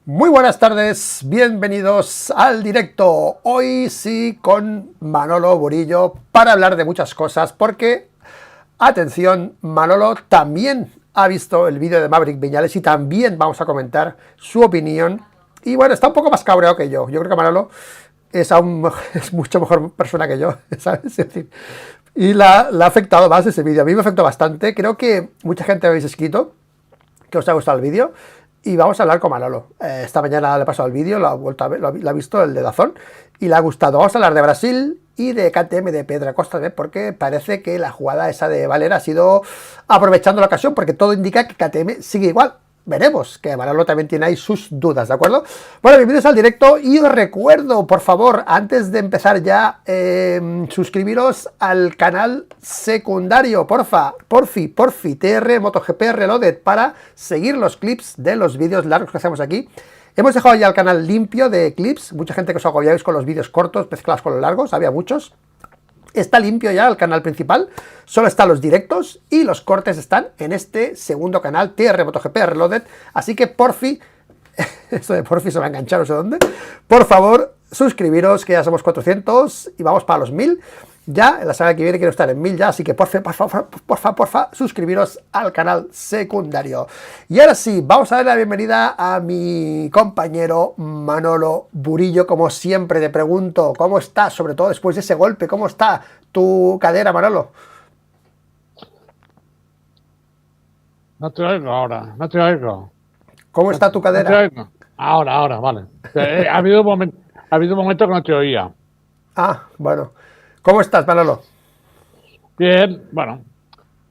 Muy buenas tardes, bienvenidos al directo. Hoy sí con Manolo Burillo para hablar de muchas cosas porque, atención, Manolo también ha visto el vídeo de Maverick Viñales y también vamos a comentar su opinión. Y bueno, está un poco más cabreado que yo. Yo creo que Manolo es mucho mejor persona que yo, ¿sabes? Es decir, y la ha afectado más ese vídeo. A mí me afectó bastante. Creo que mucha gente habéis escrito que os ha gustado el vídeo y vamos a hablar con Manolo. Esta mañana le he pasado el vídeo, lo ha vuelto a ver, lo ha visto el de Dazón y le ha gustado. Vamos a hablar de Brasil y de KTM de Pedro Costa, porque parece que la jugada esa de Valera ha sido aprovechando la ocasión, porque todo indica que KTM sigue igual. Veremos, que Manolo también tiene ahí sus dudas, ¿de acuerdo? Bueno, bienvenidos al directo y os recuerdo, por favor, antes de empezar ya, suscribiros al canal secundario, porfi, TR MotoGP Reloaded, para seguir los clips de los vídeos largos que hacemos aquí. Hemos dejado ya el canal limpio de clips, mucha gente que os agobiáis con los vídeos cortos mezclados con los largos, había muchos. Está limpio ya el canal principal, solo están los directos y los cortes están en este segundo canal, TR MotoGP Reloaded, así que porfi, esto de porfi se me ha enganchado no sé dónde, por favor suscribiros, que ya somos 400 y vamos para los 1000, ya en la semana que viene quiero estar en 1000 ya, así que porfa, suscribiros al canal secundario. Y ahora sí, vamos a dar la bienvenida a mi compañero Manolo Burillo. Como siempre te pregunto, ¿cómo estás? Sobre todo después de ese golpe, ¿cómo está tu cadera, Manolo? No te oigo ahora, no te oigo. ¿Cómo está tu No te cadera? oigo. Ahora, vale. Ha habido un momento que no te oía. Ah, bueno. ¿Cómo estás, Manolo? Bien, bueno,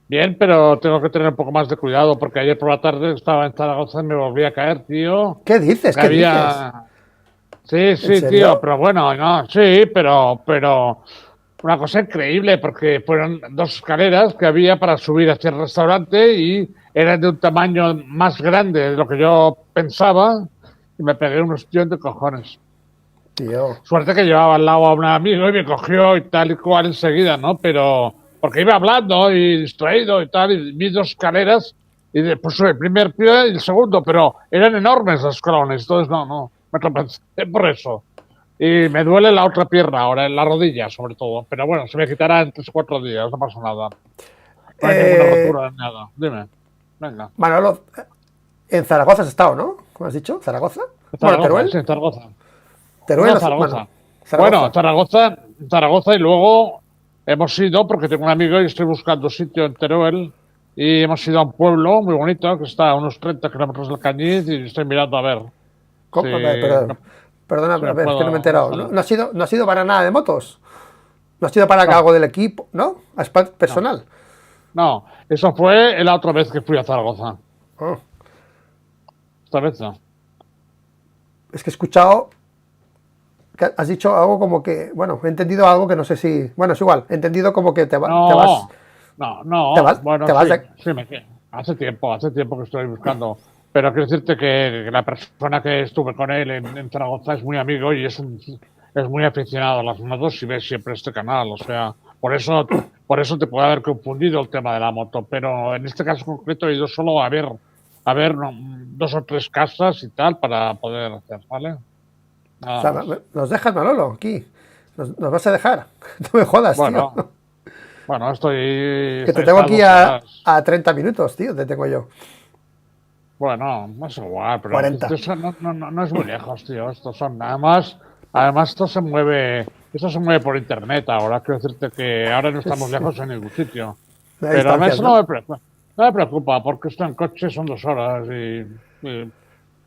bien, pero tengo que tener un poco más de cuidado porque ayer por la tarde estaba en Zaragoza y me volví a caer, tío. ¿Qué dices? Que ¿Qué dices? había... Sí, ¿En sí, tío, serio? pero bueno, no, sí, pero una cosa increíble porque fueron dos escaleras que había para subir hacia el restaurante y eran de un tamaño más grande de lo que yo pensaba y me pegué un ostión de cojones. Tío. Suerte que llevaba al lado a un amigo y me cogió y tal y cual enseguida, ¿no? Pero porque iba hablando y distraído y tal, y vi dos escaleras y después el primer pie y el segundo, pero eran enormes los escalones, entonces no, me tropecé por eso. Y me duele la otra pierna ahora, en la rodilla sobre todo, pero bueno, se me quitará en 3 o 4 días, no pasa nada. No hay ninguna rotura ni nada. Dime, venga. Manolo, en Zaragoza has estado, ¿no? ¿Cómo has dicho? ¿Zaragoza? Bueno, Zaragoza, Teruel. sí, Zaragoza. Teruel, No, bueno, Zaragoza. Bueno, Zaragoza. Zaragoza y luego hemos ido, porque tengo un amigo y estoy buscando sitio en Teruel, y hemos ido a un pueblo muy bonito que está a unos 30 kilómetros del Cañiz y estoy mirando a ver si A ver, perdona, si a me ver, es que no me he puedo enterado. salir. No has ido para nada de motos? ¿No has ido para No, algo del equipo? ¿No? ¿A no, personal? no. Eso fue la otra vez que fui a Zaragoza. Oh, Esta vez no. es que he escuchado que has dicho algo como que, bueno, he entendido algo que no sé si, bueno, es igual, he entendido como que No, no, no. Bueno, te vas sí, de, sí, hace tiempo que estoy buscando. Pero quiero decirte que la persona que estuve con él en Zaragoza es muy amigo y es muy aficionado a las motos y ve siempre este canal. O sea, por eso te puede haber confundido el tema de la moto. Pero en este caso concreto he ido solo a ver no, 2 o 3 casas y tal para poder hacer, ¿vale? o Nada sea, más. nos dejas, Manolo, aquí, nos vas a dejar, no me jodas, tío, Bueno, bueno, que te estoy tengo hasta aquí 12 horas. a 30 minutos, tío, te tengo yo, Bueno, no es igual, pero 40. eso no es muy lejos, tío. Estos son, además esto se mueve por internet ahora. Quiero decirte que ahora no estamos Sí, lejos en ningún sitio. no hay Pero a mí distancias, eso ¿no? no me preocupa, porque esto en coche son 2 horas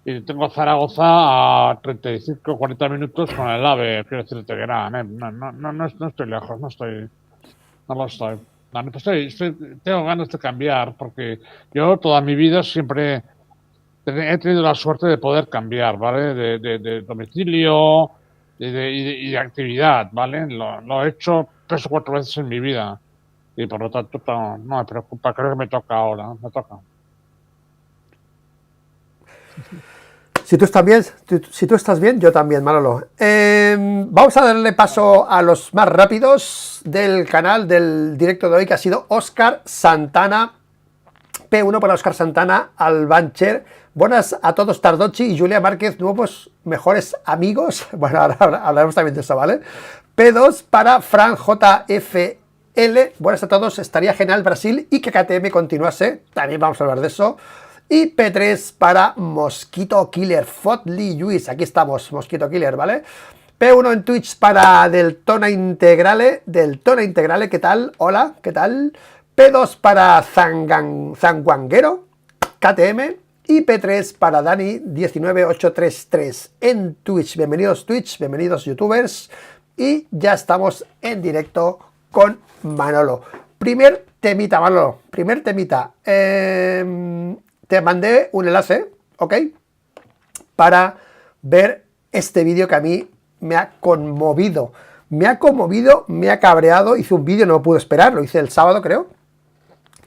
y tengo Zaragoza a 35 o 40 minutos con el AVE. Quiero decirte que nada, no estoy lejos, no lo estoy. No, pues tengo ganas de cambiar, porque yo toda mi vida siempre he tenido la suerte de poder cambiar, ¿vale? De domicilio y de actividad, ¿vale? Lo he hecho 3 o 4 veces en mi vida y por lo tanto no me preocupa, creo que me toca ahora, me toca. Si tú estás bien, si tú estás bien, yo también, Manolo. Vamos a darle paso a los más rápidos del canal del directo de hoy, que ha sido Óscar Santana. P1 para Oscar Santana, Albancher. Buenas a todos, Tardochi y Julia Márquez, nuevos mejores amigos. Bueno, ahora hablaremos también de eso, ¿vale? P2 para Fran JFL. Buenas a todos, estaría genial Brasil y que KTM continuase. También vamos a hablar de eso. Y P3 para Mosquito Killer, Fodli Luis. Aquí estamos, Mosquito Killer, ¿vale? P1 en Twitch para Deltona Integrale. Deltona Integrale, ¿qué tal? Hola, ¿qué tal? P2 para Zanguanguero, KTM. Y P3 para Dani19833 en Twitch. Bienvenidos Twitch, bienvenidos YouTubers. Y ya estamos en directo con Manolo. Primer temita, Manolo. Primer temita. Te mandé un enlace, ¿ok? Para ver este vídeo que a mí me ha conmovido. Me ha conmovido, me ha cabreado. Hice un vídeo, no lo pude esperar. Lo hice el sábado, creo.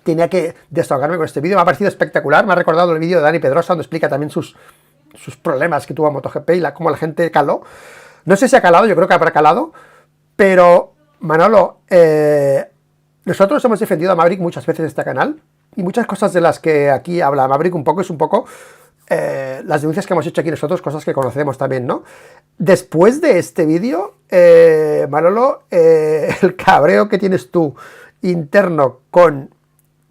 Tenía que desahogarme con este vídeo. Me ha parecido espectacular. Me ha recordado el vídeo de Dani Pedrosa, donde explica también sus problemas que tuvo a MotoGP y cómo la gente caló. No sé si ha calado, yo creo que habrá calado. Pero, Manolo, nosotros hemos defendido a Maverick muchas veces en este canal. Y muchas cosas de las que aquí habla Maverick un poco, es un poco las denuncias que hemos hecho aquí nosotros, cosas que conocemos también, ¿no? Después de este vídeo, Manolo, el cabreo que tienes tú interno con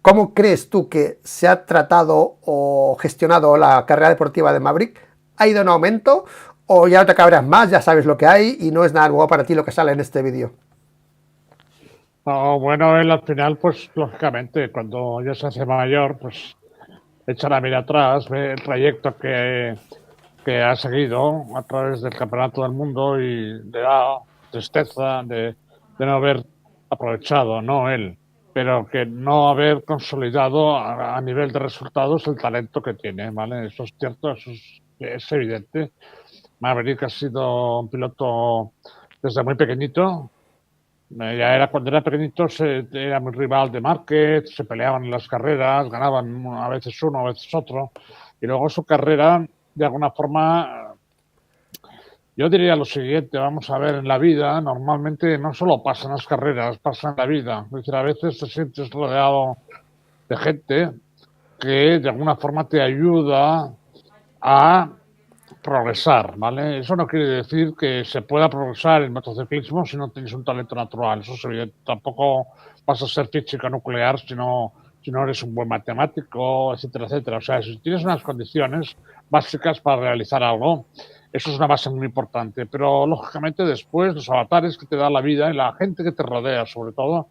cómo crees tú que se ha tratado o gestionado la carrera deportiva de Maverick, ¿ha ido en aumento o ya no te cabreas más, ya sabes lo que hay y no es nada nuevo para ti lo que sale en este vídeo? No, bueno, él al final, pues lógicamente, cuando ya se hace mayor, pues echa la mira atrás, ve el trayecto que ha seguido a través del Campeonato del Mundo y le da tristeza de no haber aprovechado, no él, pero que no haber consolidado a nivel de resultados el talento que tiene, ¿vale? Eso es cierto, eso es evidente. Maverick ha sido un piloto desde muy pequeñito. Ya era cuando era pequeñito, era muy rival de Márquez, se peleaban en las carreras, ganaban a veces uno, a veces otro. Y luego su carrera, de alguna forma, yo diría lo siguiente, vamos a ver, en la vida normalmente no solo pasan las carreras, pasa en la vida. Es decir, a veces te sientes rodeado de gente que de alguna forma te ayuda a progresar, ¿vale? Eso no quiere decir que se pueda progresar en motociclismo si no tienes un talento natural. Eso es evidente. Tampoco vas a ser física nuclear si no eres un buen matemático, etcétera, etcétera. O sea, si tienes unas condiciones básicas para realizar algo, eso es una base muy importante. Pero, lógicamente, después, los avatares que te da la vida y la gente que te rodea, sobre todo,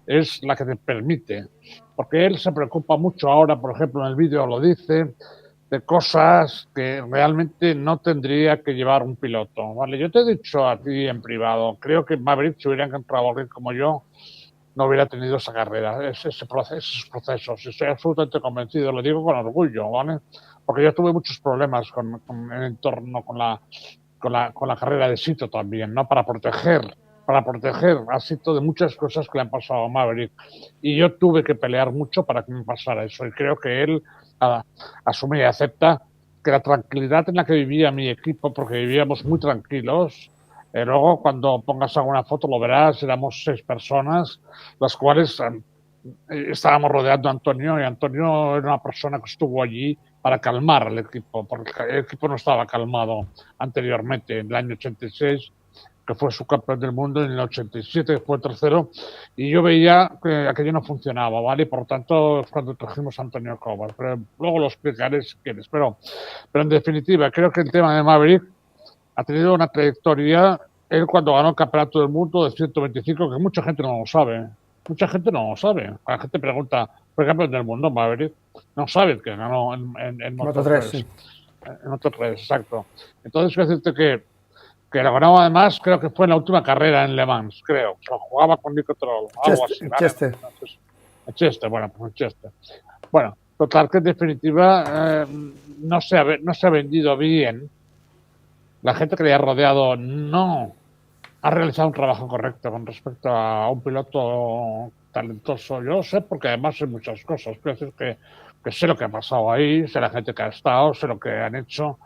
es la que te permite. Porque él se preocupa mucho ahora, por ejemplo, en el vídeo lo dice, de cosas que realmente no tendría que llevar un piloto, ¿vale? Yo te he dicho a ti en privado, creo que Maverick, si hubiera encontrado a alguien como yo, no hubiera tenido esa carrera, esos procesos. Estoy absolutamente convencido, lo digo con orgullo, ¿vale? Porque yo tuve muchos problemas con el entorno, con la carrera de Sito también, ¿no? Para proteger a Sito de muchas cosas que le han pasado a Maverick. Y yo tuve que pelear mucho para que me pasara eso. Y creo que él asume y acepta que la tranquilidad en la que vivía mi equipo, porque vivíamos muy tranquilos, luego cuando pongas alguna foto lo verás, éramos 6 personas, las cuales estábamos rodeando a Antonio, y Antonio era una persona que estuvo allí para calmar al equipo, porque el equipo no estaba calmado anteriormente, en el año 86, que fue subcampeón del mundo, en el 87 fue tercero, y yo veía que aquello no funcionaba, ¿vale? Y por lo tanto, cuando trajimos a Antonio Cobas, pero luego lo explicaré si quieres, pero en definitiva, creo que el tema de Maverick ha tenido una trayectoria, él cuando ganó el Campeonato del Mundo de 125, que mucha gente no lo sabe. Mucha gente no lo sabe. La gente pregunta, por ejemplo, en el mundo Maverick, no sabe que ganó en Moto3, Moto3. sí. En Moto3, exacto. Entonces, quiero decirte que lo ganó además, creo que fue en la última carrera en Le Mans, creo. Se lo jugaba con Nico Troll, algo así, ¿vale? En Chester, bueno, pues en Chester. Bueno, total que en definitiva no se ha vendido bien. La gente que le ha rodeado no ha realizado un trabajo correcto con respecto a un piloto talentoso. Yo lo sé porque además sé muchas cosas. Quiero decir que sé lo que ha pasado ahí, sé la gente que ha estado, sé lo que han hecho.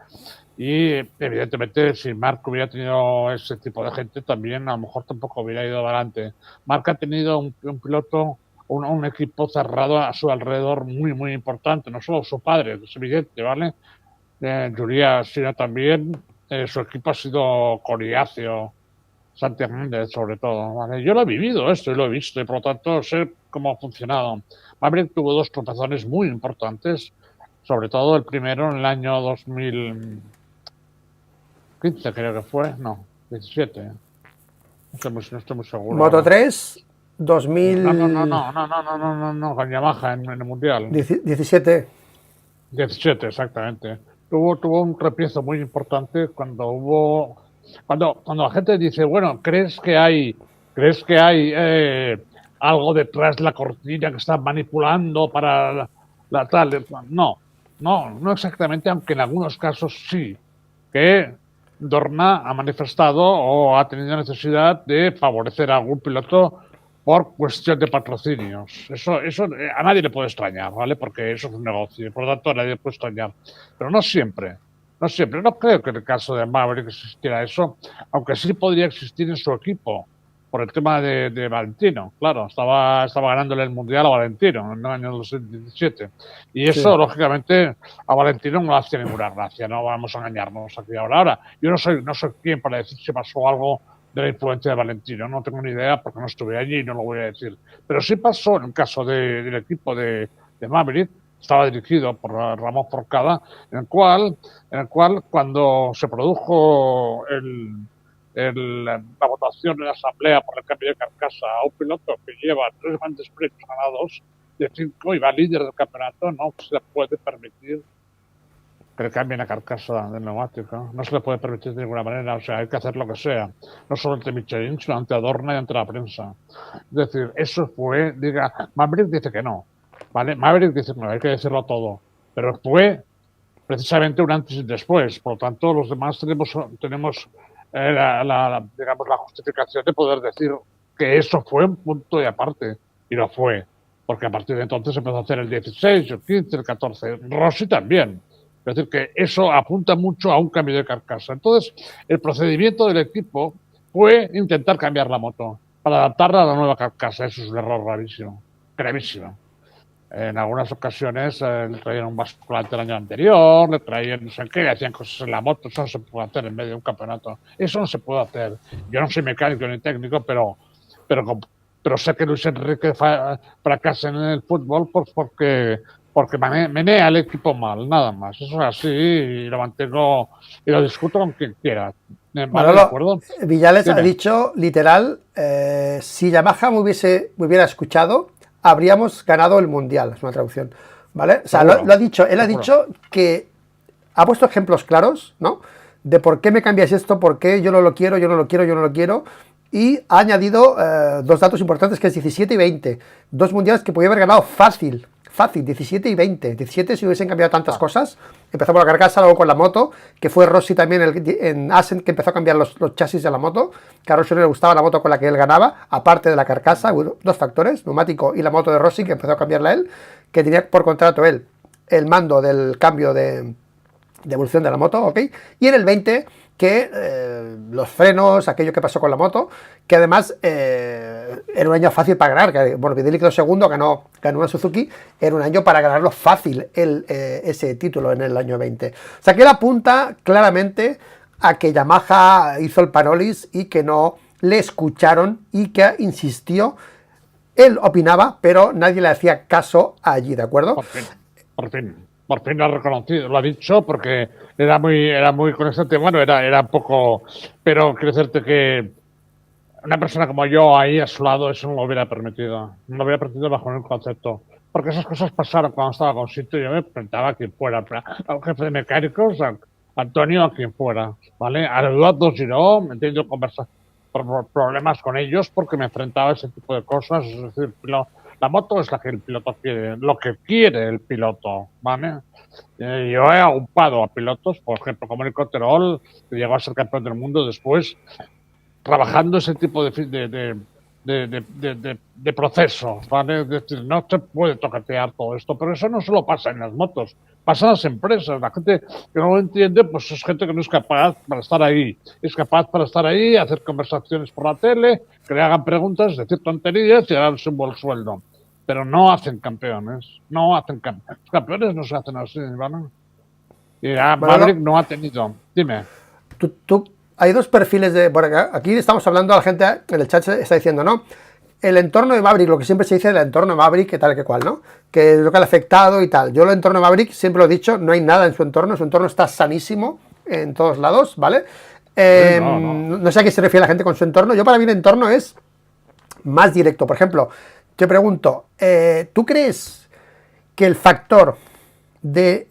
Y evidentemente si Marc hubiera tenido ese tipo de gente también a lo mejor tampoco hubiera ido adelante. Marc ha tenido un piloto, un equipo cerrado a su alrededor muy, muy importante, no solo su padre, es evidente, ¿vale? Julia, sino también su equipo ha sido coriáceo, Santi Hernández sobre todo, ¿vale? Yo lo he vivido esto y lo he visto y por lo tanto sé cómo ha funcionado. Maverick tuvo dos tropezones muy importantes, sobre todo el primero en el año 2015 creo que fue, no, 17. No estoy muy seguro. Moto 3, 2000... No, con Yamaha en el Mundial. 17. 17, exactamente. Tuvo un tropiezo muy importante cuando la gente dice, bueno, ¿crees que hay algo detrás de la cortina que están manipulando para la tal? No exactamente, aunque en algunos casos sí, que Dorna ha manifestado o ha tenido necesidad de favorecer a algún piloto por cuestión de patrocinios. Eso a nadie le puede extrañar, ¿vale? Porque eso es un negocio y por lo tanto a nadie le puede extrañar. Pero no siempre. No siempre. No creo que en el caso de Maverick existiera eso, aunque sí podría existir en su equipo por el tema de Valentino. Claro, estaba ganándole el Mundial a Valentino en el año 2017. Y eso, sí, lógicamente, a Valentino no le hacía ninguna gracia. No vamos a engañarnos aquí ahora. Ahora, yo no soy quien para decir si pasó algo de la influencia de Valentino. No tengo ni idea porque no estuve allí y no lo voy a decir. Pero sí pasó en el caso del equipo de Maverick, estaba dirigido por Ramón Forcada, en el cual cuando se produjo la votación en la asamblea por el cambio de carcasa a un piloto que lleva 3 grandes premios ganados de 5 y va líder del campeonato, no se le puede permitir que le cambien la carcasa del neumático. No se le puede permitir de ninguna manera. O sea, hay que hacer lo que sea. No solo ante Michelin, sino ante Adorna y ante la prensa. Es decir, eso fue, Maverick dice que no. ¿Vale? Maverick dice que no, hay que decirlo todo. Pero fue precisamente un antes y después. Por lo tanto, los demás tenemos la justificación de poder decir que eso fue un punto y aparte. Y lo fue. Porque a partir de entonces empezó a hacer el 16, el 15, el 14. Rossi también. Es decir, que eso apunta mucho a un cambio de carcasa. Entonces, el procedimiento del equipo fue intentar cambiar la moto para adaptarla a la nueva carcasa. Eso es un error gravísimo. En algunas ocasiones le traían un basculante el año anterior, le traían no sé qué, le hacían cosas en la moto. Eso no se puede hacer en medio de un campeonato. Eso no se puede hacer. Yo no soy mecánico ni técnico, pero sé que Luis Enrique fracasa en el fútbol porque menea el equipo mal, nada más. Eso es así y lo mantengo y lo discuto con quien quiera. ¿Vale? ¿De acuerdo? Villales ha dicho, literal, si Yamaha me hubiera escuchado, habríamos ganado el Mundial. Es una traducción, ¿vale? O sea, lo ha dicho, él ha dicho que ha puesto ejemplos claros, ¿no? De por qué me cambias esto, por qué yo no lo quiero, y ha añadido 2 datos importantes, que es 17 y 20. 2 mundiales que podía haber ganado fácil, 17 y 20. 17 si hubiesen cambiado tantas cosas. Empezó por la carcasa, luego con la moto, que fue Rossi también en Assen que empezó a cambiar los chasis de la moto, que a Rossi no le gustaba la moto con la que él ganaba, aparte de la carcasa, 2 factores, neumático y la moto de Rossi, que empezó a cambiarla él, que tenía por contrato él el mando del cambio de evolución de la moto, ¿ok? Y en el 20, que los frenos, aquello que pasó con la moto, que además era un año fácil para ganar, que, bueno, Pirelli quedó segundo, ganó una Suzuki, era un año para ganarlo fácil ese título en el año 20. O sea que él apunta claramente a que Yamaha hizo el Panolis y que no le escucharon y que insistió. Él opinaba, pero nadie le hacía caso allí, ¿de acuerdo? Por fin lo ha reconocido, lo ha dicho porque era muy constante. Bueno, era un poco, pero quiero decirte que una persona como yo ahí a su lado eso no lo hubiera permitido. No lo hubiera permitido bajo ningún concepto. Porque esas cosas pasaron cuando estaba con Sito y yo me preguntaba a quien fuera, a un jefe de mecánicos, a Antonio, a quien fuera, ¿vale? A Eduardo Giró, me entiendo, conversar por problemas con ellos porque me enfrentaba a ese tipo de cosas. Es decir, la moto es la que el piloto quiere, lo que quiere el piloto, ¿vale? Yo he agrupado a pilotos, por ejemplo, como Nico Terol, que llegó a ser campeón del mundo después, trabajando ese tipo de procesos, ¿vale? Es decir, no se puede toquetear todo esto, pero eso no solo pasa en las motos, pasa en las empresas. La gente que no lo entiende, pues es gente que no es capaz para estar ahí. Es capaz para estar ahí, hacer conversaciones por la tele, que le hagan preguntas, decir tonterías y darse un buen sueldo. pero no hacen campeones. No hacen campeones. Los campeones no se hacen así, ¿vale? Y Maverick no ha tenido. Dime. Hay dos perfiles de... Bueno, aquí estamos hablando, la gente en el chat está diciendo, ¿no? El entorno de Maverick, lo que siempre se dice del entorno de Maverick, que tal que cual, ¿no? Que es lo que le ha afectado y tal. Yo el entorno de Maverick, siempre lo he dicho, no hay nada en su entorno está sanísimo en todos lados, ¿vale? No sé a qué se refiere la gente con su entorno. Yo para mí el entorno es más directo. Por ejemplo, te pregunto, ¿tú crees que el factor de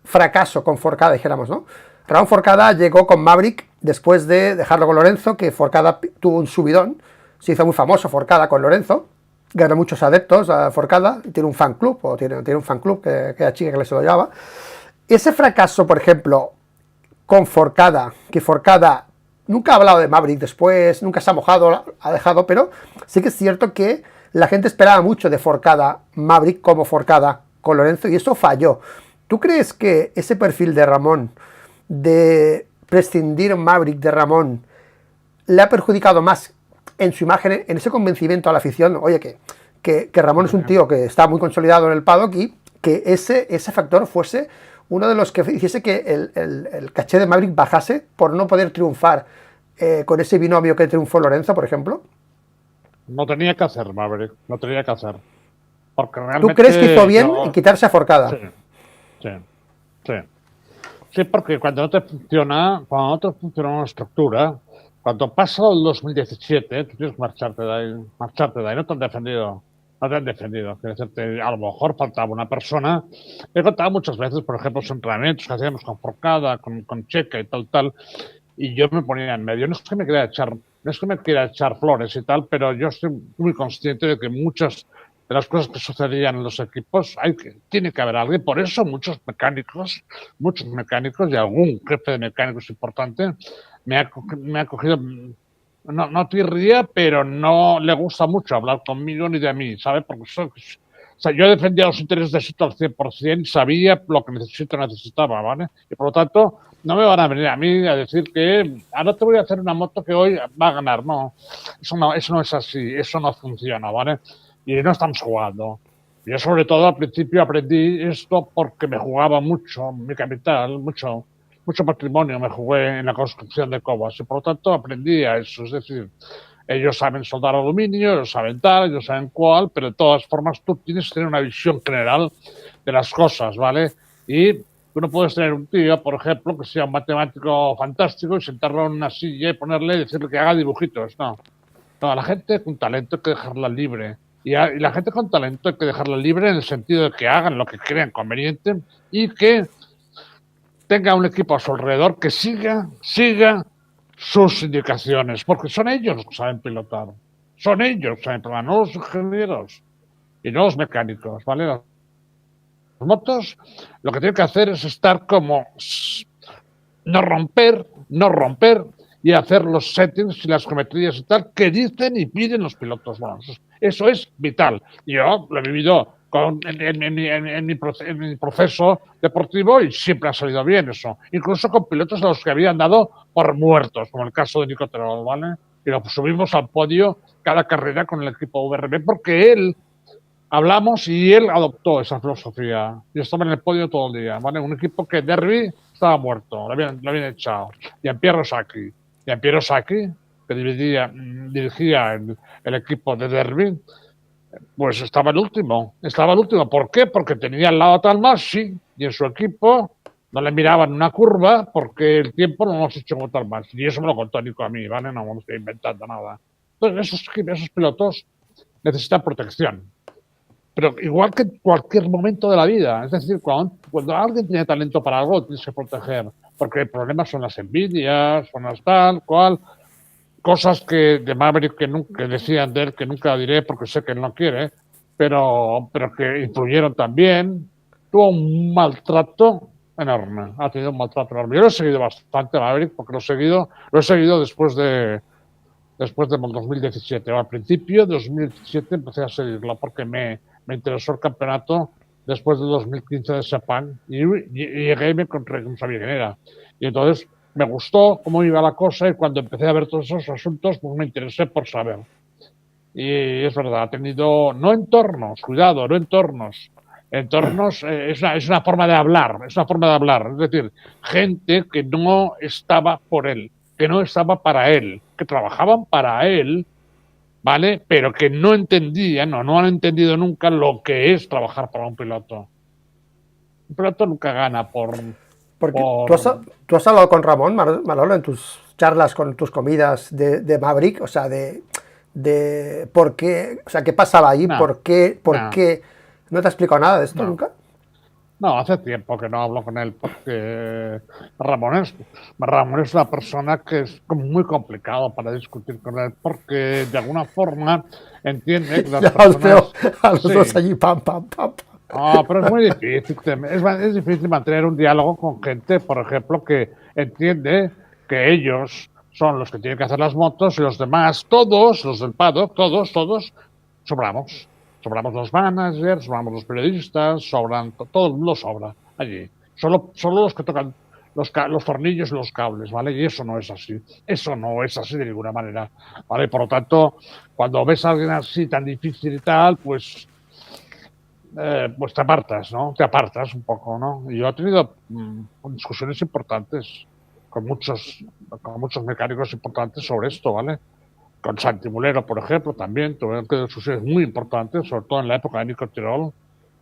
fracaso con Forcada, dijéramos, ¿no? Ramón Forcada llegó con Maverick después de dejarlo con Lorenzo, que Forcada tuvo un subidón, se hizo muy famoso Forcada con Lorenzo, ganó muchos adeptos a Forcada, tiene un fan club, o tiene un fan club que la chica que le se lo llevaba. Ese fracaso, por ejemplo, con Forcada, que Forcada nunca ha hablado de Maverick después, nunca se ha mojado, ha dejado, pero sí que es cierto que la gente esperaba mucho de Forcada, Maverick como Forcada con Lorenzo, y eso falló. ¿Tú crees que ese perfil de Ramón, de prescindir Maverick de Ramón, le ha perjudicado más en su imagen, en ese convencimiento a la afición? Oye, que Ramón es un tío que está muy consolidado en el paddock y que ese factor fuese uno de los que hiciese que el caché de Maverick bajase por no poder triunfar con ese binomio que triunfó Lorenzo, por ejemplo. No tenía que hacer Maverick, no tenía que hacer. Porque realmente, ¿tú crees que hizo bien en quitarse a Forcada? Sí. Sí, porque cuando no te funciona una estructura, cuando pasa el 2017, tú tienes que marcharte de ahí, no te han defendido. No te han defendido. Quiero decirte, a lo mejor faltaba una persona. He contado muchas veces, por ejemplo, los entrenamientos que hacíamos con Forcada, con Checa y tal, y yo me ponía en medio. No es que me quiera echar flores y tal, pero yo estoy muy consciente de que muchas de las cosas que sucedían en los equipos tiene que haber alguien. Por eso muchos mecánicos y algún jefe de mecánicos importante me ha cogido, no tirría, pero no le gusta mucho hablar conmigo ni de mí, ¿sabes? Porque yo defendía los intereses de Sito al 100% y sabía lo que necesitaba, ¿vale? Y por lo tanto, no me van a venir a mí a decir que ahora te voy a hacer una moto que hoy va a ganar. No, eso no es así, eso no funciona, ¿vale? Y no estamos jugando. Yo sobre todo al principio aprendí esto porque me jugaba mucho mi capital, mucho patrimonio me jugué en la construcción de cobas y por lo tanto aprendí a eso. Es decir, ellos saben soldar aluminio, ellos saben tal, ellos saben cuál, pero de todas formas tú tienes que tener una visión general de las cosas, ¿vale? Y tú no puedes tener un tío, por ejemplo, que sea un matemático fantástico y sentarlo en una silla y ponerle y decirle que haga dibujitos. No, a la gente con talento hay que dejarla libre. Y la gente con talento hay que dejarla libre en el sentido de que hagan lo que crean conveniente y que tenga un equipo a su alrededor que siga sus indicaciones, porque son ellos los que saben pilotar. Son ellos los que saben pilotar, no los ingenieros y no los mecánicos, ¿vale? Las motos lo que tienen que hacer es estar como no romper y hacer los settings y las geometrías y tal que dicen y piden los pilotos. Bueno, eso es vital. Yo lo he vivido en mi proceso deportivo y siempre ha salido bien eso. Incluso con pilotos a los que habían dado por muertos, como el caso de Nico Terol, ¿vale? Y lo subimos al podio cada carrera con el equipo VRB porque hablamos y él adoptó esa filosofía. Yo estaba en el podio todo el día, ¿vale? Un equipo que Derby estaba muerto, lo habían echado. Jean-Pierre Sacchi, que dirigía el equipo de Derby, pues estaba el último. ¿Por qué? Porque tenía al lado a Talmasi y en su equipo no le miraban una curva porque el tiempo no nos echó con Talmasi. Y eso me lo contó Nico a mí, ¿vale? No me estoy inventando nada. Entonces, esos pilotos necesitan protección. Pero igual que en cualquier momento de la vida. Es decir, cuando alguien tiene talento para algo, tienes que proteger. Porque el problema son las envidias, son las tal, cual. Cosas que de Maverick que decían de él, que nunca diré porque sé que él no quiere, pero que influyeron también. Tuvo un maltrato enorme. Ha tenido un maltrato enorme. Yo lo he seguido bastante, Maverick, porque lo he seguido después del 2017. Al principio de 2017 empecé a seguirlo porque me interesó el campeonato después del 2015 de Sepang y llegué y me encontré que no sabía quién era. Y entonces me gustó cómo iba la cosa y cuando empecé a ver todos esos asuntos, pues me interesé por saber. Y es verdad, ha tenido, no entornos, cuidado, no entornos. Entornos es una forma de hablar, es una forma de hablar. Es decir, gente que no estaba por él, que no estaba para él, que trabajaban para él, ¿vale? Pero que no entendían o no han entendido nunca lo que es trabajar para un piloto. Un piloto nunca gana Porque por, tú has hablado con Ramón, Manolo, en tus charlas, con tus comidas de Maverick, o sea, de por qué, o sea, qué pasaba allí, no, por no, qué. ¿No te ha explicado nada de esto no. nunca? No, hace tiempo que no hablo con él porque Ramón es, Ramón es una persona que es como muy complicado para discutir con él porque de alguna forma entiende que las Ya os veo personas, a los dos sí, allí, pam, pam, pam, pam. pero es muy difícil, es difícil mantener un diálogo con gente, por ejemplo, que entiende que ellos son los que tienen que hacer las motos y los demás, todos, los del paddock, todos, sobramos. Sobramos los managers, sobramos los periodistas, sobran, todo el mundo sobra allí. Solo los que tocan los tornillos y los cables, ¿vale? Y eso no es así. Eso no es así de ninguna manera, ¿vale? Por lo tanto, cuando ves a alguien así tan difícil y tal, pues te apartas, ¿no? Te apartas un poco, ¿no? Y yo he tenido discusiones importantes con muchos mecánicos importantes sobre esto, ¿vale? Con Santi Mulero, por ejemplo, también tuve discusiones muy importantes, sobre todo en la época de Nico Tirol.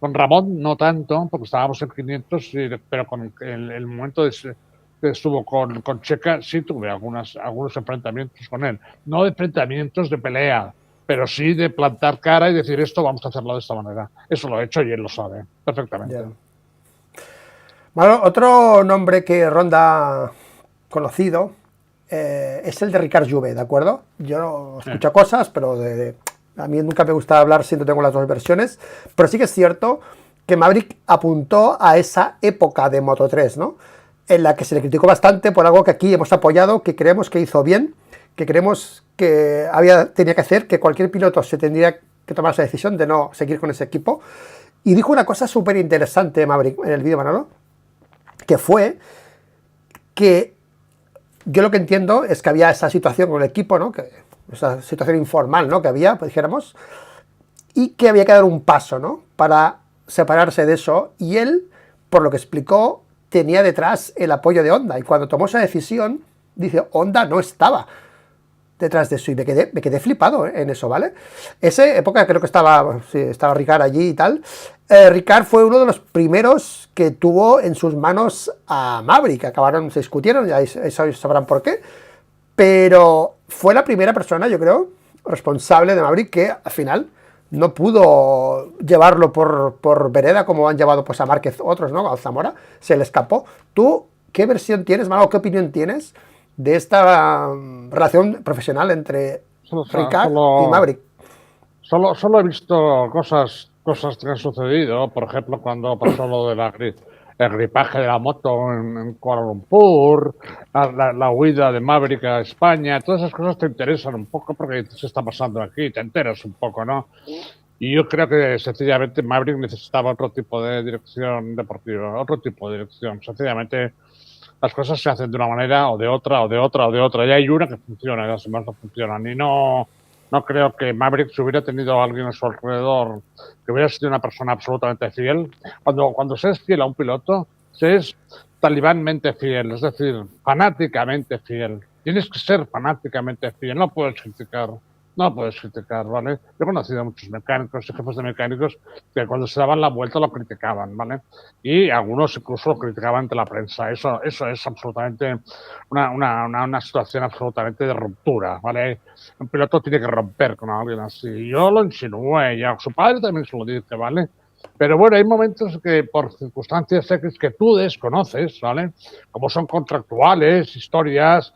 Con Ramón no tanto, porque estábamos en 500, pero con el momento que estuvo con Checa, sí tuve algunos enfrentamientos con él. No de enfrentamientos de pelea, pero sí de plantar cara y decir esto vamos a hacerlo de esta manera. Eso lo he hecho y él lo sabe perfectamente. Ya. Bueno, otro nombre que ronda conocido es el de Ricard Juve, ¿de acuerdo? Yo no escucho cosas, pero a mí nunca me gusta hablar si no tengo las dos versiones, pero sí que es cierto que Maverick apuntó a esa época de Moto 3, ¿no? En la que se le criticó bastante por algo que aquí hemos apoyado, que creemos que hizo bien, que creemos que tenía que hacer, que cualquier piloto se tendría que tomar esa decisión de no seguir con ese equipo. Y dijo una cosa súper interesante Maverick en el vídeo, Manolo, que fue que yo lo que entiendo es que había esa situación con el equipo, ¿no? Esa situación informal, ¿no? Que había, pues dijéramos, y que había que dar un paso, ¿no? Para separarse de eso. Y él, por lo que explicó, tenía detrás el apoyo de Honda. Y cuando tomó esa decisión, dice, Honda no estaba detrás de eso. Y me quedé flipado en eso, ¿vale? Esa época creo que estaba Ricard allí y tal. Ricard fue uno de los primeros que tuvo en sus manos a Maverick. Se discutieron, ya sabrán por qué. Pero fue la primera persona, yo creo, responsable de Maverick que al final no pudo llevarlo por vereda como han llevado pues a Márquez otros, ¿no? A Zamora, se le escapó. ¿Tú qué versión tienes, Manolo? ¿Qué opinión tienes de esta relación profesional entre Solo, Ricard y solo, Maverick? solo he visto cosas que han sucedido, por ejemplo, cuando pasó lo de el gripaje de la moto en Kuala Lumpur, la huida de Maverick a España, todas esas cosas te interesan un poco porque se está pasando aquí, te enteras un poco, ¿no? Y yo creo que sencillamente Maverick necesitaba otro tipo de dirección deportiva, otro tipo de dirección. Sencillamente las cosas se hacen de una manera o de otra, o de otra, o de otra. Y hay una que funciona y las demás no funcionan. Y no creo que Maverick si hubiera tenido a alguien a su alrededor que hubiera sido una persona absolutamente fiel. Cuando se es fiel a un piloto, se es talibánmente fiel, es decir, fanáticamente fiel. Tienes que ser fanáticamente fiel, no puedes criticar. No puedes criticar, ¿vale? Yo he conocido a muchos mecánicos y jefes de mecánicos que cuando se daban la vuelta lo criticaban, ¿vale? Y algunos incluso lo criticaban ante la prensa. Eso es absolutamente una situación absolutamente de ruptura, ¿vale? Un piloto tiene que romper con alguien así. Yo lo insinué, ya su padre también se lo dice, ¿vale? Pero bueno, hay momentos que por circunstancias X que tú desconoces, ¿vale? Como son contractuales, historias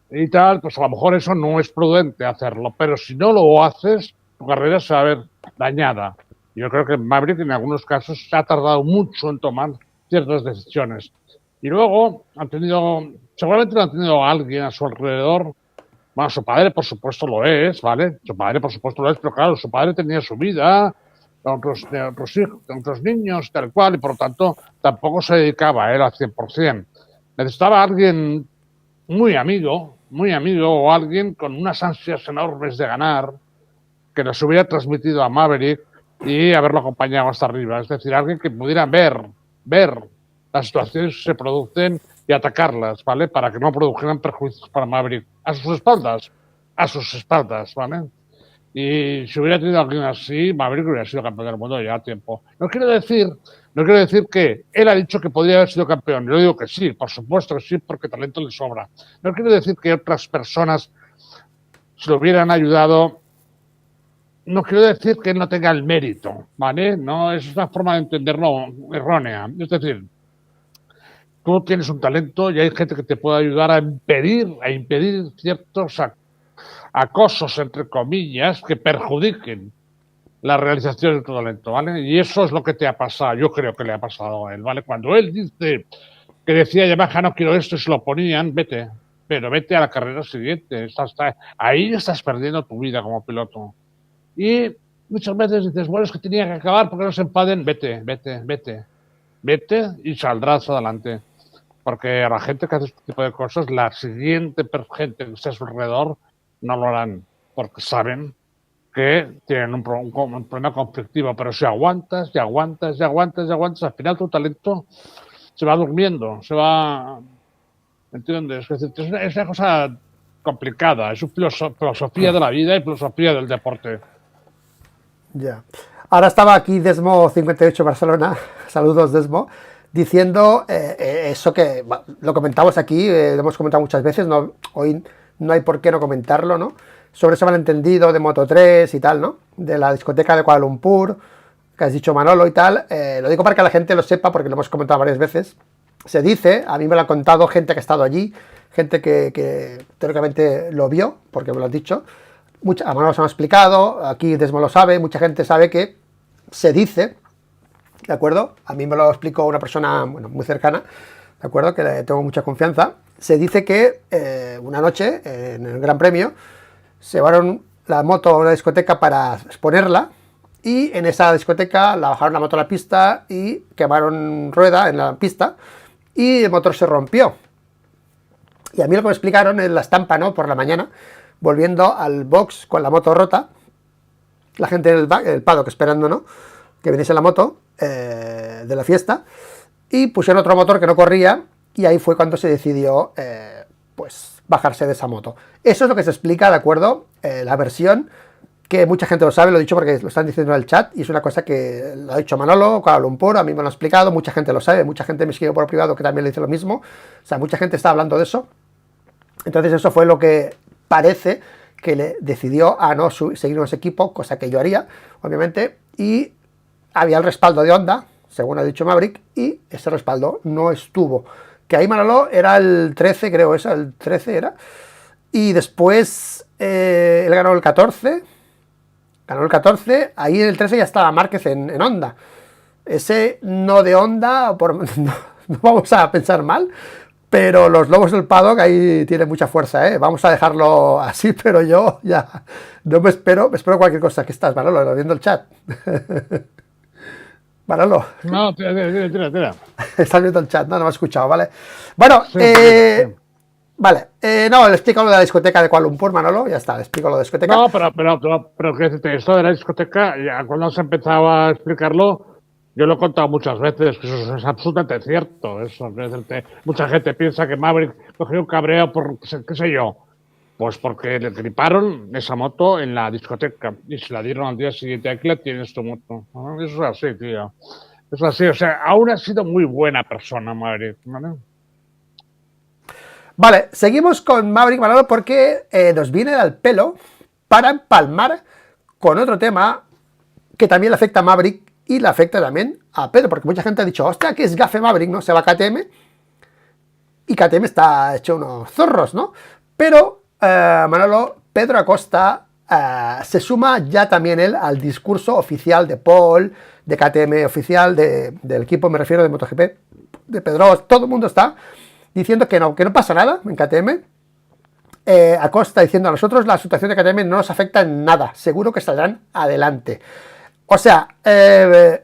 y tal, pues a lo mejor eso no es prudente hacerlo, pero si no lo haces, tu carrera se va a ver dañada. Yo creo que Maverick en algunos casos se ha tardado mucho en tomar ciertas decisiones. Y luego seguramente no han tenido a alguien a su alrededor. Bueno, su padre por supuesto lo es, ¿vale? Su padre por supuesto lo es, pero claro, su padre tenía su vida, otros hijos, otros niños, tal cual, y por lo tanto tampoco se dedicaba a él al 100%. Necesitaba a alguien muy amigo, o alguien con unas ansias enormes de ganar, que nos hubiera transmitido a Maverick y haberlo acompañado hasta arriba. Es decir, alguien que pudiera ver las situaciones que se producen y atacarlas, ¿vale? Para que no produjeran perjuicios para Maverick a sus espaldas, ¿vale? Y si hubiera tenido alguien así, Maverick hubiera sido campeón del mundo ya a tiempo. No quiero decir que él ha dicho que podría haber sido campeón. Yo digo que sí, por supuesto que sí, porque talento le sobra. No quiero decir que otras personas se lo hubieran ayudado. No quiero decir que él no tenga el mérito, ¿vale? No, es una forma de entenderlo errónea. Es decir, tú tienes un talento y hay gente que te puede ayudar a impedir ciertos acosos, entre comillas, que perjudiquen la realización de tu talento, ¿vale? Y eso es lo que te ha pasado, yo creo que le ha pasado a él, ¿vale? Cuando él dice que decía Yamaha no quiero esto y se lo ponían, vete, pero vete a la carrera siguiente, ahí estás perdiendo tu vida como piloto. Y muchas veces dices, bueno, es que tenía que acabar porque no se enfaden, vete y saldrás adelante. Porque a la gente que hace este tipo de cosas, la siguiente gente que esté a su alrededor no lo harán, porque saben que tienen un problema conflictivo, pero si aguantas, al final tu talento se va durmiendo, ¿entiendes? Es una cosa complicada, es una filosofía de la vida y filosofía del deporte. Ya. Ahora estaba aquí Desmo58 Barcelona, saludos Desmo, diciendo eso que lo comentamos aquí, lo hemos comentado muchas veces, hoy no hay por qué no comentarlo, ¿no? Sobre ese malentendido de Moto3 y tal, ¿no? De la discoteca de Kuala Lumpur, que has dicho Manolo y tal. Lo digo para que la gente lo sepa, porque lo hemos comentado varias veces. Se dice, a mí me lo ha contado gente que ha estado allí, gente que teóricamente lo vio, porque me lo han dicho. A Manolo se me ha explicado, aquí Desmo lo sabe, mucha gente sabe que se dice, ¿de acuerdo? A mí me lo explicó una persona, bueno, muy cercana, ¿de acuerdo? Que le tengo mucha confianza. Se dice que una noche, en el Gran Premio, se llevaron la moto a una discoteca para exponerla y en esa discoteca la bajaron la moto a la pista y quemaron rueda en la pista y el motor se rompió. Y a mí lo que me explicaron en la estampa, ¿no? Por la mañana, volviendo al box con la moto rota, la gente en el paddock esperando, ¿no? Que viniese la moto de la fiesta y pusieron otro motor que no corría y ahí fue cuando se decidió pues bajarse de esa moto. Eso es lo que se explica, ¿de acuerdo? La versión, que mucha gente lo sabe, lo he dicho porque lo están diciendo en el chat y es una cosa que lo ha dicho Manolo, Kuala Lumpur, a mí me lo ha explicado, mucha gente lo sabe, mucha gente me escribió por privado que también le dice lo mismo, o sea, mucha gente está hablando de eso. Entonces eso fue lo que parece que le decidió a no seguir en ese equipo, cosa que yo haría, obviamente, y había el respaldo de Honda, según ha dicho Maverick, y ese respaldo no estuvo. Que ahí Manolo era el 13, creo, el 13 era, y después él ganó el 14, ahí en el 13 ya estaba Márquez en Honda. Ese no de Honda, no vamos a pensar mal, pero los lobos del paddock ahí tienen mucha fuerza, ¿eh? Vamos a dejarlo así, pero yo ya no me espero cualquier cosa. ¿Qué estás, Manolo? Viendo el chat. Manolo. No, tira. Estás viendo el chat, no me has escuchado, ¿vale? Bueno, sí. Vale, no, le explico lo de la discoteca de Kuala Lumpur, Manolo, ya está, le explico lo de la discoteca. No, pero que esto de la discoteca, ya cuando se empezaba a explicarlo, yo lo he contado muchas veces, que eso es absolutamente cierto. Mucha gente piensa que Maverick cogió un cabreo por, qué sé yo, pues porque le griparon esa moto en la discoteca y se la dieron al día siguiente. Aquí la tienes tu moto. ¿No? Eso es así, tío. Eso es así, o sea, aún ha sido muy buena persona Maverick, ¿vale? Vale, seguimos con Maverick, Manolo, porque nos viene al pelo para empalmar con otro tema que también le afecta a Maverick y le afecta también a Pedro, porque mucha gente ha dicho, hostia, que es gafe Maverick, ¿no? Se va a KTM y KTM está hecho unos zorros, ¿no? Pero, Manolo, Pedro Acosta se suma ya también él al discurso oficial de Paul, de KTM oficial, del equipo, me refiero, de MotoGP, de Pedro, todo el mundo está diciendo que no pasa nada en KTM. Acosta diciendo a nosotros la situación de KTM no nos afecta en nada, seguro que saldrán adelante. O sea,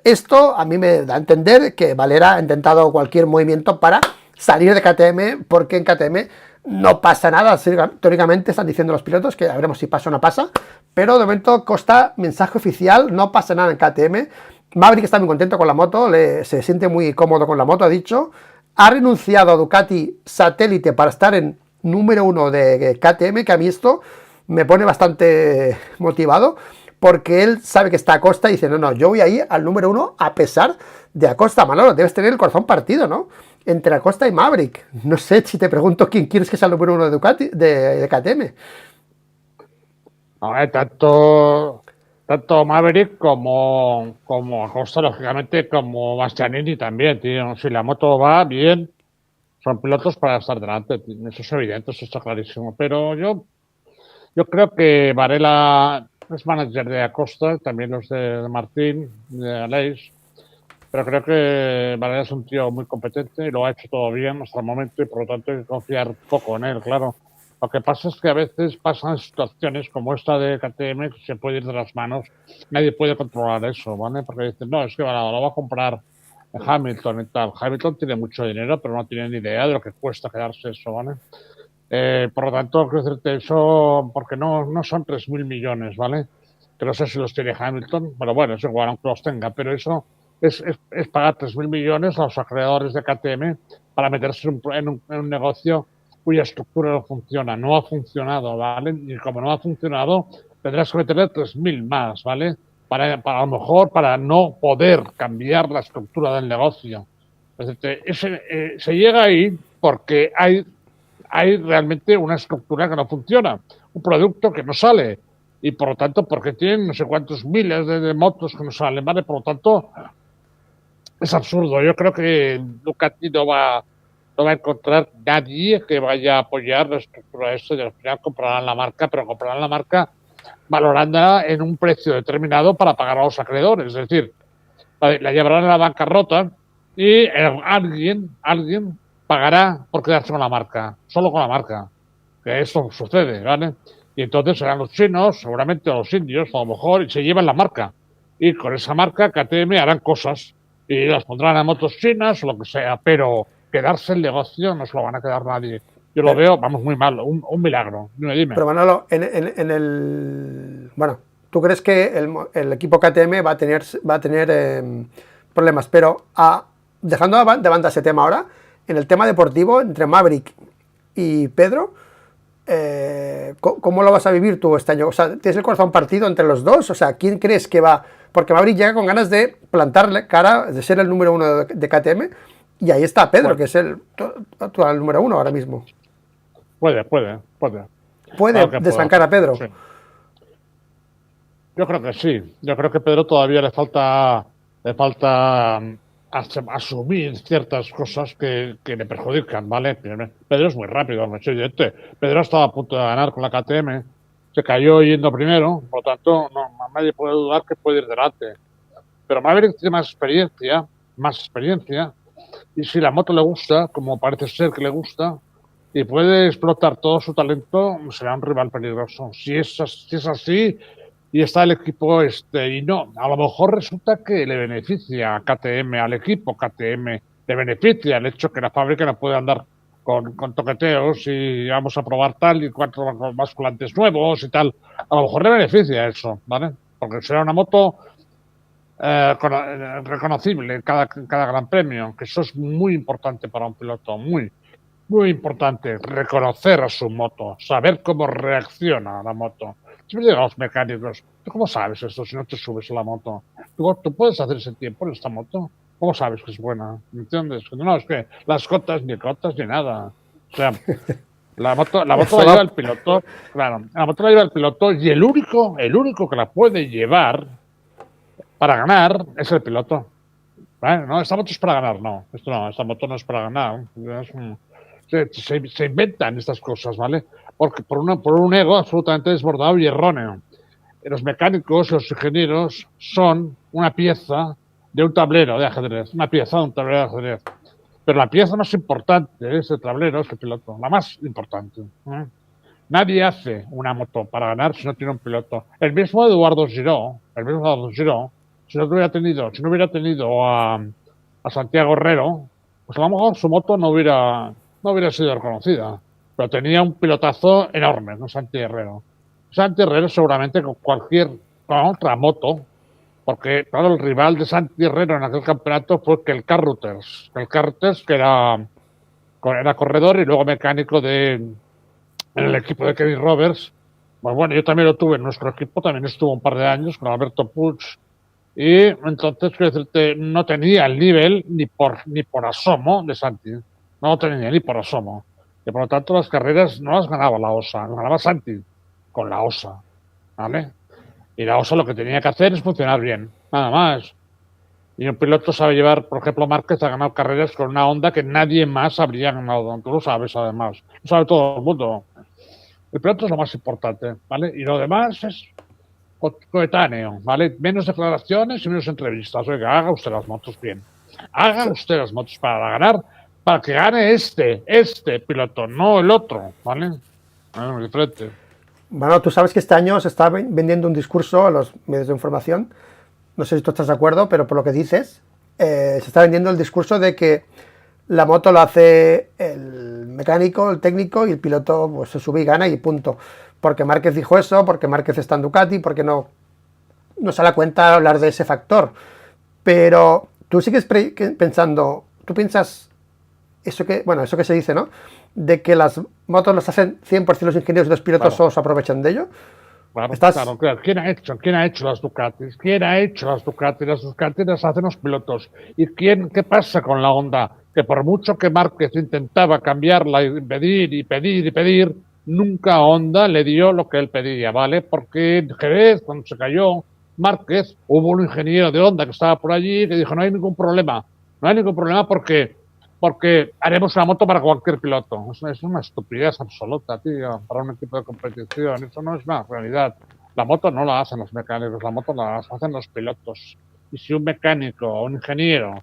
esto a mí me da a entender que Valera ha intentado cualquier movimiento para salir de KTM, porque en KTM No pasa nada, teóricamente están diciendo los pilotos que ya veremos si pasa o no pasa, pero de momento consta mensaje oficial, no pasa nada en KTM. Maverick está muy contento con la moto, se siente muy cómodo con la moto, ha dicho. Ha renunciado a Ducati Satélite para estar en número 1 de KTM, que a mí esto me pone bastante motivado, porque él sabe que está Acosta y dice, no, yo voy ahí al número 1 a pesar de Acosta. Manolo, debes tener el corazón partido, ¿no? Entre Acosta y Maverick. No sé si te pregunto quién quieres que sea el número 1 de Ducati, de KTM. A ver, tanto Maverick como Acosta, lógicamente, como Bastianini también, tío. Si la moto va bien, son pilotos para estar delante, tío. Eso es evidente, eso está clarísimo. Pero yo creo que Varela es manager de Acosta, también los de Martín, de Aleix. Pero creo que Varela es un tío muy competente y lo ha hecho todo bien hasta el momento y por lo tanto hay que confiar poco en él, claro. Lo que pasa es que a veces pasan situaciones como esta de KTM que se puede ir de las manos. Nadie puede controlar eso, ¿vale? Porque dicen, no, es que lo va a comprar Hamilton y tal. Hamilton tiene mucho dinero, pero no tiene ni idea de lo que cuesta quedarse eso, ¿vale? Por lo tanto, quiero decirte eso porque no son 3.000 millones, ¿vale? Que no sé si los tiene Hamilton, pero bueno, es igual, aunque los tenga, pero eso es pagar 3.000 millones a los acreedores de KTM para meterse en un negocio cuya estructura no funciona. No ha funcionado, ¿vale? Y como no ha funcionado, tendrás que meterle 3.000 más, ¿vale? Para a lo mejor para no poder cambiar la estructura del negocio. Se llega ahí porque hay realmente una estructura que no funciona, un producto que no sale y por lo tanto porque tienen no sé cuántos miles de motos que no salen, ¿vale? Por lo tanto es absurdo. Yo creo que Ducati no va a encontrar nadie que vaya a apoyar la estructura esta y al final comprarán la marca, pero comprarán la marca valorándola en un precio determinado para pagar a los acreedores, es decir, la llevarán a la bancarrota y alguien pagará por quedarse con la marca, solo con la marca, que eso sucede, ¿vale? Y entonces serán los chinos, seguramente los indios, a lo mejor, y se llevan la marca. Y con esa marca KTM harán cosas y las pondrán a motos chinas o lo que sea, pero quedarse el negocio no se lo van a quedar nadie. Yo lo veo, vamos, muy mal, un milagro. Dime. Pero Manolo, en el... Bueno, ¿tú crees que el equipo KTM va a tener problemas? Pero dejando de banda ese tema ahora, en el tema deportivo, entre Maverick y Pedro, ¿cómo lo vas a vivir tú este año? O sea, ¿tienes el corazón partido entre los dos? O sea, ¿quién crees que va? Porque Maverick llega con ganas de plantarle cara, de ser el número 1 de KTM, y ahí está Pedro, que es el número 1 ahora mismo. Puede. ¿Puede desbancar a Pedro? Sí. Yo creo que sí. Yo creo que a Pedro todavía le falta asumir ciertas cosas que le perjudican, ¿vale? Pedro es muy rápido, es evidente. Pedro estaba a punto de ganar con la KTM, se cayó yendo primero, por lo tanto, nadie puede dudar que puede ir delante. Pero Maverick tiene más experiencia, y si la moto le gusta, como parece ser que le gusta, y puede explotar todo su talento, será un rival peligroso. Si es así, y está el equipo y no, a lo mejor resulta que le beneficia a KTM, al equipo KTM, le beneficia el hecho que la fábrica no puede andar con toqueteos y vamos a probar tal y cuatro basculantes nuevos y tal. A lo mejor le beneficia eso, ¿vale? Porque será una moto reconocible en cada gran premio, que eso es muy importante para un piloto, muy importante, reconocer a su moto, saber cómo reacciona a la moto. Siempre digo a los mecánicos, ¿tú cómo sabes esto si no te subes a la moto? ¿Tú puedes hacer ese tiempo en esta moto? ¿Cómo sabes que es buena? ¿Me entiendes? No, es que las cotas ni nada. O sea, la moto la lleva el piloto, claro, la moto la lleva el piloto y el único que la puede llevar para ganar es el piloto. ¿Vale? No, esta moto es para ganar, no. Esta moto no es para ganar. Se inventan estas cosas, ¿vale? Porque por un ego absolutamente desbordado y erróneo. Los mecánicos, los ingenieros, son una pieza de un tablero de ajedrez, Pero la pieza más importante de ese tablero es el piloto, la más importante. Nadie hace una moto para ganar si no tiene un piloto. El mismo Eduardo Giró, si no hubiera tenido a Santiago Herrero, pues a lo mejor su moto no hubiera sido reconocida. pero tenía un pilotazo enorme, ¿no? Santi Herrero. Santi Herrero seguramente con otra moto, porque claro, el rival de Santi Herrero en aquel campeonato fue que el Carruthers, que era corredor y luego mecánico en el equipo de Kevin Roberts. Pues bueno, yo también lo tuve en nuestro equipo, también estuvo un par de años con Alberto Puig. Y entonces, quiero decirte, no tenía el nivel ni por asomo de Santi. No lo tenía ni por asomo. Y por lo tanto, las carreras no las ganaba la OSA, las ganaba Santi con la OSA. ¿Vale? Y la OSA lo que tenía que hacer es funcionar bien, nada más. Y un piloto sabe llevar, por ejemplo, Márquez ha ganado carreras con una Honda que nadie más habría ganado. Tú lo sabes, además. Lo sabe todo el mundo. El piloto es lo más importante, ¿vale? Y lo demás es coetáneo, ¿vale? Menos declaraciones y menos entrevistas. Oiga, haga usted las motos bien. Haga usted las motos para ganar, para que gane este piloto, no el otro, ¿vale? Es diferente. Bueno, tú sabes que este año se está vendiendo un discurso a los medios de información, no sé si tú estás de acuerdo, pero por lo que dices, se está vendiendo el discurso de que la moto lo hace el mecánico, el técnico, y el piloto pues se sube y gana y punto. Porque Márquez dijo eso, porque Márquez está en Ducati, porque no se da cuenta hablar de ese factor. Pero tú sigues pensando, tú piensas eso que se dice, ¿no? De que las motos las hacen 100% los ingenieros y los pilotos Claro. solo se aprovechan de ello. Claro, ¿Estás? claro. ¿Quién ha hecho las Ducatis? ¿Quién ha hecho las Ducatis? Las Ducatis las hacen los pilotos. ¿Y qué pasa con la Honda? Que por mucho que Márquez intentaba cambiarla y pedir, nunca Honda le dio lo que él pedía, ¿vale? Porque en Jerez, cuando se cayó Márquez, hubo un ingeniero de Honda que estaba por allí que dijo, no hay ningún problema. No hay ningún problema porque haremos una moto para cualquier piloto. Es una estupidez absoluta, tío, para un equipo de competición. Eso no es una realidad. La moto no la hacen los mecánicos, la moto la hacen los pilotos. Y si un mecánico o un ingeniero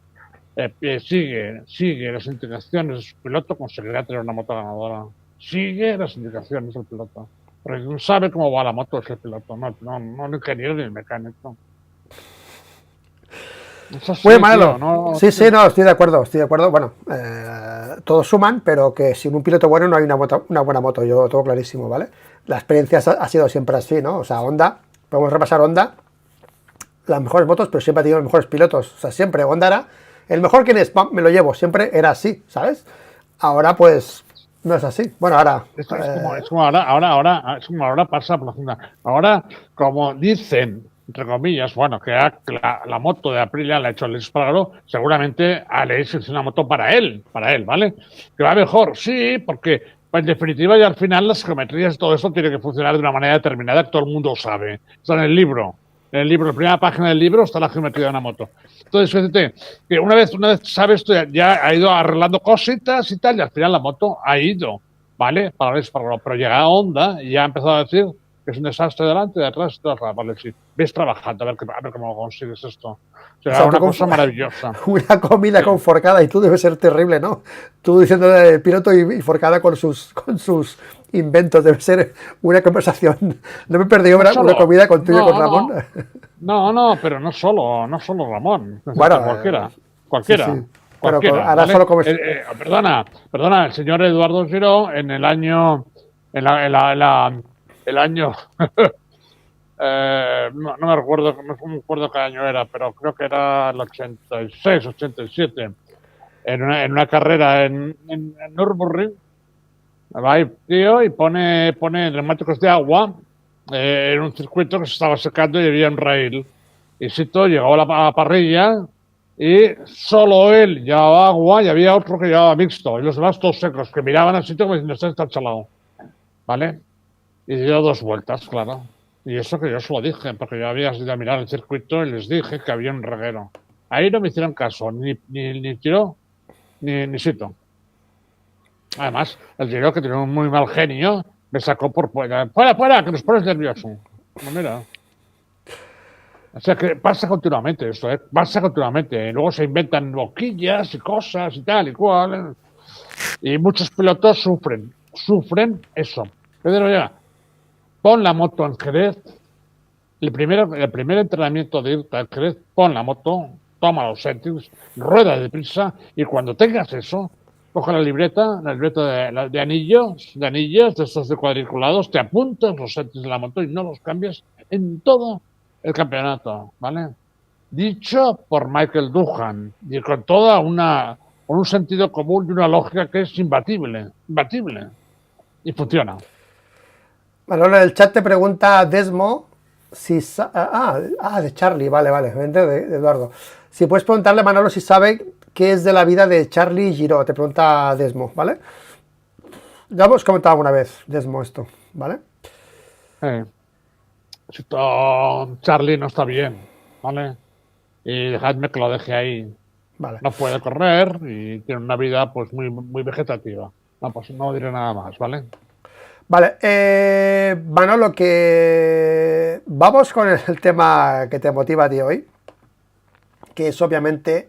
sigue las indicaciones de su piloto, conseguirá tener una moto ganadora. Sigue las indicaciones del piloto. Porque no sabe cómo va la moto es el piloto, no el ingeniero ni el mecánico. Eso sí, Muy malo. tío, no, Sí, no, estoy de acuerdo, Bueno, todos suman, pero que sin un piloto bueno no hay una buena moto, yo todo clarísimo, ¿vale? La experiencia ha sido siempre así, ¿no? O sea, Honda, podemos repasar Honda, las mejores motos, pero siempre ha tenido los mejores pilotos. O sea, siempre Honda era el mejor. ¿Quién es? Me lo llevo, siempre era así, ¿sabes? Ahora, pues, no es así. Bueno, ahora... Es como ahora pasa por la zona. Ahora, como dicen, entre comillas, bueno, que la moto de Aprilia la ha hecho Alex Espargaró, seguramente Alex es una moto para él, ¿vale? Que va mejor, sí, porque en definitiva y al final las geometrías y todo eso tiene que funcionar de una manera determinada que todo el mundo sabe. Está en el libro. En el libro, en la primera página del libro está la geometría de una moto. Entonces, fíjate, que una vez sabes esto, ya ha ido arreglando cositas y tal, y al final la moto ha ido, ¿vale? Pero llega a Honda y ya ha empezado a decir que es un desastre delante, de atrás, vale, sí. Ves trabajando, a ver cómo consigues esto. Será una cosa maravillosa. Una comida con Forcada y tú debe ser terrible, ¿no? Tú diciendo el piloto y Forcada con sus inventos, debe ser una conversación. No me he perdido una comida contigo con Ramón. No, pero no solo Ramón. Bueno, cualquiera. Sí. Cualquiera, ahora ¿vale? solo comes... Perdona, el señor Eduardo Giró en el año no me recuerdo qué año era, pero creo que era el 86, 87, en una carrera en Nürburgring, va a ir, tío, y pone neumáticos de agua en un circuito que se estaba secando y había un rail. Y Sito llegó a la parrilla y solo él llevaba agua y había otro que llevaba mixto. Y los demás todos secos, que miraban al sitio como diciendo, está chalado. ¿Vale? Y dio 2 vueltas, claro. Y eso que yo se lo dije, porque yo había ido a mirar el circuito y les dije que había un reguero. Ahí no me hicieron caso, ni Tiro, ni Sito. Además, el Giro, que tiene un muy mal genio, me sacó por fuera, que nos pones nervioso. No, mira. O sea que pasa continuamente esto, ¿eh? Pasa continuamente. Y luego se inventan boquillas y cosas y tal y cual. Y muchos pilotos sufren eso. Pedro, ya, pon la moto en Jerez. El primer entrenamiento de irte a Jerez, pon la moto, toma los settings, rueda deprisa y cuando tengas eso, coge la libreta de anillos, de estos de cuadriculados, te apuntas los settings de la moto y no los cambias en todo el campeonato, ¿vale? Dicho por Michael Doohan, y con un sentido común y una lógica que es imbatible, y funciona. Manolo, en el chat te pregunta Desmo si... de Charlie, vale, de Eduardo. Si puedes preguntarle a Manolo si sabe qué es de la vida de Charlie Giraud, te pregunta Desmo, ¿vale? Ya hemos comentado alguna vez, Desmo, esto, ¿vale? Charlie no está bien, ¿vale? Y dejadme que lo deje ahí. Vale. No puede correr y tiene una vida pues muy vegetativa. No, pues no diré nada más, ¿vale? Vale, Manolo, que vamos con el tema que te motiva a ti hoy, que es obviamente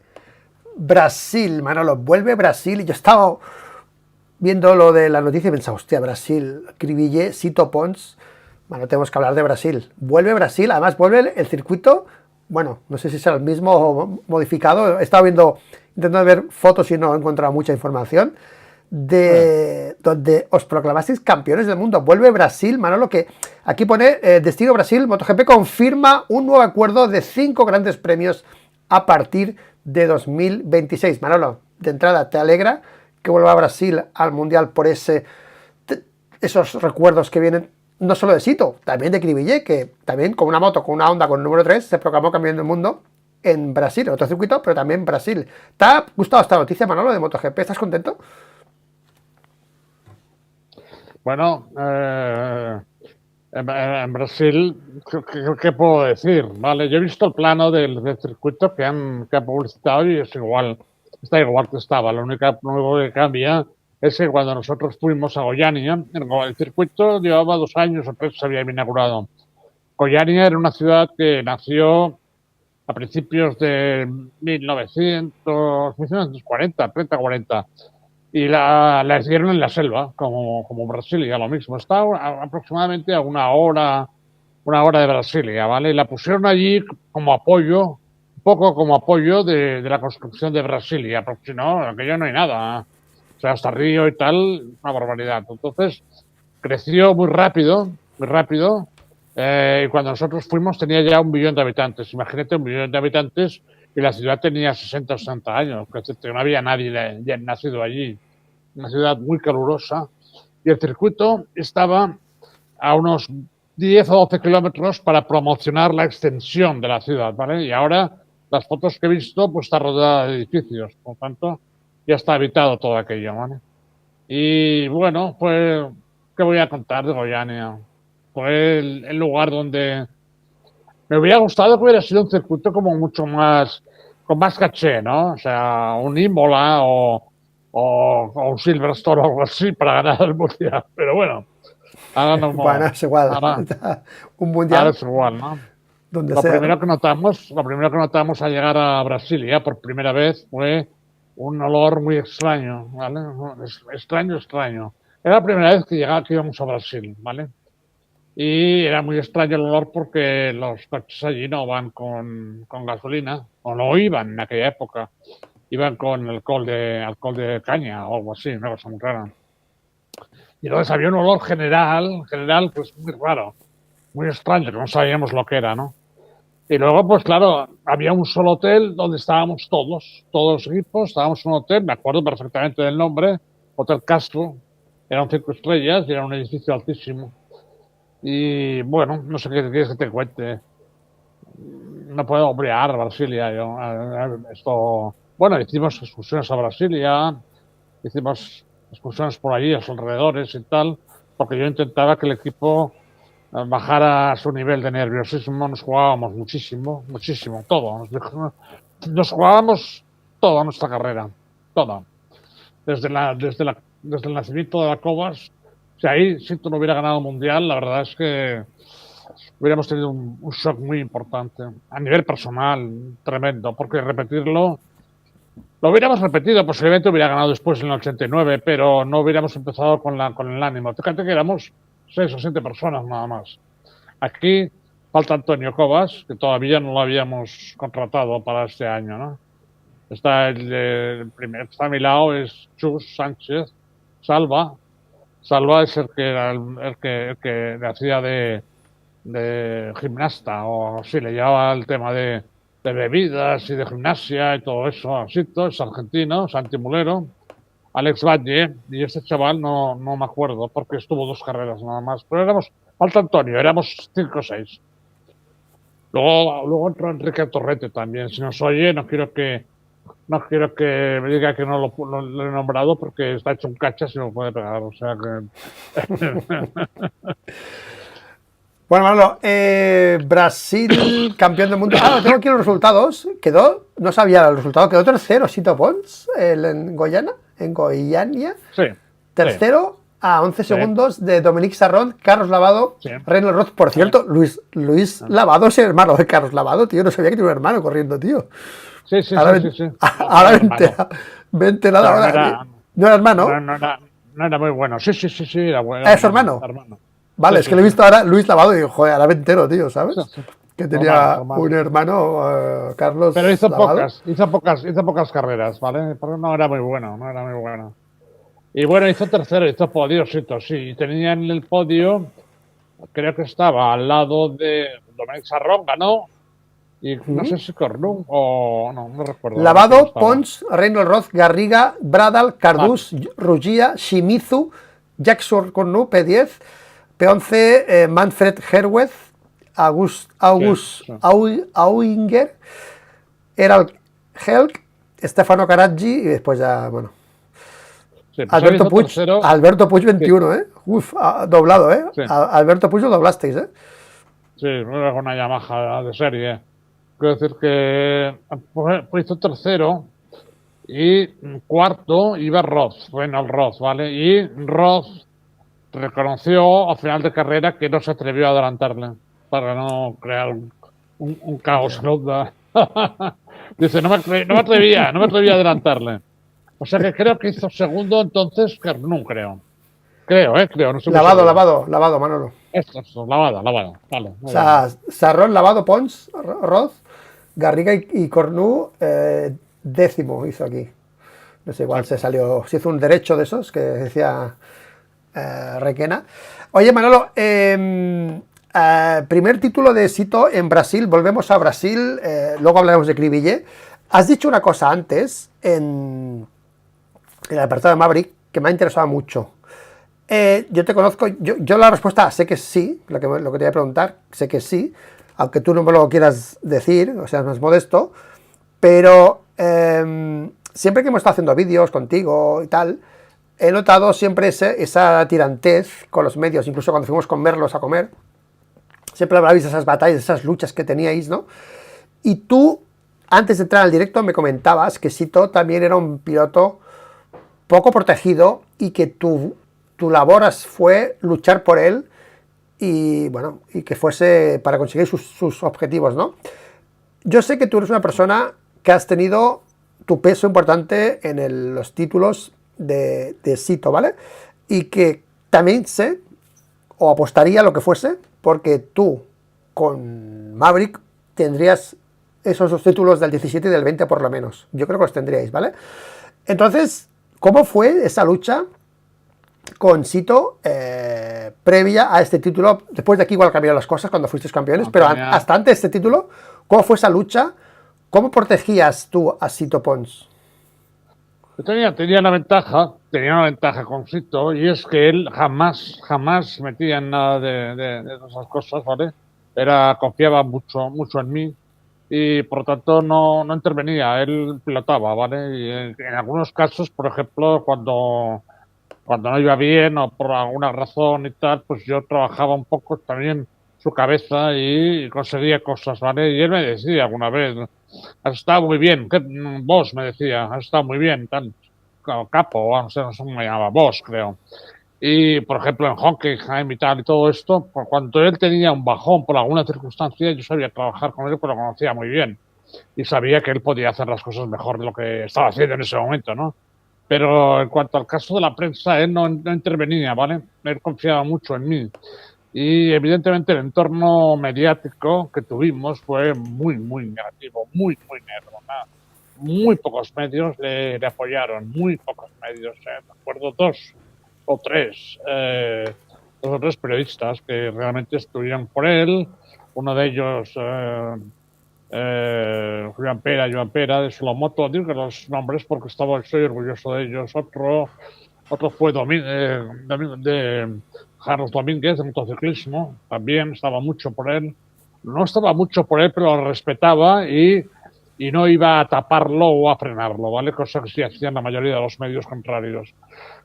Brasil. Manolo, vuelve Brasil. Y yo estaba viendo lo de la noticia y pensaba, hostia, Brasil, Cribillé, Sito Pons. Bueno, tenemos que hablar de Brasil. Vuelve Brasil, además vuelve el circuito. Bueno, no sé si será el mismo o modificado. He estado intentando ver fotos y no he encontrado mucha información. Donde os proclamasteis campeones del mundo. Vuelve Brasil, Manolo, que aquí pone Destino Brasil, MotoGP confirma un nuevo acuerdo de 5 grandes premios a partir de 2026. Manolo, de entrada, ¿te alegra que vuelva Brasil al Mundial por esos recuerdos que vienen no solo de Sito, también de Cribillé, que también con una moto, con una Honda con el número 3, se proclamó campeón del mundo en Brasil, en otro circuito, pero también en Brasil? ¿Te ha gustado esta noticia, Manolo, de MotoGP? ¿Estás contento? Bueno, en Brasil, ¿qué puedo decir? Vale, yo he visto el plano del circuito que han publicitado y es igual, está igual que estaba. Lo único que cambia es que cuando nosotros fuimos a Goiânia, el circuito llevaba 2 años o 3 se había inaugurado. Goiânia era una ciudad que nació a principios de 1940, 30-40. Y la hicieron en la selva, como Brasilia, lo mismo. Está aproximadamente a una hora de Brasilia, ¿vale? Y la pusieron allí como apoyo, un poco como apoyo de la construcción de Brasilia, porque si no, aquello no hay nada. O sea, hasta Río y tal, una barbaridad. Entonces, creció muy rápido, y cuando nosotros fuimos tenía ya 1 millón de habitantes. Imagínate 1 millón de habitantes y la ciudad tenía 60 o 60 años, que no había nadie ya nacido allí. Una ciudad muy calurosa. Y el circuito estaba a unos 10 o 12 kilómetros para promocionar la extensión de la ciudad, ¿vale? Y ahora las fotos que he visto, pues está rodeada de edificios, por lo tanto, ya está habitado todo aquello, ¿vale? Y bueno, pues, ¿qué voy a contar de Goiânia? Fue el lugar donde me hubiera gustado que hubiera sido un circuito como mucho más, con más caché, ¿no? O sea, un Imola o un Silverstone o algo así para ganar el mundial. Pero bueno, ahora no. Bueno, es igual. Un mundial. Ahora es igual, ¿no? Donde Lo sea, primero que notamos al llegar a Brasilia por primera vez fue un olor muy extraño, ¿vale? Extraño. Era la primera vez que íbamos a Brasil, ¿vale? Y era muy extraño el olor porque los coches allí no van con gasolina, o no iban en aquella época. Iban con alcohol de caña o algo así, una cosa muy rara. Y entonces había un olor general, pues muy raro, muy extraño, que no sabíamos lo que era, ¿no? Y luego, pues claro, había un solo hotel donde estábamos todos los equipos, estábamos en un hotel, me acuerdo perfectamente del nombre, Hotel Castro, eran 5 estrellas y era un edificio altísimo. Y bueno, no sé qué quieres que te cuente. No puedo obviar Brasilia. Bueno, hicimos excursiones a Brasilia, hicimos excursiones por allí, a los alrededores y tal, porque yo intentaba que el equipo bajara su nivel de nerviosismo. Nos jugábamos muchísimo, todo. Nos jugábamos toda nuestra carrera, toda. Desde el nacimiento de la Cobas. Si ahí Sito no hubiera ganado el Mundial, la verdad es que hubiéramos tenido un shock muy importante. A nivel personal, tremendo, porque repetirlo, lo hubiéramos repetido, posiblemente hubiera ganado después en el 89, pero no hubiéramos empezado con el ánimo. Fíjate que éramos 6 o 7 personas nada más. Aquí falta Antonio Cobas, que todavía no lo habíamos contratado para este año, ¿no? El primer que está a mi lado es Chus Sánchez, Salva. Salva es el que era el que le hacía de gimnasta, o sí, le llevaba el tema de bebidas y de gimnasia y todo eso. Asito, es argentino, Santi Mulero. Alex Valle, y este chaval no me acuerdo porque estuvo 2 carreras nada más, pero falta Antonio, éramos 5 o 6. Luego entró Enrique Torrete también. Si nos oye, no quiero que me diga que no lo he nombrado porque está hecho un cachas y me puede pegar. O sea que. Bueno, Manolo, Brasil, campeón del mundo. Ah, tengo aquí los resultados. No sabía el resultado, quedó tercero Sito Pons en Goiânia. Sí. Tercero a 11 segundos de Dominic Sarron, Carlos Lavado, Reynolds Roth. Por cierto, Luis Lavado es el hermano de Carlos Lavado, tío. No sabía que tenía un hermano corriendo, tío. Sí. Ahora me he enterado ahora. ¿No era hermano? No era muy bueno. Sí, era bueno. ¿Es su hermano? Vale, es que lo he visto ahora Luis Lavado y digo, joder, ahora me entero, tío, ¿sabes? Que tenía un hermano, Carlos. Pero hizo Lavado. pocas carreras, ¿vale? Pero no era muy bueno. Y bueno, hizo tercero, hizo podio, sí. Tenía en el podio, creo que estaba al lado de Dominic Sarron, ganó. Y no sé si Cornu o no recuerdo. Lavado, Pons, Reynolds Roth, Garriga, Bradal, Cardús, Ruggia, Shimizu, Jackson Cornu, P10, P11, Manfred Herwez, August Auinger, Erald Helk, Stefano Caraggi y después ya, bueno. Sí, pues Alberto Puig 21, sí. Uf, doblado, Sí. Alberto Puig lo doblasteis, Sí, era una Yamaha de serie. Quiero decir que pues hizo tercero y cuarto iba Roth, ¿vale? Y Roth reconoció al final de carrera que no se atrevió a adelantarle para no crear un caos. Dice, no me atrevía a adelantarle. O sea que creo que hizo segundo entonces Kernun, creo. Creo, no sé. Lavado, Manolo. Esto, lavado. Vale. O sea, Sarron, Lavado, Pons, Roth, Garriga y Cornu, décimo hizo aquí. No sé, igual se hizo un derecho de esos que decía Requena. Oye, Manolo, primer título de Sito en Brasil, volvemos a Brasil, luego hablaremos de Cribillé. Has dicho una cosa antes en el apartado de Maverick que me ha interesado mucho. Yo te conozco, yo la respuesta sé que sí, lo que te voy a preguntar, sé que sí, aunque tú no me lo quieras decir, o sea, no es modesto, pero siempre que hemos estado haciendo vídeos contigo y tal, he notado siempre esa tirantez con los medios, incluso cuando fuimos con Merlos a comer, siempre hablabais de esas batallas, de esas luchas que teníais, ¿no? Y tú, antes de entrar al directo, me comentabas que Sito también era un piloto poco protegido y que tu labor fue luchar por él y bueno, y que fuese para conseguir sus objetivos, ¿no? Yo sé que tú eres una persona que has tenido tu peso importante en los títulos de Sito, ¿vale? Y que también sé, o apostaría lo que fuese, porque tú con Maverick tendrías esos 2 títulos del 17 y del 20 por lo menos. Yo creo que los tendríais, ¿vale? Entonces, ¿cómo fue esa lucha con Sito previa a este título? Después de aquí igual cambiaron las cosas cuando fuisteis campeones, pero hasta antes de este título, ¿cómo fue esa lucha? ¿Cómo protegías tú a Sito Pons? Yo tenía una ventaja con Sito, y es que él jamás metía en nada de esas cosas, ¿vale? Confiaba mucho en mí y por lo tanto no intervenía, él pilotaba, ¿vale? Y en algunos casos, por ejemplo, cuando no iba bien o por alguna razón y tal, pues yo trabajaba un poco también su cabeza y conseguía cosas, ¿vale? Y él me decía alguna vez, has estado muy bien, vos me decía, has estado muy bien, tal, capo, no sé cómo me llamaba, vos creo. Y, por ejemplo, en Hockenheim y tal y todo esto, por cuando él tenía un bajón por alguna circunstancia, yo sabía trabajar con él porque lo conocía muy bien. Y sabía que él podía hacer las cosas mejor de lo que estaba haciendo en ese momento, ¿no? Pero en cuanto al caso de la prensa, él no intervenía, ¿vale? Él confiaba mucho en mí. Y evidentemente el entorno mediático que tuvimos fue muy negativo, muy negro. muy pocos medios le apoyaron, muy pocos medios. Me acuerdo dos o tres periodistas que realmente estuvieron por él. Uno de ellos, Joan Pera, de Solomoto, digo los nombres porque estoy orgulloso de ellos. Otro fue de Carlos Domínguez, de motociclismo, también estaba mucho por él. No estaba mucho por él, pero lo respetaba y no iba a taparlo o a frenarlo, ¿vale? Cosa que sí hacían la mayoría de los medios contrarios,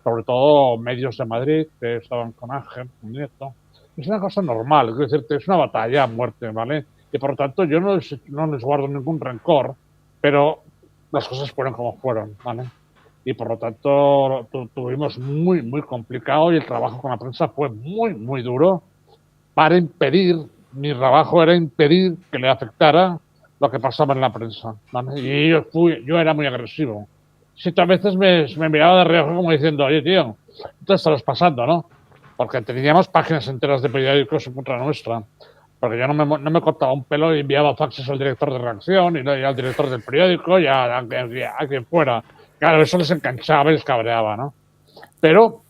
sobre todo medios de Madrid, que estaban con Ángel, con Nieto. Es una cosa normal, es decir, es una batalla a muerte, ¿vale? Y por lo tanto yo no les guardo ningún rencor, pero las cosas fueron como fueron, ¿vale? Y por lo tanto tuvimos muy, muy complicado y el trabajo con la prensa fue muy, muy duro para impedir, mi trabajo era impedir que le afectara lo que pasaba en la prensa, ¿vale? Y yo era muy agresivo. Sí, a veces me miraba de reojo como diciendo, oye, tío, tú te estás pasando, ¿no? Porque teníamos páginas enteras de periódicos en contra nuestra. Porque yo no me cortaba un pelo y enviaba faxes al director de redacción y al director del periódico y a quien fuera. Claro, eso les enganchaba y les cabreaba, ¿no? Pero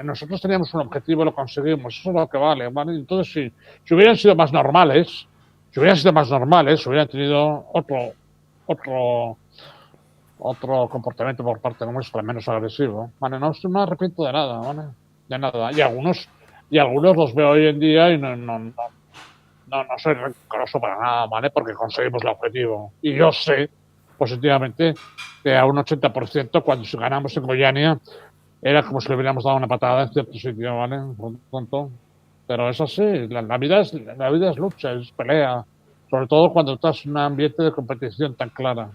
nosotros teníamos un objetivo y lo conseguimos. Eso es lo que vale, ¿vale? Entonces, si hubieran sido más normales, hubieran tenido otro, otro comportamiento por parte nuestra, menos agresivo. Vale, no me arrepiento de nada, ¿vale? De nada. Y algunos los veo hoy en día y no soy rencoroso para nada, ¿vale? Porque conseguimos el objetivo. Y yo sé, positivamente, que a un 80% cuando ganamos en Goiânia era como si le hubiéramos dado una patada en cierto sitio, ¿vale? Por tanto, pero es así, la vida es lucha, es pelea, sobre todo cuando estás en un ambiente de competición tan clara.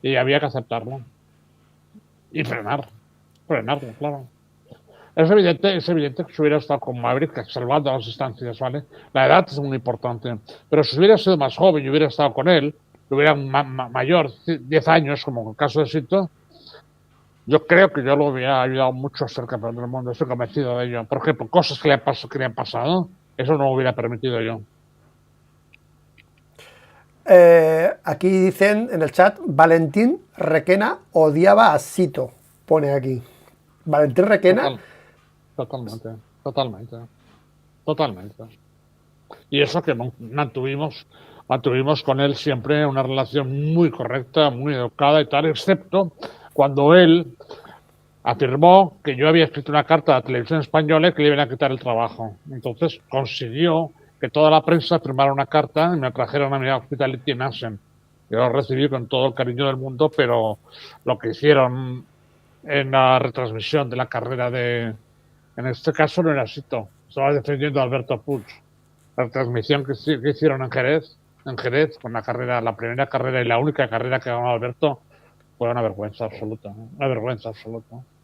Y había que aceptarlo. Y frenarlo, claro. Es evidente que si hubiera estado con Maverick, salvando las distancias, ¿vale? La edad es muy importante. Pero si hubiera sido más joven y hubiera estado con él, si hubiera mayor, 10 años, como en el caso de Sito, yo creo que yo lo hubiera ayudado mucho a ser campeón del mundo. Estoy convencido de ello. Por ejemplo, cosas que le han pasado, eso no lo hubiera permitido yo. Aquí dicen en el chat, Valentín Requena odiaba a Sito, pone aquí. Valentín Requena. Totalmente. Y eso que mantuvimos con él siempre una relación muy correcta, muy educada y tal, excepto cuando él afirmó que yo había escrito una carta a la televisión española y que le iban a quitar el trabajo. Entonces consiguió que toda la prensa firmara una carta y me trajeron a mi Hospitality en Assen. Yo lo recibí con todo el cariño del mundo, pero lo que hicieron en la retransmisión de la carrera en este caso no era Sito, estaba defendiendo a Alberto Puig. La retransmisión que hicieron en Jerez, con la primera carrera y la única carrera que ganó Alberto, fue una vergüenza absoluta.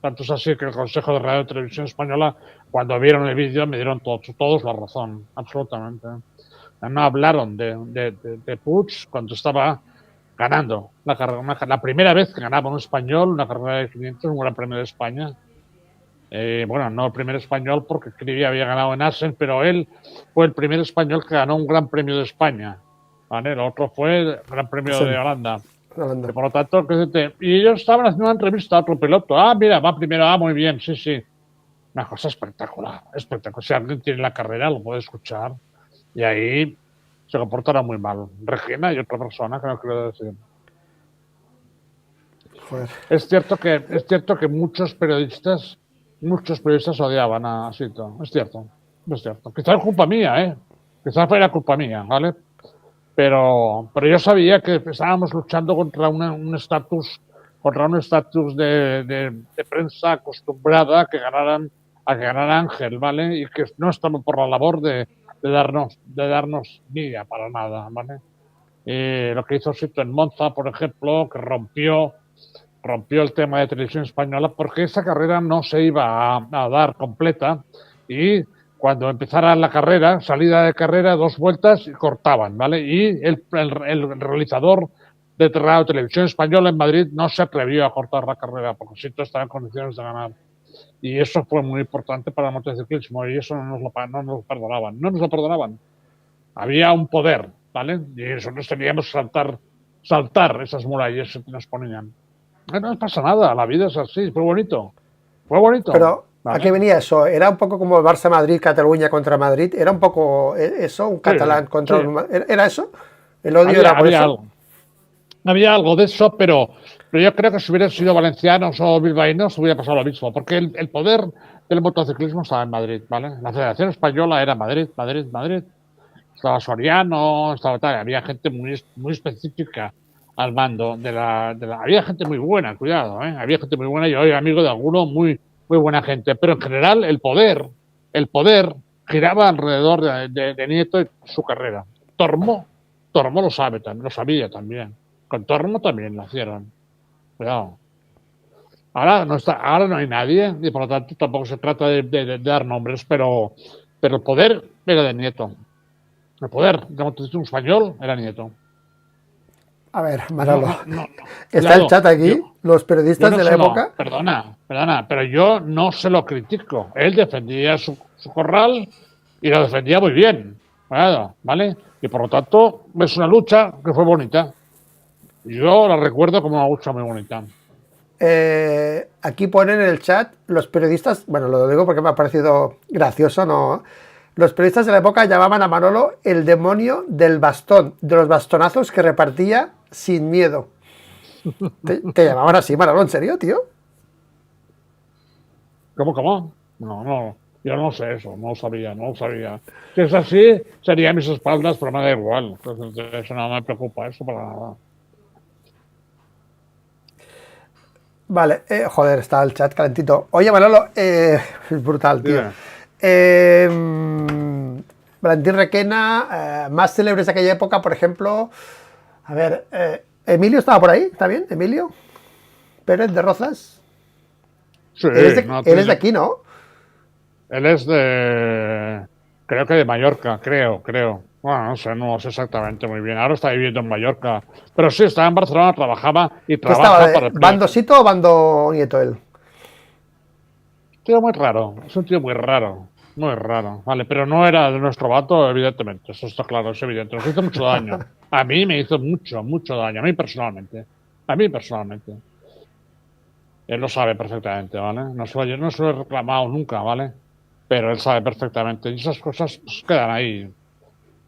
Tanto es así que el Consejo de Radio y Televisión Española, cuando vieron el vídeo, me dieron todos la razón, absolutamente. No hablaron de Puig cuando estaba ganando la primera vez que ganaba un español una carrera de 500, un Gran Premio de España. Bueno, no el primer español porque Crivi había ganado en Assen, pero él fue el primer español que ganó un Gran Premio de España. ¿Vale? El otro fue el Gran Premio de Holanda. Por lo tanto, y ellos estaban haciendo una entrevista a otro piloto. Mira, va primero, muy bien, sí. Una cosa espectacular. Si alguien tiene la carrera, lo puede escuchar. Y ahí se comportaron muy mal. Regina y otra persona que no quiero decir. Joder. Es cierto que muchos periodistas odiaban a Sito. Es cierto. Quizás es culpa mía, Quizás era culpa mía, ¿vale? Pero yo sabía que estábamos luchando contra un estatus de prensa acostumbrada a que ganara Ángel, ¿vale? Y que no estamos por la labor de darnos guía para nada, ¿vale? Lo que hizo Sito en Monza, por ejemplo, que rompió el tema de televisión española porque esa carrera no se iba a dar completa y cuando empezara la carrera, salida de carrera, 2 vueltas y cortaban, ¿vale? Y el realizador de Radio Televisión Española en Madrid no se atrevió a cortar la carrera porque Sito estaba en condiciones de ganar. Y eso fue muy importante para el motociclismo y eso no nos lo perdonaban. No nos lo perdonaban. Había un poder, ¿vale? Y nosotros teníamos que saltar esas murallas que nos ponían. No pasa nada, la vida es así, fue bonito. Fue bonito. Pero, ¿a ¿vale? qué venía eso? ¿Era un poco como el Barça-Madrid, Cataluña contra Madrid? ¿Era un poco eso? ¿Un catalán contra sí. ¿Era eso? ¿El odio era por eso? Había algo de eso, pero yo creo que si hubieran sido valencianos o bilbaínos hubiera pasado lo mismo, porque el poder del motociclismo estaba en Madrid, ¿vale? La Federación Española era Madrid, Madrid, Madrid. Estaba Soriano, estaba tal, había gente muy específica al mando había gente muy buena, cuidado, había gente muy buena, yo soy amigo de alguno muy buena gente, pero en general el poder giraba alrededor de Nieto y su carrera. Tormo lo sabía también. Con Tormo también lo hicieron. Cuidado. Ahora no hay nadie, y por lo tanto tampoco se trata de dar nombres, pero el poder era de Nieto. El poder de un español era Nieto. A ver, Manolo. No. Está el chat aquí, los periodistas de la época. Perdona, pero yo no se lo critico. Él defendía su corral y lo defendía muy bien. ¿Vale? Y por lo tanto, es una lucha que fue bonita. Yo la recuerdo como una lucha muy bonita. Aquí ponen en el chat los periodistas, bueno, lo digo porque me ha parecido gracioso, ¿no? Los periodistas de la época llamaban a Manolo el demonio del bastón, de los bastonazos que repartía sin miedo. ¿Te llamaban así, Manolo? ¿En serio, tío? ¿Cómo? No. Yo no sé eso, no lo sabía. Si es así, sería a mis espaldas, pero me da igual. Entonces, eso no me preocupa, eso para nada. Vale, joder, está el chat calentito. Oye, Manolo, es brutal, tío. Valentín Requena, más célebres de aquella época, por ejemplo. A ver, Emilio estaba por ahí, ¿está bien? Emilio Pérez de Rozas. Sí, él es de aquí, ¿no? Él es creo que de Mallorca, creo. Bueno, no sé exactamente muy bien. Ahora está viviendo en Mallorca. Pero sí, estaba en Barcelona, trabajaba y trabaja para el ¿Bando Sito o Bando Nieto él? Tío muy raro, es un tío muy raro, vale, pero no era de nuestro vato, evidentemente, eso está claro, es evidente, nos hizo mucho daño, a mí me hizo mucho daño, a mí personalmente, él lo sabe perfectamente, ¿vale? No se lo he reclamado nunca, ¿vale? Pero él sabe perfectamente, y esas cosas pues, quedan ahí,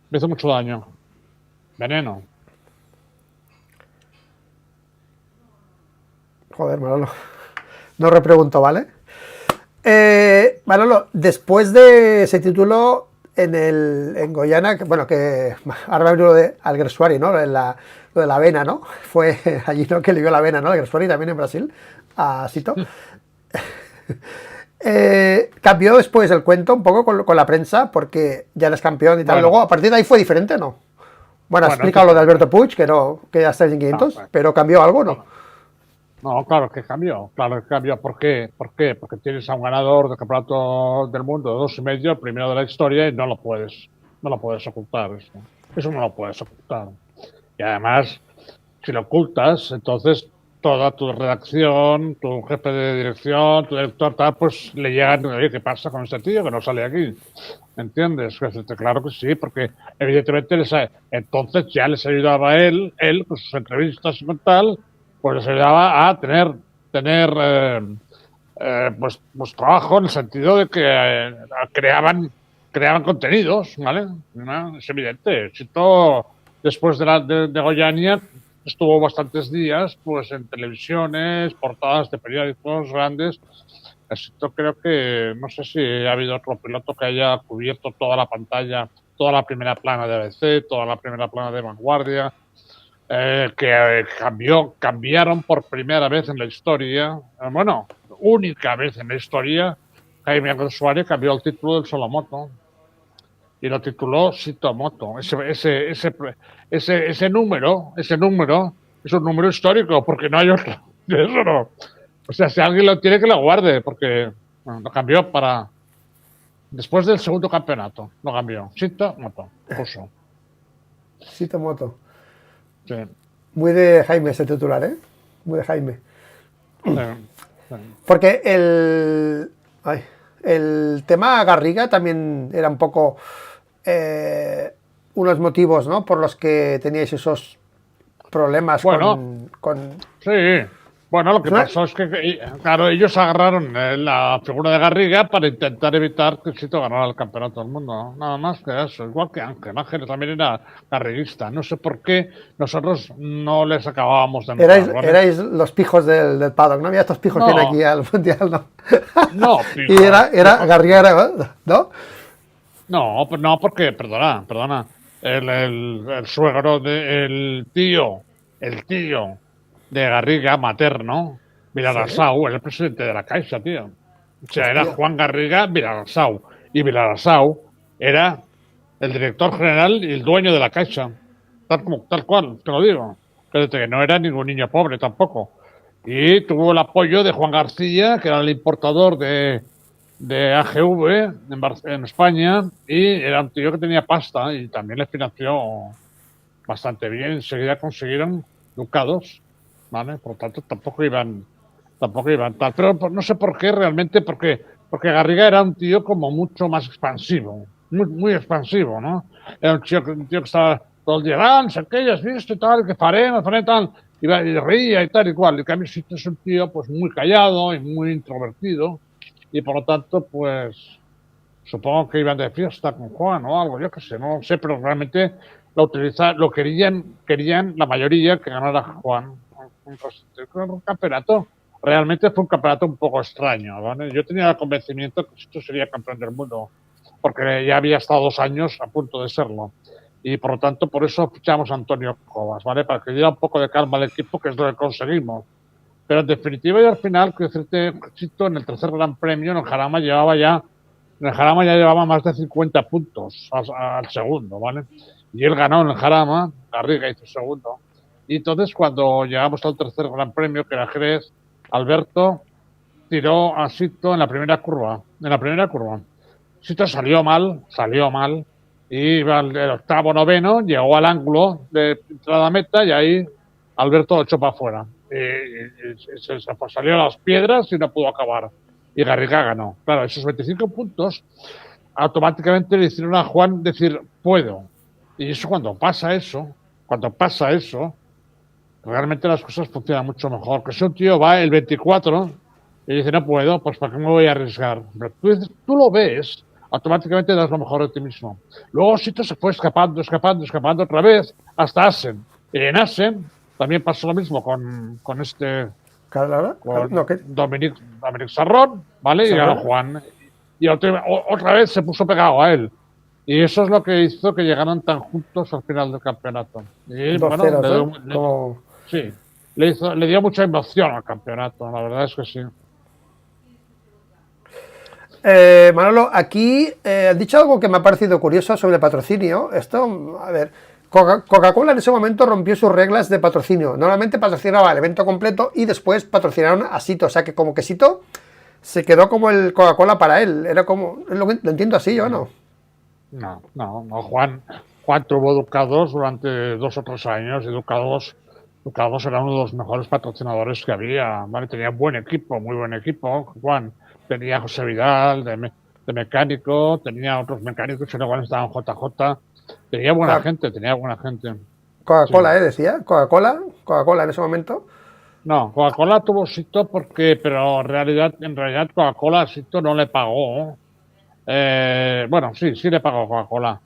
me hizo mucho daño, veneno. Joder, Manolo, no repregunto, ¿vale? Manolo, después de ese título en Goiânia, que ahora me ha venido lo de Alguersuari, ¿no? Lo de la avena, ¿no? Fue allí, ¿no? Que le dio la avena, ¿no? Alguersuari también en Brasil, a Sito. Cambió después el cuento un poco con la prensa, porque ya eres campeón y tal. Luego, a partir de ahí fue diferente, ¿no? Bueno, explica lo de Alberto Puig, que ya está en 500, pero cambió algo, ¿no? No, claro que cambió. ¿Por qué? Porque tienes a un ganador del campeonato del mundo de 2,5, primero de la historia, y no lo puedes ocultar. Eso no lo puedes ocultar. Y además, si lo ocultas, entonces toda tu redacción, tu jefe de dirección, tu director, tal, pues le llegan, oye, ¿qué pasa con este tío que no sale aquí? ¿Entiendes? Claro que sí, porque evidentemente entonces ya les ayudaba él con sus entrevistas y con tal, pues les ayudaba a tener pues trabajo en el sentido de que creaban contenidos, ¿vale? ¿No? Es evidente. Sito, después de Goiânia, estuvo bastantes días pues en televisiones, portadas de periódicos grandes. Sito creo que, no sé si ha habido otro piloto que haya cubierto toda la pantalla, toda la primera plana de ABC, toda la primera plana de Vanguardia. Que cambiaron por primera vez en la historia, única vez en la historia, Jaime Alguersuari cambió el título del Solomoto y lo tituló Sitomoto. Ese número es un número histórico, porque no hay otro. Eso no. O sea, si alguien lo tiene, que lo guarde, porque lo cambió para... Después del segundo campeonato, lo cambió. Sitomoto. Sitomoto. Sí. Muy de Jaime ese titular, ¿eh? Muy de Jaime. Porque el tema Garriga también era un poco unos motivos, ¿no? Por los que teníais esos problemas Bueno, con... sí. Bueno, lo que pasó es que, claro, ellos agarraron la figura de Garriga para intentar evitar que Sito ganara el campeonato del mundo. Nada más que eso. Igual que Ángel. Ángel también era garriguista. No sé por qué nosotros no les acabábamos de entrar, ¿vale? Erais los pijos del paddock, ¿no? Mira estos pijos que vienen aquí al mundial, ¿no? No, Y era Garriga, ¿no? No, no, porque, perdona, el suegro el tío de Garriga, materno, Vilarassau, era el presidente de la Caixa, tío. O sea, era Juan Garriga Vilarassau. Y Vilarassau era el director general y el dueño de la Caixa. Tal cual, te lo digo. Pero que no era ningún niño pobre tampoco. Y tuvo el apoyo de Juan García, que era el importador de AGV en España, y era un tío que tenía pasta y también le financió bastante bien. Enseguida consiguieron ducados, ¿vale? Por lo tanto, tampoco iban tal. Pero no sé por qué realmente, porque Garriga era un tío como mucho más expansivo, muy expansivo, ¿no? Era un tío que estaba todo el día, no sé qué, ya has visto y tal, que faré tal, y reía y tal y cual. En cambio, si es un tío pues muy callado y muy introvertido, y por lo tanto, pues supongo que iban de fiesta con Juan o algo, yo qué sé, no sé, pero realmente lo querían la mayoría que ganara Juan. Un campeonato, realmente fue un campeonato un poco extraño, ¿vale? Yo tenía el convencimiento que esto sería campeón del mundo, porque ya había estado 2 años a punto de serlo. Y por lo tanto, por eso fichamos a Antonio Cobas, ¿vale? Para que diera un poco de calma al equipo, que es lo que conseguimos. Pero en definitiva y al final, quiero decirte, Chito, en el tercer Gran Premio, en el Jarama ya llevaba más de 50 puntos al segundo, ¿vale? Y él ganó en el Jarama, Garriga hizo segundo. Y entonces, cuando llegamos al tercer Gran Premio, que era Jerez, Alberto tiró a Sito en la primera curva. Sito salió mal, y iba el octavo, noveno, llegó al ángulo de entrada a meta y ahí Alberto lo echó para afuera. Se salió a las piedras y no pudo acabar. Y Garriga ganó. Claro, esos 25 puntos automáticamente le hicieron a Juan decir, puedo. Y eso cuando pasa eso, realmente las cosas funcionan mucho mejor. Que si un tío va el 24 y dice, no puedo, pues ¿para qué me voy a arriesgar? Pero tú lo ves, automáticamente das lo mejor de ti mismo. Luego Sito se fue escapando otra vez hasta Assen. Y en Assen también pasó lo mismo con Dominic Sarrón, ¿vale? Y ganó Juan. Y otra vez se puso pegado a él. Y eso es lo que hizo que llegaran tan juntos al final del campeonato. Y bueno, sí, le dio mucha emoción al campeonato, la verdad es que sí. Manolo, aquí has dicho algo que me ha parecido curioso sobre el patrocinio. Esto, a ver, Coca-Cola en ese momento rompió sus reglas de patrocinio. Normalmente patrocinaba el evento completo y después patrocinaron a Sito. O sea que como que Sito se quedó como el Coca-Cola para él. Era como, lo entiendo así, ¿yo no? No. Juan tuvo Ducados durante 2 o 3 años y Ducados era uno de los mejores patrocinadores que había, ¿vale? Tenía buen equipo, muy buen equipo. Juan tenía a José Vidal de mecánico, tenía otros mecánicos que igual estaban JJ. Tenía buena gente. Coca-Cola, sí. Decía. Coca-Cola en ese momento. No, Coca-Cola tuvo Sito pero en realidad Coca-Cola a Sito no le pagó. Bueno, sí le pagó Coca-Cola,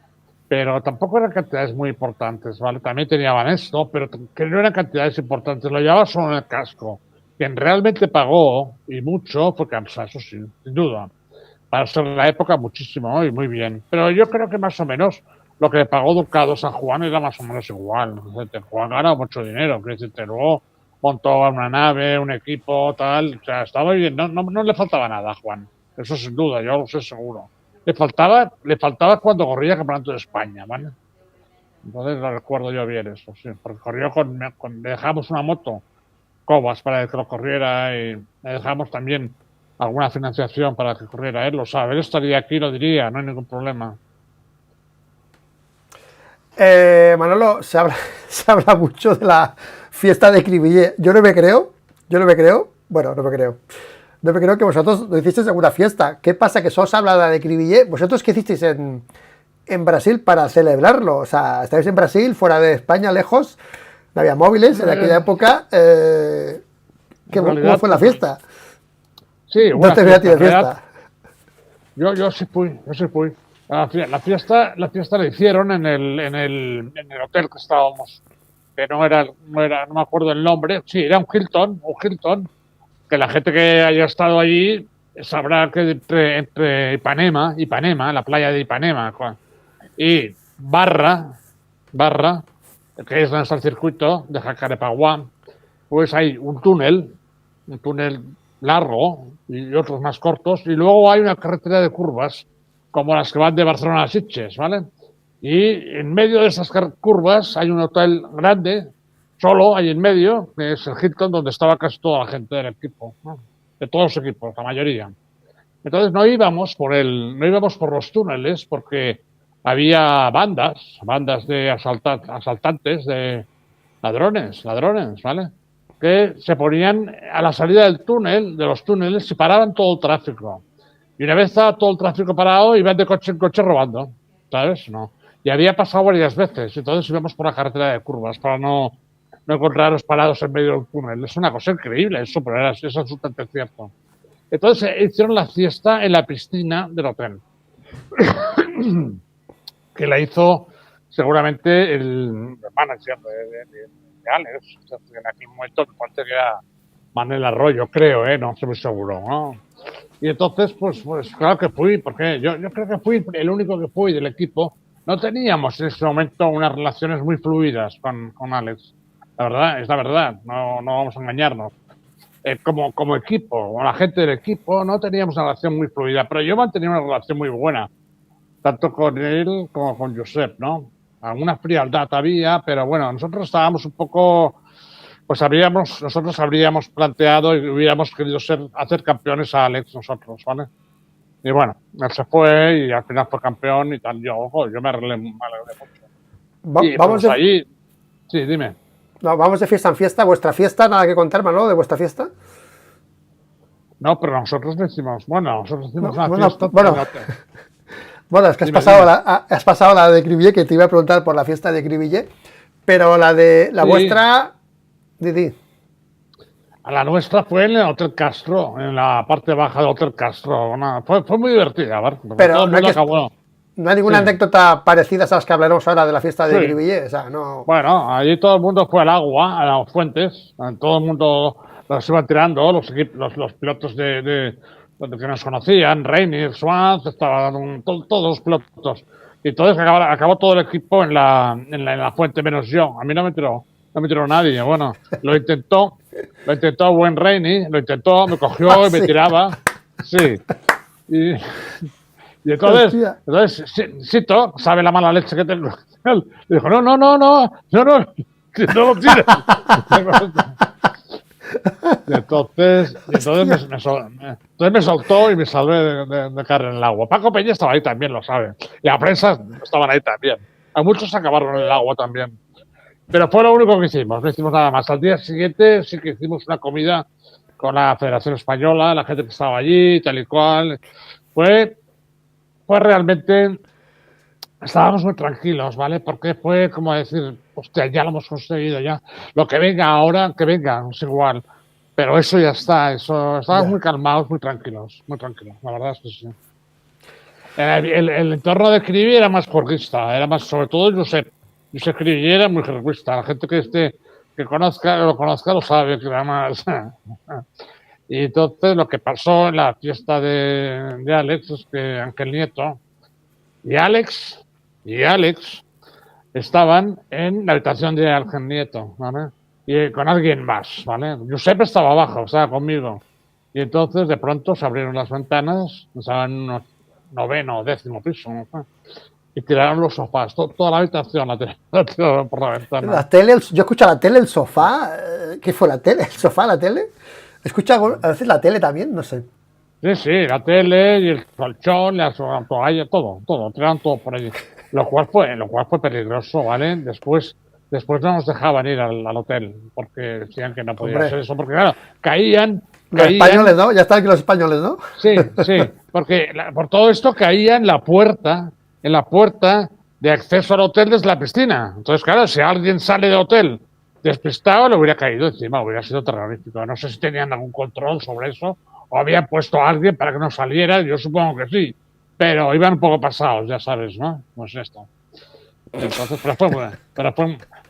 pero tampoco eran cantidades muy importantes, ¿vale? También tenía Banesto, pero que no eran cantidades importantes, lo llevaba solo en el casco. Quien realmente pagó, y mucho, fue Kansas, eso sí, sin duda. Para ser la época, muchísimo, y muy bien. Pero yo creo que más o menos lo que le pagó Ducados a Juan era más o menos igual. Juan ganó mucho dinero, luego montó una nave, un equipo, tal, o sea, estaba bien, no le faltaba nada a Juan. Eso sin duda, yo lo sé seguro. Le faltaba cuando corría el Campeonato de España, ¿vale? Entonces lo recuerdo yo bien eso, sí. Porque corrió le dejamos una moto, Cobas, para que lo corriera y le dejamos también alguna financiación para que corriera. Él lo sabe, él estaría aquí, lo diría, no hay ningún problema. Manolo, se habla mucho de la fiesta de Cribillé. Yo no me creo. Bueno, no me creo. No me creo que vosotros lo hicisteis en una fiesta. ¿Qué pasa? Que solo se habla de Cribillé. ¿Vosotros qué hicisteis en Brasil para celebrarlo? O sea, estáis en Brasil, fuera de España, lejos. No había móviles en aquella época. ¿Cómo fue la fiesta? Sí, No buena te veía a ti de fiesta. fiesta. Yo sí fui. La fiesta la hicieron en el hotel que estábamos, que no me acuerdo el nombre. Sí, era un Hilton, que la gente que haya estado allí sabrá que entre Ipanema, la playa de Ipanema, y Barra, que es donde está el circuito de Jacarepaguá, pues hay un túnel largo y otros más cortos, y luego hay una carretera de curvas, como las que van de Barcelona a Sitges, ¿vale? Y en medio de esas curvas hay un hotel grande, solo ahí en medio, que es el Hilton, donde estaba casi toda la gente del equipo, ¿no? De todos los equipos, la mayoría. Entonces no íbamos por los túneles, porque había bandas de asaltantes, de ladrones, ¿vale? Que se ponían a la salida de los túneles, y paraban todo el tráfico. Y una vez estaba todo el tráfico parado, iban de coche en coche robando, ¿sabes? No. Y había pasado varias veces, entonces íbamos por la carretera de curvas para no encontrarlos parados en medio del túnel. Es una cosa increíble eso, pero es absolutamente cierto. Entonces hicieron la fiesta en la piscina del hotel, que la hizo seguramente el manager de Alex. En aquel momento me parece que era Manuel Arroyo, creo, no estoy muy seguro, ¿no? Y entonces, pues claro que fui, porque yo creo que fui el único que fui del equipo. No teníamos en ese momento unas relaciones muy fluidas con Alex. La verdad, es la verdad, no vamos a engañarnos. Como equipo, con la gente del equipo, no teníamos una relación muy fluida, pero yo mantenía una relación muy buena, tanto con él como con Josep, ¿no? Alguna frialdad había, pero bueno, nosotros estábamos un poco, pues nosotros habríamos planteado y hubiéramos querido hacer campeones a Alex nosotros, ¿vale? Y bueno, él se fue y al final fue campeón y tal. Yo me alegré mucho. Y Vamos pues allí, sí, dime. No, vamos de fiesta en fiesta. ¿Vuestra fiesta? Nada que contar, Manolo, de vuestra fiesta. No, pero nosotros decimos, nosotros hicimos una Bueno, fiesta. Bueno, es que has pasado la de Cribillé, que te iba a preguntar por la fiesta de Cribillé, pero la de la vuestra, Didi. A la nuestra fue en el Hotel Castro, en la parte baja del Hotel Castro. Fue muy divertida, ¿vale? Pero todo el mundo acabó. No hay ninguna anécdota parecida a las que hablaremos ahora de la fiesta de Cribillé. O sea, no... Bueno, allí todo el mundo fue al agua, a las fuentes. Todo el mundo los iba tirando, los pilotos de que nos conocían, Reinier, Schwartz, estaban todos los pilotos. Y entonces acabó todo el equipo en la fuente, menos yo. A mí no me tiró nadie. Bueno, lo intentó buen Reini, me cogió y me tiraba. Sí. Y entonces Sito sabe la mala leche que tengo. Dijo, no lo tires. Y entonces me soltó y me salvé de caer en el agua. Paco Peña estaba ahí también, lo sabe. Y la prensa estaban ahí también. A muchos acabaron en el agua también. Pero fue lo único que hicimos, no hicimos nada más. Al día siguiente sí que hicimos una comida con la Federación Española, la gente que estaba allí, tal y cual. Fue realmente... Estábamos muy tranquilos, ¿vale? Porque fue como decir, hostia, ya lo hemos conseguido, ya. Lo que venga ahora, que venga, es igual. Pero eso ya está, estábamos muy calmados, muy tranquilos, la verdad es que sí. El entorno de Cribi era más jorguista, era más, sobre todo Josep Cribi era muy jorguista. La gente que lo conozca lo sabe, que era más... Y entonces lo que pasó en la fiesta de Alex es que Ángel Nieto y Alex estaban en la habitación de Ángel Nieto, ¿vale? Y con alguien más, ¿vale? Josep estaba abajo, estaba conmigo. Y entonces de pronto se abrieron las ventanas, estaban en un 9º o 10º piso, ¿no? Y tiraron los sofás, toda la habitación la tiraron por la ventana. La tele, yo escucho la tele, el sofá. ¿Qué fue la tele? ¿El sofá, la tele? ¿Escucha a veces la tele también? No sé. Sí, la tele y el colchón, la toalla, todo, tiraron todo por allí. Lo cual fue peligroso, ¿vale? Después no nos dejaban ir al hotel, porque decían que no podía ser eso, porque claro, caían... Los españoles, ¿no? Ya están aquí los españoles, ¿no? Sí, porque por todo esto caía en la puerta de acceso al hotel desde la piscina. Entonces, claro, si alguien sale del hotel despistado le hubiera caído encima, hubiera sido terrorífico. No sé si tenían algún control sobre eso o habían puesto a alguien para que no saliera, yo supongo que sí, pero iban un poco pasados, ya sabes, ¿no? Pues esto. Entonces,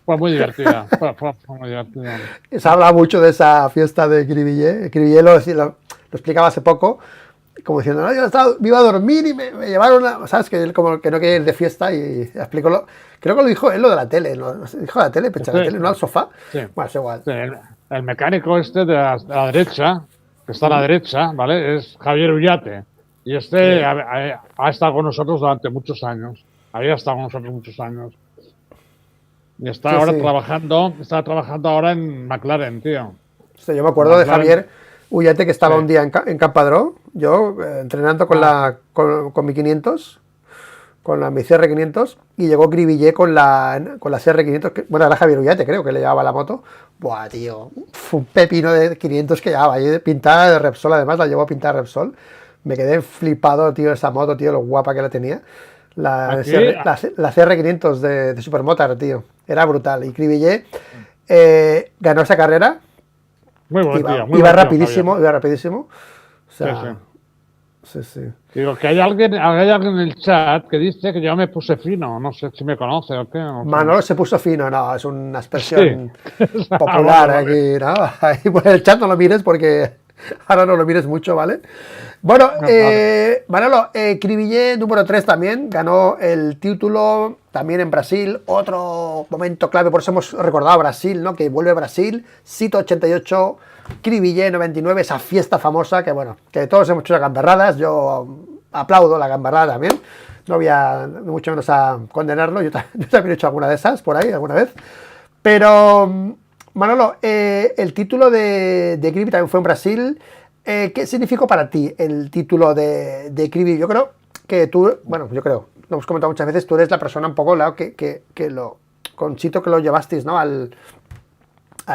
fue muy divertida, fue muy divertida. Se habla mucho de esa fiesta de Cribillé. Cribillé lo explicaba hace poco, como diciendo, no, me iba a dormir y me llevaron a, ¿sabes? Que él como que no quería ir de fiesta y explicó, creo que lo dijo él lo de la tele, ¿no? Dijo la tele, pensaba la tele, no al sofá. Sí. Bueno, es igual. Sí, el mecánico este de la derecha, que está a la derecha, ¿vale? Es Javier Ullate. Y este Sí. ha estado con nosotros durante muchos años. Había estado con nosotros muchos años. Y está Sí, ahora sí. trabajando ahora en McLaren, tío. O sea, yo me En acuerdo de McLaren, Javier Ullate que sí. estaba un día en Campadró, yo entrenando con, Ah, con mi 500, mi CR500, y llegó Cribillé con la CR500, bueno, era Javier Ullate, creo que le llevaba la moto. Buah, tío, fue un pepino de 500 que llevaba, y pintada de Repsol, además la llevó pintada de Repsol. Me quedé flipado, tío, esa moto, tío, lo guapa que la tenía. aquí, La CR500 de Supermotor, tío, era brutal. Y Cribillé ganó esa carrera, muy iba buen tío, Javier. rapidísimo, iba rapidísimo. O Sí, sí. sea, sí, sí. Digo que hay alguien en el chat que dice que yo me puse fino. No sé si me conoce o qué, no sé. Manolo se puso fino, no, es una Sí. expresión Ah, vale, popular vale. aquí, ¿no? Ahí por el chat no lo mires porque ahora no lo mires mucho, ¿vale? Bueno, Vale. Manolo, Cribillé, número 3 también, ganó el título también en Brasil, otro momento clave, por eso hemos recordado a Brasil, ¿no? Que vuelve Brasil, Sito 88, Cribillé 99, esa fiesta famosa que, bueno, que todos hemos hecho gamberradas, yo aplaudo la gamberrada también, no voy a, mucho menos a condenarlo, yo también he hecho alguna de esas por ahí, alguna vez, pero, Manolo, el título de Cribillé también fue en Brasil. ¿Qué significó para ti el título de Cribillé? Yo creo que tú, bueno, yo creo, lo hemos comentado muchas veces, tú eres la persona un poco que lo, con Chito que lo llevasteis, ¿no? Al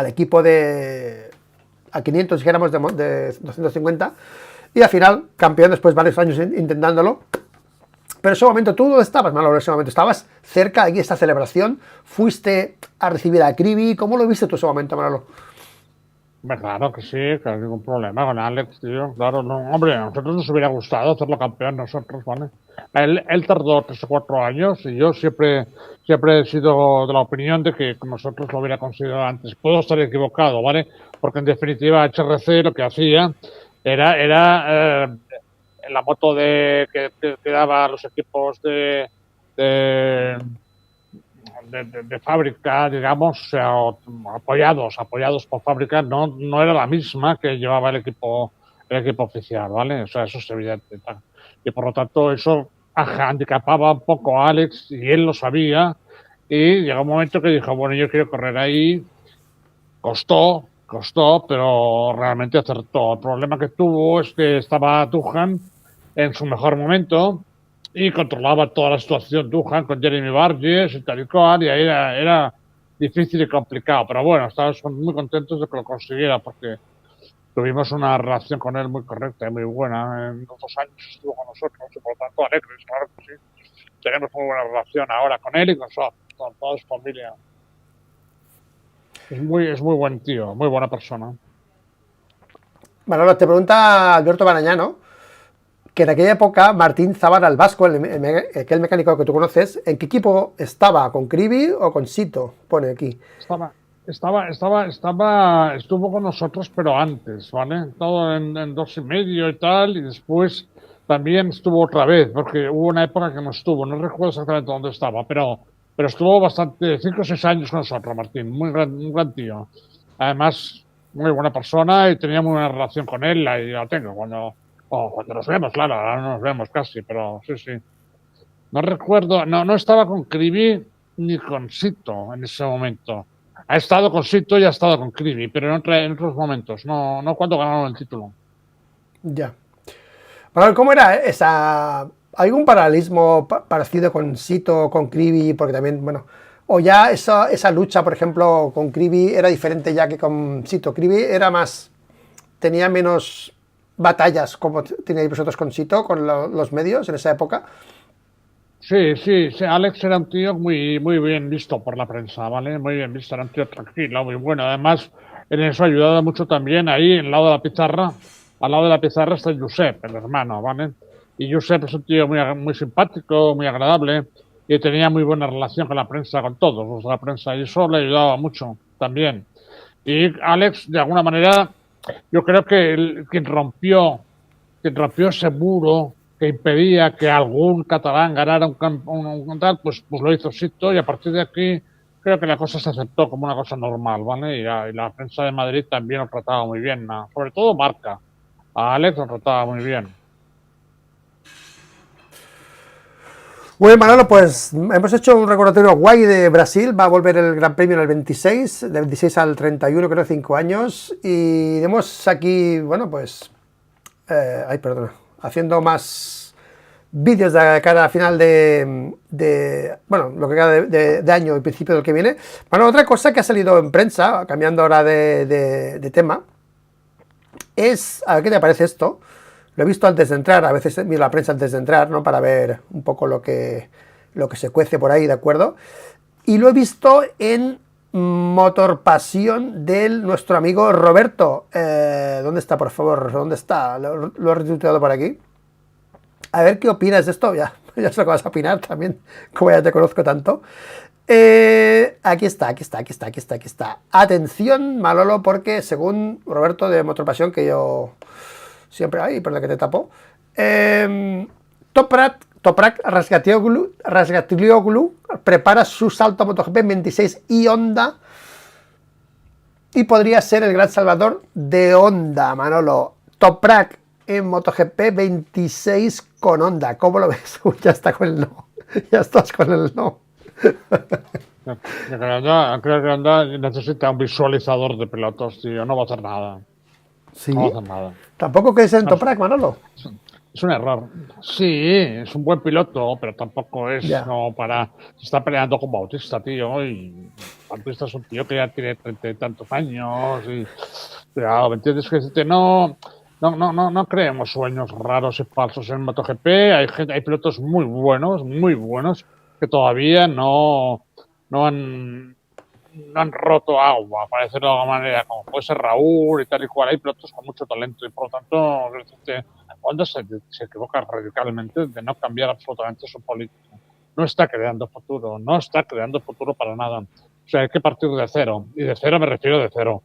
equipo a 500, dijéramos, de 250, y al final, campeón después de varios años intentándolo. Pero en ese momento, ¿tú dónde estabas, Manolo? En ese momento, ¿estabas cerca de aquí esta celebración? ¿Fuiste a recibir a Cribi? ¿Cómo lo viste tú ese momento, Manolo? Claro que sí, que no hay ningún problema con Alex, tío. Claro, no, hombre, a nosotros nos hubiera gustado hacerlo campeón nosotros, ¿vale? Él tardó 3 o 4 años y yo siempre he sido de la opinión de que nosotros lo hubiera conseguido antes. Puedo estar equivocado, ¿vale? Porque en definitiva HRC lo que hacía era la moto que daba a los equipos de fábrica, digamos, o sea, apoyados por fábrica, no era la misma que llevaba el equipo oficial, ¿vale? O sea, eso es evidente. Tal. Y por lo tanto, eso handicapaba un poco a Alex y él lo sabía. Y llegó un momento que dijo, bueno, yo quiero correr ahí. Costó, pero realmente acertó. El problema que tuvo es que estaba Duhan en su mejor momento y controlaba toda la situación Duhan con Jeremy Burgess y tal y cual, y ahí era difícil y complicado. Pero bueno, estábamos muy contentos de que lo consiguiera porque tuvimos una relación con él muy correcta y muy buena. En los 2 años estuvo con nosotros y por lo tanto alegres, claro que sí. Tenemos muy buena relación ahora con él y con toda su familia. Es muy buen tío, muy buena persona. Manolo, te pregunta Alberto Barañano, que en aquella época Martín Zavala el Vasco, aquel mecánico que tú conoces, ¿en qué equipo estaba? ¿Con Cribi o con Sito? Pone aquí. Estuvo con nosotros, pero antes, ¿vale? Todo en 2,5 y tal, y después también estuvo otra vez, porque hubo una época que no estuvo, no recuerdo exactamente dónde estaba, pero estuvo bastante, 5 o 6 años con nosotros, Martín, un gran tío. Además, muy buena persona y tenía muy buena relación con él, y la tengo cuando nos vemos, claro, ahora no nos vemos casi, pero sí, sí. No recuerdo, no estaba con Cribi ni con Sito en ese momento. Ha estado con Sito y ha estado con Cribi, pero en otros momentos, no cuando ganaron el título. Ya. Manolo, ¿cómo era esa... ¿Algún paralelismo parecido con Sito, con Cribi? Porque también, bueno... O ya esa lucha, por ejemplo, con Cribi era diferente ya que con Sito. Cribi era más... Tenía menos batallas como teníais vosotros con Sito, con los medios en esa época. Sí, sí, sí, Alex era un tío muy bien visto por la prensa, ¿vale? Muy bien visto, era un tío tranquilo, muy bueno. Además, en eso ha ayudado mucho también ahí, al lado de la pizarra. Al lado de la pizarra está Josep, el hermano, ¿vale? Y Josep es un tío muy simpático, muy agradable, y tenía muy buena relación con la prensa, con todos los de la prensa, y eso le ayudaba mucho también. Y Alex, de alguna manera, yo creo que quien rompió ese muro que impedía que algún catalán ganara un tal, pues lo hizo Sito y a partir de aquí creo que la cosa se aceptó como una cosa normal, ¿vale? Y la prensa de Madrid también lo trataba muy bien, ¿no? Sobre todo Marca. A Alex lo trataba muy bien. Bueno, Manolo, pues hemos hecho un recordatorio guay de Brasil. Va a volver el Gran Premio en el 26, del 26 al 31, creo, 5 años. Y tenemos aquí, bueno, pues. Ay, perdona. Haciendo más vídeos de cara a final bueno, lo que queda de año y principio del que viene. Bueno, otra cosa que ha salido en prensa, cambiando ahora de tema, es. A ver qué te parece esto. Lo he visto antes de entrar, a veces miro la prensa antes de entrar, ¿no? Para ver un poco lo que se cuece por ahí, ¿de acuerdo? Y lo he visto en Motor Pasión de nuestro amigo Roberto. ¿Dónde está, por favor? ¿Dónde está? Lo he retuiteado por aquí. A ver qué opinas de esto. Ya sé lo que vas a opinar también, como ya te conozco tanto. Aquí está. Atención, Malolo, porque según Roberto de Motor Pasión, que yo siempre hay, perdón que te tapo. Toprak Razgatlioglu prepara su salto a MotoGP en 26 y Honda, y podría ser el gran salvador de Honda, Manolo. Toprak en MotoGP 26 con Honda. ¿Cómo lo ves? Ya está con el no. Ya estás con el no. Creo que Honda necesita un visualizador de pilotos, tío. No va a hacer nada. ¿Sí? No va a hacer nada. Tampoco que es en Toprak, Manolo. Es un error. Sí, es un buen piloto, pero tampoco es Ya. como para. Se está peleando con Bautista, tío. Y Bautista es un tío que ya tiene 30 y tantos años. Y. Cuidado, ¿me entiendes? Que no creemos sueños raros y falsos en MotoGP. Hay pilotos muy buenos, que todavía no han roto agua, para decirlo de alguna manera, como puede ser Raúl y tal y cual. Hay pilotos con mucho talento y por lo tanto Honda se equivoca radicalmente de no cambiar absolutamente su política. No está creando futuro para nada. O sea, hay que partir de cero. Y de cero me refiero de cero.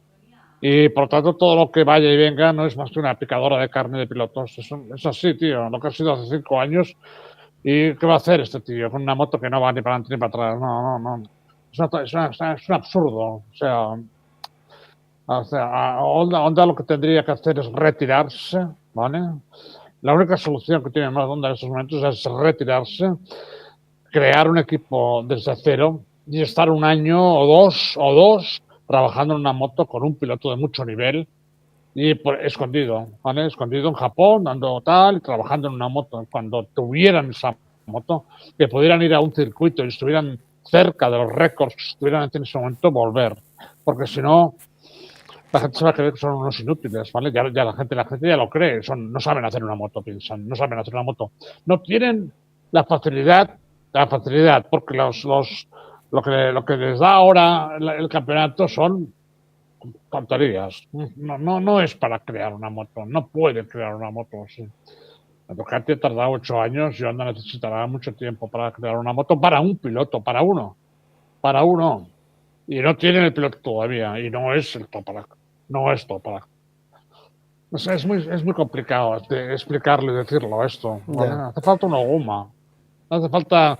Y por lo tanto, todo lo que vaya y venga no es más que una picadora de carne de pilotos. Es así, tío. Lo que ha sido hace 5 años. ¿Y qué va a hacer este tío con una moto que no va ni para adelante ni para atrás? No. Es un absurdo. Honda lo que tendría que hacer es retirarse, ¿vale? La única solución que tiene más Honda en estos momentos es retirarse, crear un equipo desde cero y estar un año o dos trabajando en una moto con un piloto de mucho nivel y escondido, ¿vale? Escondido en Japón, dando tal, trabajando en una moto. Cuando tuvieran esa moto, que pudieran ir a un circuito y estuvieran cerca de los récords que estuvieran en ese momento, volver. Porque si no, la gente se va a creer que son unos inútiles, ¿vale? Ya la gente ya lo cree, no saben hacer una moto, piensan, no saben hacer una moto. No tienen la facilidad, porque lo que les da ahora el campeonato son tonterías. No es para crear una moto, no puede crear una moto, sí. La Ducati ha tardado 8 años y Honda necesitará mucho tiempo para crear una moto para un piloto, para uno. Y no tienen el piloto todavía, y no es el Toprak. No es Toprak. O sea, es muy complicado explicarlo y decirlo esto, ¿vale? Ya. Hace falta una goma. No hace falta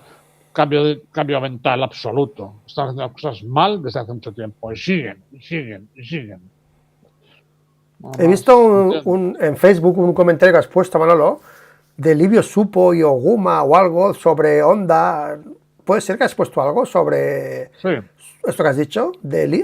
cambio mental absoluto. Están haciendo las cosas mal desde hace mucho tiempo. Y siguen. No He más. visto ¿Entiendes? en Facebook un comentario que has puesto, Manolo, de Livio Supo y Oguma o algo sobre Honda. ¿Puede ser que has puesto algo sobre Sí. esto que has dicho?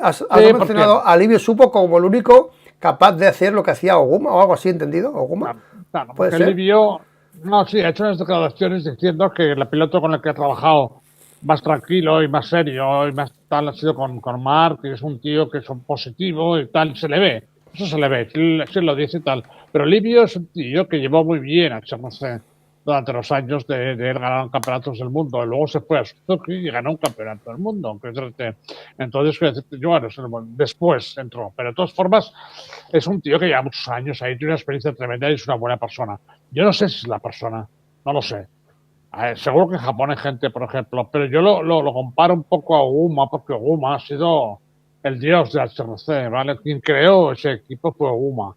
Has Sí, porque mencionado a Livio Supo como el único capaz de hacer lo que hacía Oguma o algo así, ¿entendido? ¿Oguma? Claro, ¿Puede porque ser? Livio, no, sí, ha hecho unas declaraciones diciendo que el piloto con el que ha trabajado más tranquilo y más serio y más tal ha sido con Mark, que es un tío que es un positivo y tal, se le ve, eso se le ve, sí lo dice y tal. Pero Livio es un tío que llevó muy bien a HRC, durante los años de ir ganando campeonatos del mundo. Y luego se fue a Suzuki y ganó un campeonato del mundo. Entonces, yo, bueno, después entró. Pero de todas formas, es un tío que lleva muchos años ahí, tiene una experiencia tremenda y es una buena persona. Yo no sé si es la persona, no lo sé. A ver, seguro que en Japón hay gente, por ejemplo, pero yo lo comparo un poco a Oguma, porque Oguma ha sido el dios de HRC, ¿vale? Quien creó ese equipo fue Oguma.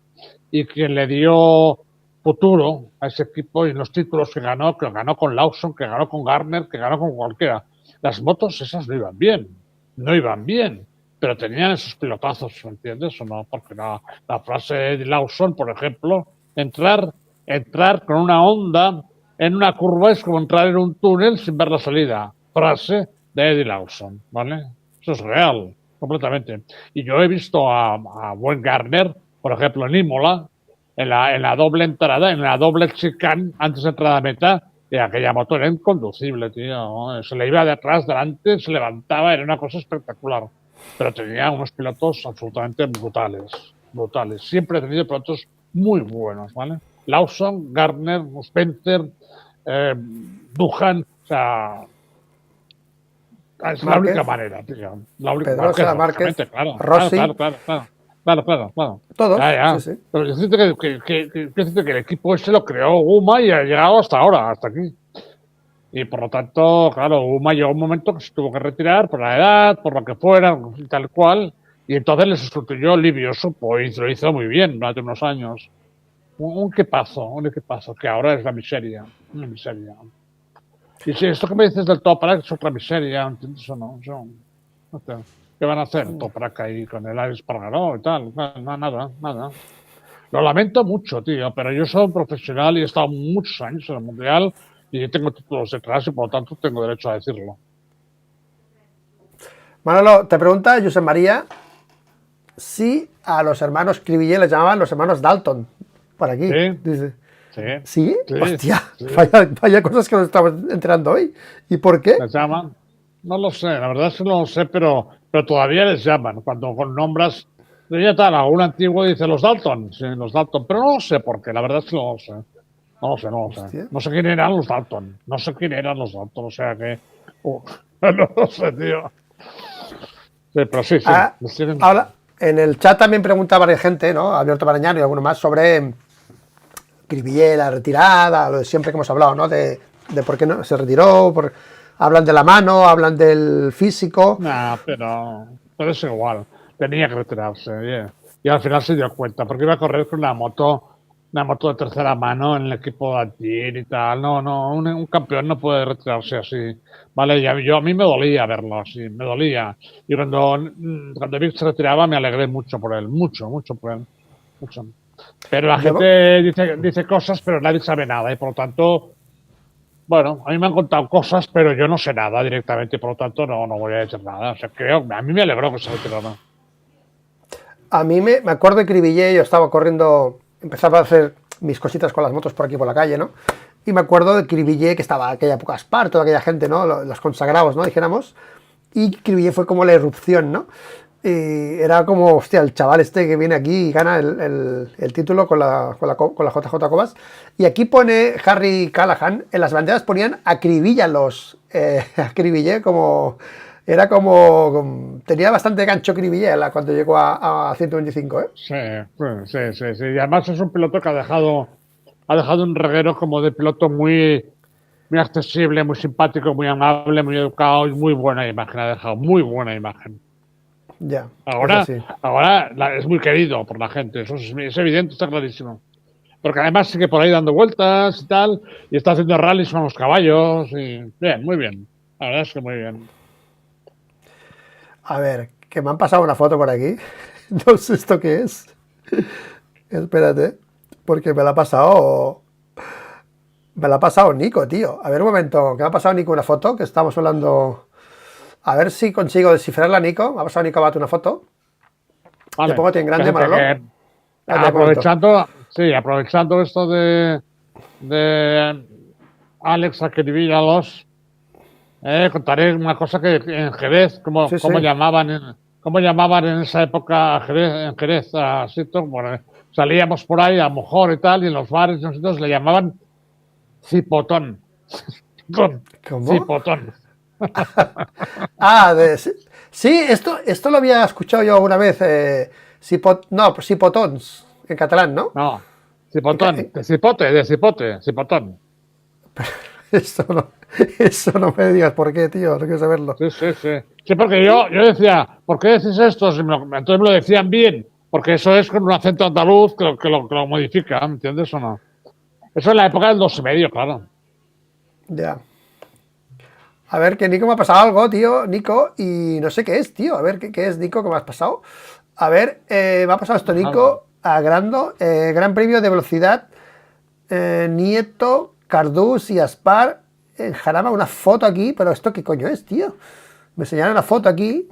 Y quien le dio futuro a ese equipo y los títulos que ganó con Lawson, que ganó con Garner, que ganó con cualquiera. Las motos esas no iban bien, no iban bien, pero tenían esos pilotazos, ¿me entiendes? ¿O no? Porque la frase de Lawson, por ejemplo, entrar con una Honda en una curva es como entrar en un túnel sin ver la salida. Frase de Eddie Lawson, ¿vale? Eso es real, completamente. Y yo he visto a buen Garner, por ejemplo, en Imola, en la doble entrada, en la doble chicane, antes de entrar a meta, y aquella moto era inconducible, tío, ¿no? Se le iba de atrás, delante, se levantaba, era una cosa espectacular. Pero tenía unos pilotos absolutamente brutales, brutales. Siempre he tenido pilotos muy buenos, ¿vale? Lawson, Gardner, Spencer, Duhan, o sea, es la única manera, tío. La única Pedrosa, Márquez, claro, Rossi, claro. todos, Ya. sí, sí. Pero yo siento que el equipo ese lo creó Uma y ha llegado hasta ahora, hasta aquí. Y por lo tanto, claro, Uma llegó un momento que se tuvo que retirar por la edad, por lo que fuera, tal cual. Y entonces le sustituyó Livio Suppo y lo hizo muy bien durante unos años. Un equipazo, que ahora es la miseria. Una miseria. Y si esto que me dices del Toprak es otra miseria, ¿entiendes o no? No sé. ¿Qué van a hacer Toprak ahí con el Alex Espargaró y tal? Nada. Lo lamento mucho, tío, pero yo soy un profesional y he estado muchos años en el Mundial y tengo títulos detrás y por lo tanto tengo derecho a decirlo. Manolo, te pregunta José María si a los hermanos Cribillé les llamaban los hermanos Dalton. Por aquí. Sí. Dice. Sí. ¿Sí? Hostia, sí. Vaya cosas que nos estamos enterando hoy. ¿Y por qué? ¿Les llaman? No lo sé, la verdad es que no lo sé, pero todavía les llaman. Cuando con nombras, ya tal, a un antiguo dice los Dalton, sí, los Dalton, pero no lo sé por qué, la verdad es que no lo sé. No lo sé. Hostia. No sé quién eran los Dalton. No sé quién eran los Dalton, o sea que. No lo sé, tío. Sí, pero sí. Ahora, en el chat también pregunta varias gente, ¿no? Alberto Barañano y alguno más, sobre Cribillé, la retirada, lo de siempre que hemos hablado, ¿no? De por qué no se retiró, hablan de la mano, hablan del físico. Nah, pero es igual. Tenía que retirarse, yeah. Y al final se dio cuenta, porque iba a correr con una moto de tercera mano en el equipo de Alpine y tal. No, un campeón no puede retirarse así. Vale, y a mí me dolía verlo así, me dolía. Y cuando Vic se retiraba me alegré mucho por él, mucho por él. Mucho. Pero la gente dice cosas, pero nadie sabe nada y por lo tanto, bueno, a mí me han contado cosas, pero yo no sé nada directamente, por lo tanto no voy a decir nada. O sea, a mí me alegró que se retirara. A mí me acuerdo de Cribillé, yo estaba corriendo, empezaba a hacer mis cositas con las motos por aquí por la calle, ¿no? Y me acuerdo de Cribillé, que estaba en aquella época Spar, toda aquella gente, ¿no? Los consagrados, ¿no? Dijéramos. Y Cribillé fue como la irrupción, ¿no? Y era como, hostia, el chaval este que viene aquí y gana el título con la JJ Cobas. Y aquí pone Harry Callahan, en las banderas ponían acribíllalos, Cribillé como... Era como... Tenía bastante gancho Cribillé cuando llegó a 125, ¿eh? Sí. Y además es un piloto que ha dejado un reguero como de piloto muy accesible, muy simpático, muy amable, muy educado y muy buena imagen. Ha dejado muy buena imagen. Ya. Ahora es muy querido por la gente, eso es evidente, está clarísimo. Porque además sigue por ahí dando vueltas y tal, y está haciendo rallies con los caballos. Y bien, muy bien. La verdad es que muy bien. A ver, que me han pasado una foto por aquí. No sé esto qué es. Espérate, porque me la ha pasado Nico, tío. A ver, un momento, que me ha pasado Nico una foto, que estamos hablando... A ver si consigo descifrarla, Nico. Me ha pasado Nico Abate una foto. Vale. Te pongo en grande, Manolo. Aprovechando esto de Alex Acribíllalos, contaré una cosa que en Jerez, cómo llamaban en esa época en Jerez a Sito, bueno, salíamos por ahí a lo mejor y tal, y en los bares nosotros le llamaban Cipotón. ¿Cómo? Cipotón. Ah, sí, esto lo había escuchado yo alguna vez. No, cipotons, en catalán, ¿no? No, En ca- cipotón. en- De cipote, cipotón. Eso no, eso no me digas por qué, tío, no quiero saberlo. Sí, sí, sí. Sí, porque yo decía, ¿por qué decís esto? Entonces me lo decían bien, porque eso es con un acento andaluz que lo modifica, ¿me entiendes o no? Eso en la época del 2,5, claro. Ya. A ver, que Nico me ha pasado algo, tío, Nico, y no sé qué es, tío. A ver, ¿qué es, Nico, que me has pasado? A ver, me ha pasado esto, Algo. Nico, a Grando, Gran Premio de Velocidad, Nieto, Cardús y Aspar en Jarama, una foto aquí, pero ¿esto qué coño es, tío? Me enseñaron una foto aquí.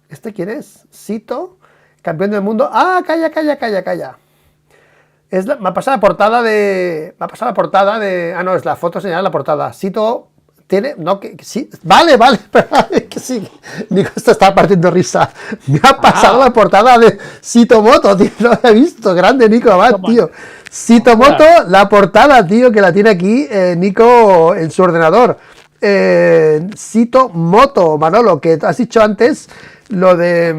¿Este quién es? Sito, campeón del mundo. Ah, calla, calla, calla, calla. Me ha pasado la portada de. Me ha pasado la portada de. Ah, no, es la foto señala la portada. Sito tiene. No, que sí. Vale, vale. Que sí. Nico, esto está partiendo risa. Me ha pasado la portada de Sito Moto, tío. No lo he visto. Grande, Nico, Abad, tío. Sito Moto, la portada, tío, que la tiene aquí Nico en su ordenador. Sito Moto, Manolo, que has dicho antes lo de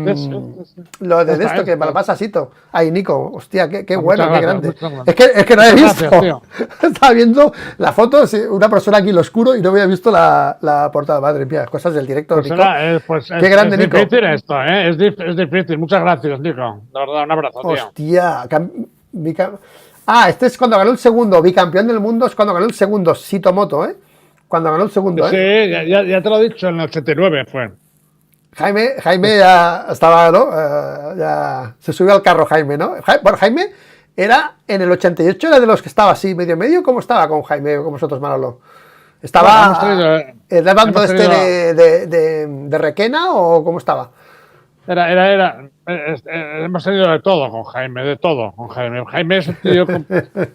lo de esto que me lo pasa Sito. Ay, Nico, hostia, qué bueno, qué grande. Es que no he visto. Estaba viendo la foto, una persona aquí en lo oscuro y no había visto la portada. Madre mía, cosas del directo, Pues, Nico. Qué grande, Nico. Es difícil esto, ¿eh? Es difícil. Muchas gracias, Nico. De verdad, un abrazo, tío. Hostia. Este es cuando ganó el segundo. Bicampeón del mundo es cuando ganó el segundo. Sito Moto, ¿eh? Cuando ganó el segundo, Sí, ya te lo he dicho, en el 89 fue. Jaime ya estaba, ¿no? Ya se subió al carro Jaime, ¿no? Bueno, Jaime era en el 88, era de los que estaba así, medio. ¿Cómo estaba con Jaime, con vosotros, Manolo? ¿Estaba el bando de Requena o cómo estaba? Hemos tenido de todo con Jaime, de todo con Jaime. Jaime es un tío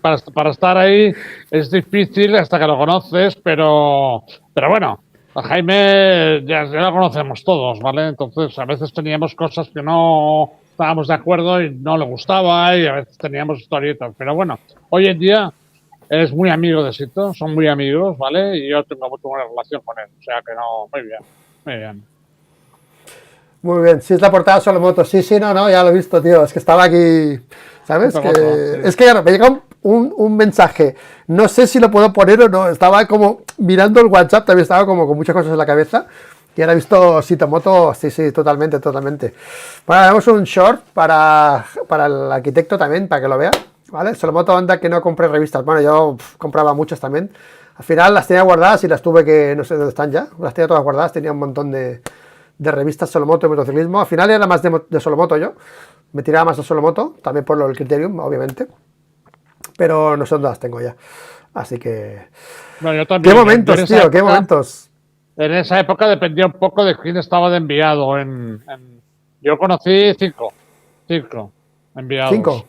para estar ahí es difícil hasta que lo conoces, pero bueno, a Jaime ya lo conocemos todos, ¿vale? Entonces a veces teníamos cosas que no estábamos de acuerdo y no le gustaba y a veces teníamos historietas, pero bueno, hoy en día es muy amigo de Sito, son muy amigos, ¿vale? Y yo tengo muy buena relación con él, o sea que no, muy bien, muy bien. Muy bien, sí es la portada solo moto. Sí, no, ya lo he visto, tío. Es que estaba aquí, ¿sabes? Es que claro, me llega un mensaje. No sé si lo puedo poner o no. Estaba como mirando el WhatsApp, también estaba como con muchas cosas en la cabeza. Y ahora he visto Sitomoto, sí, totalmente. Bueno, haremos un short para el arquitecto también, para que lo vea. ¿Vale? Solomoto anda que no compré revistas. Bueno, yo compraba muchas también. Al final las tenía guardadas y las tuve que, no sé dónde están ya. Las tenía todas guardadas, tenía un montón de revistas Solomoto y motociclismo. Al final era más de Solomoto yo. Me tiraba más de Solomoto, también por lo del Criterium, obviamente. Pero no sé dónde las tengo ya. Así que. Bueno, yo también. ¿Qué momentos, tío? ¿Qué momentos? En esa época dependía un poco de quién estaba de enviado. Yo conocí cinco enviados.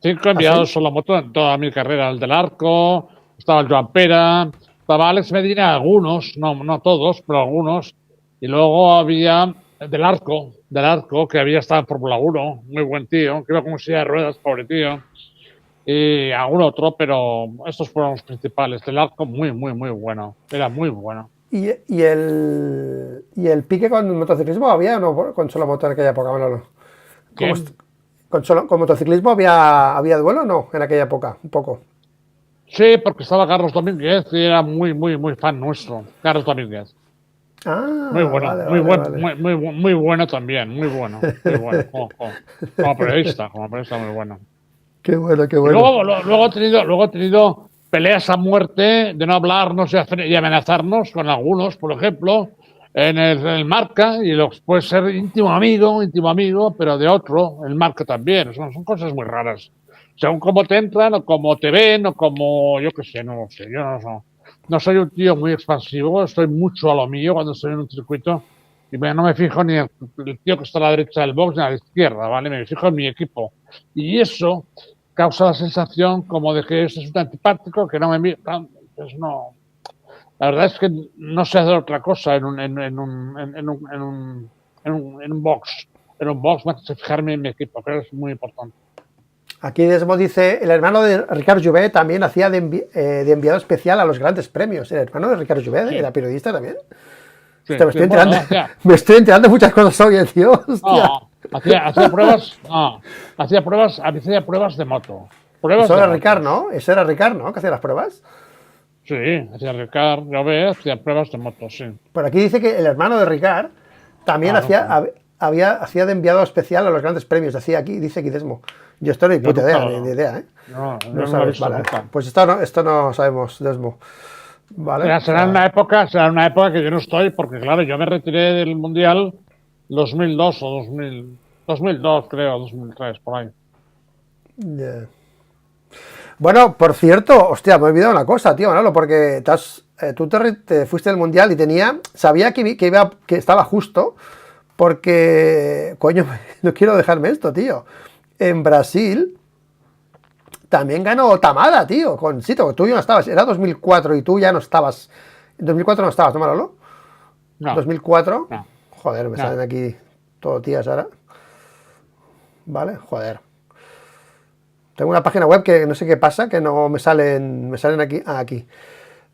Cinco enviados Solomoto en toda mi carrera. El del Arco, estaba el Joan Pera, estaba Alex Medina, algunos, no todos, pero algunos. Y luego había del Arco, que había estado en Fórmula 1, muy buen tío, que iba con silla de ruedas, pobre tío. Y algún otro, pero estos fueron los principales. Del Arco, muy bueno. Era muy bueno. ¿Y el pique con el motociclismo había o no? Con Solomoto en aquella época, Manolo. ¿Con motociclismo había duelo o no en aquella época? Un poco. Sí, porque estaba Carlos Domínguez y era muy fan nuestro. Carlos Domínguez. Muy bueno, vale. Muy bueno también, muy bueno. Como periodista, muy bueno. Qué bueno. Luego he tenido peleas a muerte de no hablarnos y amenazarnos con algunos, por ejemplo, en el Marca, y puede ser íntimo amigo, pero de otro, el Marca también. Son cosas muy raras. Según cómo te entran, o cómo te ven, o como, yo qué sé, no lo sé. Yo no soy un tío muy expansivo, estoy mucho a lo mío cuando estoy en un circuito. Y no me fijo ni el tío que está a la derecha del box ni a la izquierda, ¿vale? Me fijo en mi equipo. Y eso causa la sensación como de que es un antipático, que no me mira. Pues no. La verdad es que no sé hacer otra cosa en un box. En un box me hace fijarme en mi equipo, que es muy importante. Aquí Desmo dice, el hermano de Ricard Jouvet también hacía de enviado especial a los grandes premios. El hermano de Ricard Jouvet Sí, era periodista también. sí, Hostia, sí. Bueno, me estoy enterando de muchas cosas hoy, tío. Hostia. no, hacía pruebas, no, hacía pruebas de moto. Pruebas Eso de era Ricard, motos. ¿no? Ese era Ricard, ¿no? Que hacía las pruebas. Sí, hacía Ricard, hacía pruebas de moto, sí. Por aquí dice que el hermano de Ricard también Claro, claro. hacía de enviado especial a los grandes premios. Decía aquí, dice aquí Desmo. Yo esto no hay Yo puta nunca idea, ni lo, idea, ¿eh? yo No no lo he sabes, visto vale. nunca. Pues esto no sabemos, Desmo. Vale. Será una época que yo no estoy, porque claro, yo me retiré del Mundial 2002 o 2002 creo, 2003, por ahí. Yeah. Bueno, por cierto, hostia, me he olvidado una cosa, tío, Manolo, porque tú te fuiste del Mundial y sabía que estaba justo, porque, coño, no quiero dejarme esto, tío. En Brasil también ganó Tamada, tío, con Sito, tú ya no estabas, era 2004 y tú ya no estabas. En 2004 no estabas, ¿no, Manolo? No, 2004, no, joder, me no. salen aquí todo tías ahora, ¿vale? Joder. Tengo una página web que no sé qué pasa, que no me salen aquí. Ah, aquí.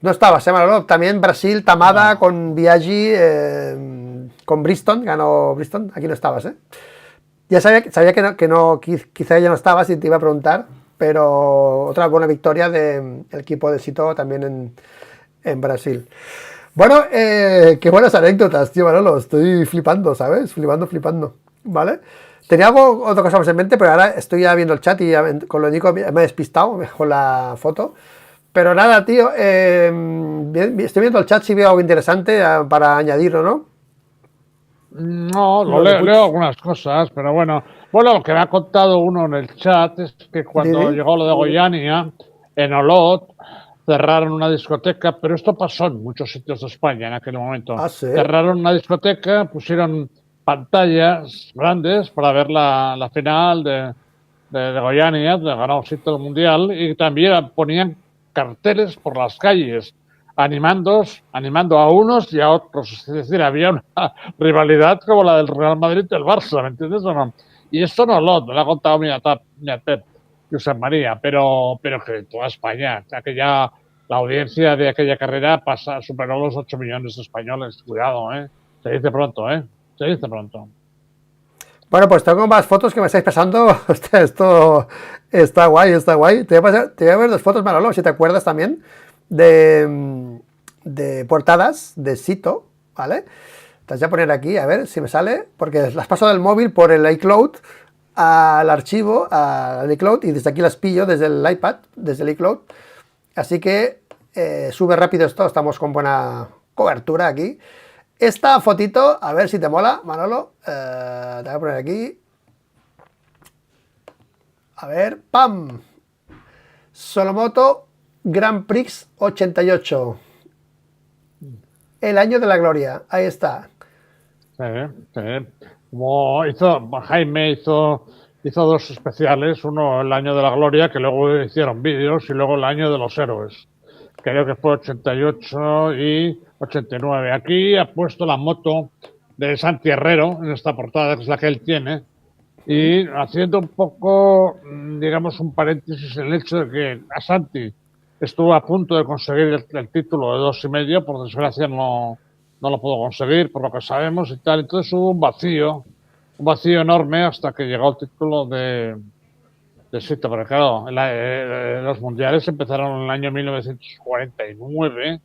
No estaba, se llama también Brasil, Tamada No. con Biaggi, con Bristol, ganó Bristol. Aquí no estabas, ¿eh? Ya sabía quizá ya no estabas y te iba a preguntar, pero otra buena victoria del equipo de Sito también en Brasil. Bueno, qué buenas anécdotas, tío Manolo. Estoy flipando, ¿sabes? Flipando. ¿Vale? Tenía otra cosa más en mente, pero ahora estoy ya viendo el chat y ya con lo único me he despistado con la foto. Pero nada, tío, estoy viendo el chat si veo algo interesante para añadirlo, ¿no? No, Lo de Puig. leo algunas cosas, pero bueno. Bueno, lo que me ha contado uno en el chat es que cuando Didi. llegó lo de Goiânia, en Olot, cerraron una discoteca, pero esto pasó en muchos sitios de España en aquel momento. Ah, sí. Cerraron una discoteca, pusieron pantallas grandes para ver la final de Goiânia, de ganar sitio del mundial, y también ponían carteles por las calles animando a unos y a otros. Es decir, había una rivalidad como la del Real Madrid y el Barça, ¿me entiendes o no? Y esto no me lo ha contado mi Pep, Josep María, pero que toda España, aquella, la audiencia de aquella carrera superó los 8 millones de españoles. Cuidado, ¿eh? Se dice pronto, ¿eh? Se dice pronto. Bueno, pues tengo más fotos que me estáis pasando. Hostia, esto está guay, está guay. Te voy a ver dos fotos, Manolo, si te acuerdas también, de portadas de Sito, ¿vale? Te voy a poner aquí, a ver si me sale, porque las paso del móvil por el iCloud al archivo, al iCloud, y desde aquí las pillo desde el iPad, desde el iCloud. Así que sube rápido esto, estamos con buena cobertura aquí. Esta fotito, a ver si te mola, Manolo. Te voy a poner aquí. A ver, ¡pam! Solomoto Grand Prix 88. El año de la gloria. Ahí está. Sí, sí. Como Jaime hizo dos especiales, uno el año de la gloria, que luego hicieron vídeos, y luego el año de los héroes. Creo que fue 88 y 89. Aquí ha puesto la moto de Santi Herrero en esta portada, que es la que él tiene, y haciendo un poco, digamos, un paréntesis en el hecho de que a Santi estuvo a punto de conseguir el título de 2,5, por desgracia no lo pudo conseguir, por lo que sabemos y tal. Entonces hubo un vacío enorme hasta que llegó el título de Sito, porque claro, los mundiales empezaron en el año 1949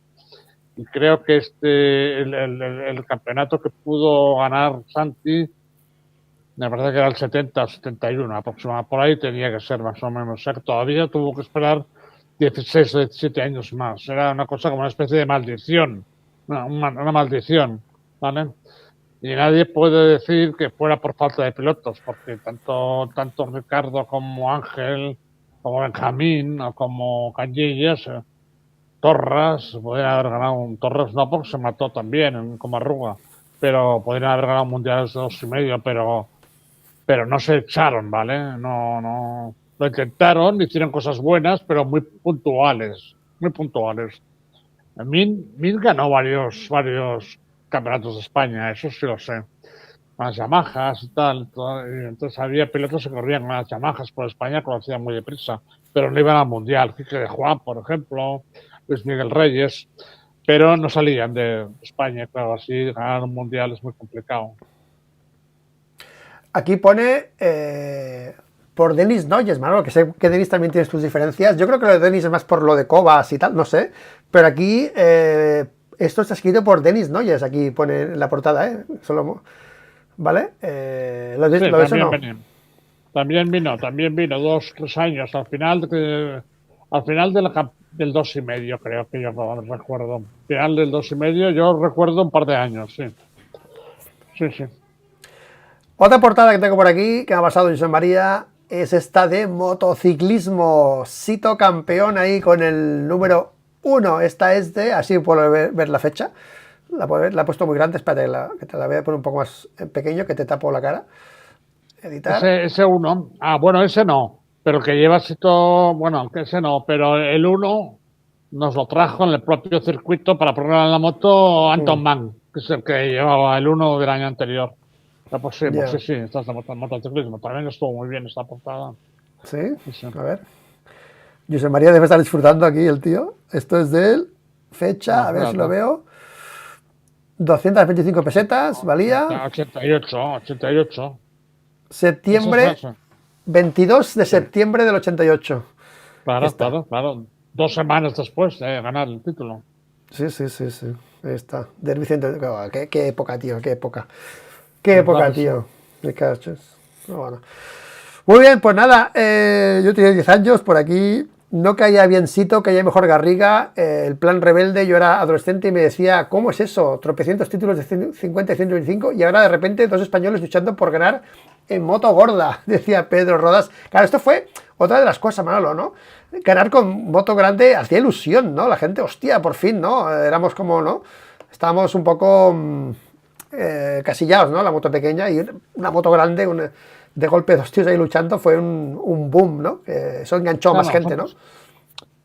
y creo que el campeonato que pudo ganar Santi, me parece que era el 70 o 71 aproximadamente, por ahí tenía que ser más o menos. O sea que todavía tuvo que esperar 16 o 17 años más. Era una cosa como una especie de maldición, una maldición, ¿vale? Y nadie puede decir que fuera por falta de pilotos, porque tanto Ricardo como Ángel, como Benjamín, o como Cañillas, Torras, podrían haber ganado un Torres, no porque se mató también como Arruga, pero podrían haber ganado mundiales de 2,5, pero no se echaron, ¿vale? No. Lo intentaron, hicieron cosas buenas, pero muy puntuales, muy puntuales. Min ganó varios campeonatos de España, eso sí lo sé. con las Yamahas y tal. Y entonces había pilotos que corrían con las Yamahas por España que lo hacían muy deprisa, pero no iban al Mundial. Quique de Juan, por ejemplo, Luis Miguel Reyes, pero no salían de España. Claro, así ganar un Mundial es muy complicado. Aquí pone por Denis Noyes, Manolo, que sé que Denis también tienes tus diferencias. Yo creo que lo de Denis es más por lo de Cobas y tal, no sé. Pero aquí esto está escrito por Denis Noyes, aquí pone en la portada, ¿eh? Solo, ¿vale? ¿Lo ves, Sí, ¿lo ves o no? también vino 2, 3 años al final del 2,5, creo que yo no recuerdo. Final del 2,5, yo recuerdo un par de años, sí. Sí, sí. Otra portada que tengo por aquí, que me ha pasado José María, es esta de motociclismo. Sito campeón ahí con el número 1. Esta es de, así puedo ver la fecha. La he puesto muy grande, espérate que te la voy a poner un poco más pequeño, que te tapo la cara. Editar. Ese uno, bueno, ese no, pero que lleva Sito, bueno, aunque ese no, pero el uno nos lo trajo en el propio circuito para probar en la moto Anton Mann, que es el que llevaba el uno del año anterior. La pusimos, Ya. sí, esta es de motociclismo, también estuvo muy bien esta portada. ¿Sí? Sí, sí. A ver. José María debe estar disfrutando aquí el tío. Esto es de él. Fecha, a ver si lo Fíjate. veo. 225 pesetas, valía. 88. Esa es Septiembre, esa. 22 de Sí. septiembre del 88. Claro, Esta. claro. 2 semanas después de ganar el título. Sí, sí, sí, sí. Ahí está. Del Vicente. Qué época, tío, qué época. Qué ¿Verdad época, que sí? tío. Me caches. Bueno. Muy bien, pues nada. Yo tenía 10 años por aquí. No caía bien Sito, caía mejor Garriga. El plan rebelde, yo era adolescente y me decía, ¿cómo es eso? Tropecientos títulos de 50 y 125 y ahora de repente dos españoles luchando por ganar en moto gorda, decía Pedro Rodas. Claro, esto fue otra de las cosas, Manolo, ¿no? Ganar con moto grande hacía ilusión, ¿no? La gente, hostia, por fin, ¿no? Éramos como, ¿no? Estábamos un poco casillados, ¿no? La moto pequeña y una moto grande, de golpe dos tíos ahí luchando fue un boom, ¿no? Eso enganchó a No, más gente, ¿no?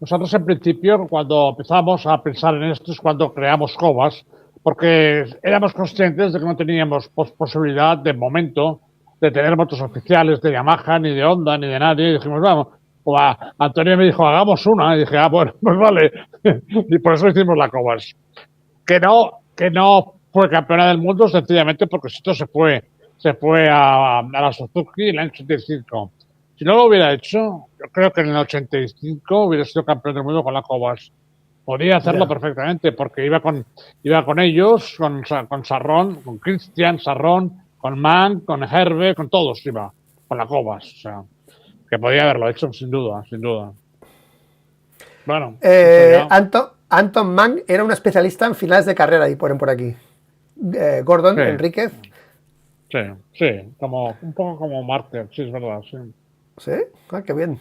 nosotros en principio, cuando empezamos a pensar en esto, es cuando creamos Cobas, porque éramos conscientes de que no teníamos posibilidad de momento de tener motos oficiales de Yamaha, ni de Honda, ni de nadie. Y dijimos, vamos, Antonio me dijo, hagamos una. Y dije, bueno, pues vale. Y por eso hicimos la Cobas. Que no fue campeona del mundo sencillamente porque esto se fue a la Suzuki en el año 85. Si no lo hubiera hecho, yo creo que en el 85 hubiera sido campeón del mundo con la Cobas. Podía hacerlo Ya. perfectamente porque iba con ellos, con Sarrón, con Cristian Sarrón, con Mann, con Herbe, con todos iba, con la Cobas. O sea, que podía haberlo hecho sin duda, sin duda. Bueno, eso ya. Anton Mang era un especialista en finales de carrera, y ponen por aquí. Gordon Sí, Enríquez. sí, sí, un poco como Márquez, sí, es verdad, sí. ¿Sí? Ah, qué bien.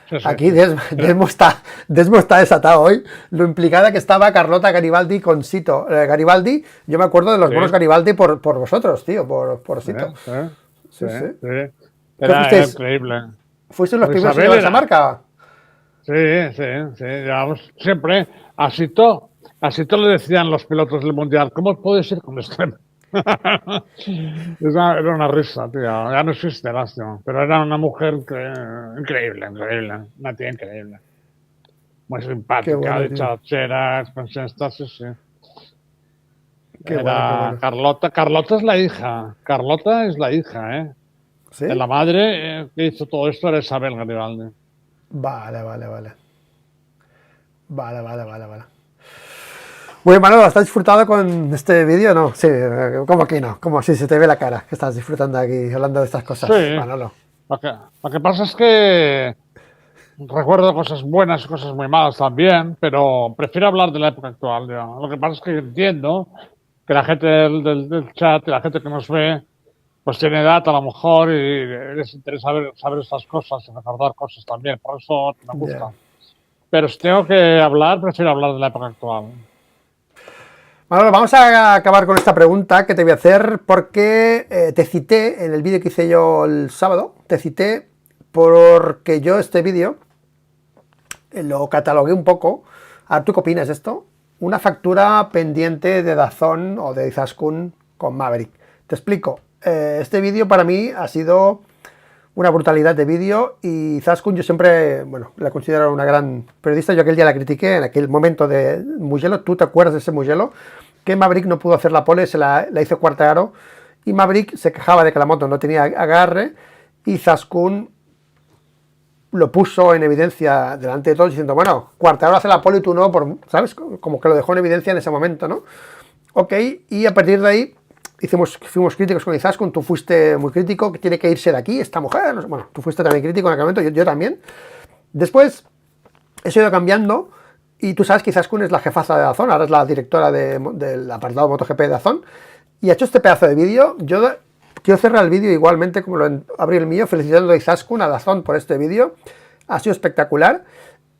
Sí, sí. Aquí Desmo está desatado hoy. Lo implicada que estaba Carlota Garibaldi con Sito. Garibaldi, yo me acuerdo de los Sí, bonos Garibaldi por vosotros, tío, por sí, Sito. sí, Sí, sí, sí. sí. ¿Qué Era increíble. fuisteis los Con primeros en Isabel llevar esa era. marca? Sí, sí, sí. Llevamos siempre. Así todo le decían los pilotos del mundial. ¿Cómo puedes ir con este? Era una risa, tío. Ya no existe, lástima. Pero era una mujer increíble, increíble. Una tía increíble. Muy Qué simpática, bueno, de tío. chachera, expansionista, sí, sí. Qué bueno, qué Era bueno. Carlota. Carlota es la hija. Carlota es la hija, ¿eh? De ¿Sí? la madre que hizo todo esto era Isabel Garibaldi. Vale, vale, vale. Vale, vale, vale, vale. Bueno, Manolo, ¿estás disfrutado con este vídeo? No, sí, como que no, como si se te ve la cara, que estás disfrutando aquí, hablando de estas Sí, cosas, Manolo. lo que pasa es que recuerdo cosas buenas y cosas muy malas también, pero prefiero hablar de la época actual. Ya. Lo que pasa es que entiendo que la gente del chat y la gente que nos ve, pues tiene edad a lo mejor y les interesa saber estas cosas y recordar cosas también. Por eso me Ya. gusta. Pero si tengo que hablar, prefiero hablar de la época actual. Manolo, vamos a acabar con esta pregunta que te voy a hacer porque te cité en el vídeo que hice yo el sábado, te cité porque yo este vídeo lo catalogué un poco. Ahora, ¿tú qué opinas de esto? Una factura pendiente de Dazón o de Izaskun con Maverick. Te explico. Este vídeo para mí ha sido una brutalidad de vídeo y Izaskun yo siempre, bueno, la considero una gran periodista. Yo aquel día la critiqué en aquel momento de Mugello. ¿Tú te acuerdas de ese Mugello? Que Maverick no pudo hacer la pole, se la hizo Quartararo y Maverick se quejaba de que la moto no tenía agarre y Izaskun lo puso en evidencia delante de todos diciendo, bueno, Quartararo hace la pole y tú no, ¿sabes? Como que lo dejó en evidencia en ese momento, ¿no? Ok, y a partir de ahí fuimos críticos con Izaskun, tú fuiste muy crítico, que tiene que irse de aquí esta mujer, no sé, bueno, tú fuiste también crítico en aquel momento, yo también. Después, eso ha ido cambiando y tú sabes que Izaskun es la jefaza de Dazón, ahora es la directora del apartado MotoGP de Dazón y ha hecho este pedazo de vídeo. Yo quiero cerrar el vídeo igualmente como lo abrí el mío, felicitando a Izaskun, a Dazón por este vídeo, ha sido espectacular.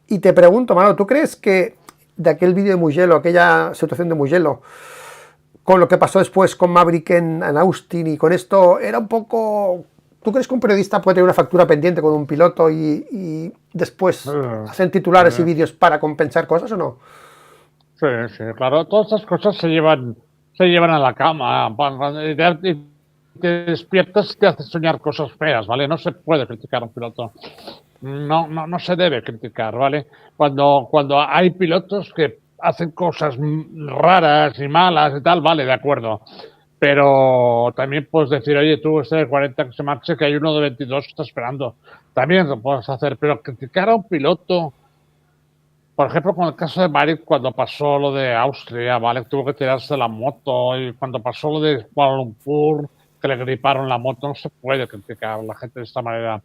Y te pregunto, Manolo, ¿tú crees que de aquel vídeo de Mugello, aquella situación de Mugello, con lo que pasó después con Maverick en Austin y con esto, era un poco... ¿Tú crees que un periodista puede tener una factura pendiente con un piloto y después hacen titulares y vídeos para compensar cosas o no? Sí, sí, claro. Todas estas cosas se llevan a la cama. Y te despiertas y te haces soñar cosas feas, ¿vale? No se puede criticar a un piloto. No se debe criticar, ¿vale? Cuando hay pilotos que hacen cosas raras y malas y tal, vale, de acuerdo. Pero también puedes decir, oye, tú, este de 40 que se marche, que hay uno de 22 que está esperando. También lo puedes hacer, pero criticar a un piloto, por ejemplo, con el caso de Maverick, cuando pasó lo de Austria, ¿vale? Tuvo que tirarse la moto, y cuando pasó lo de Kuala Lumpur, que le griparon la moto, no se puede criticar a la gente de esta manera.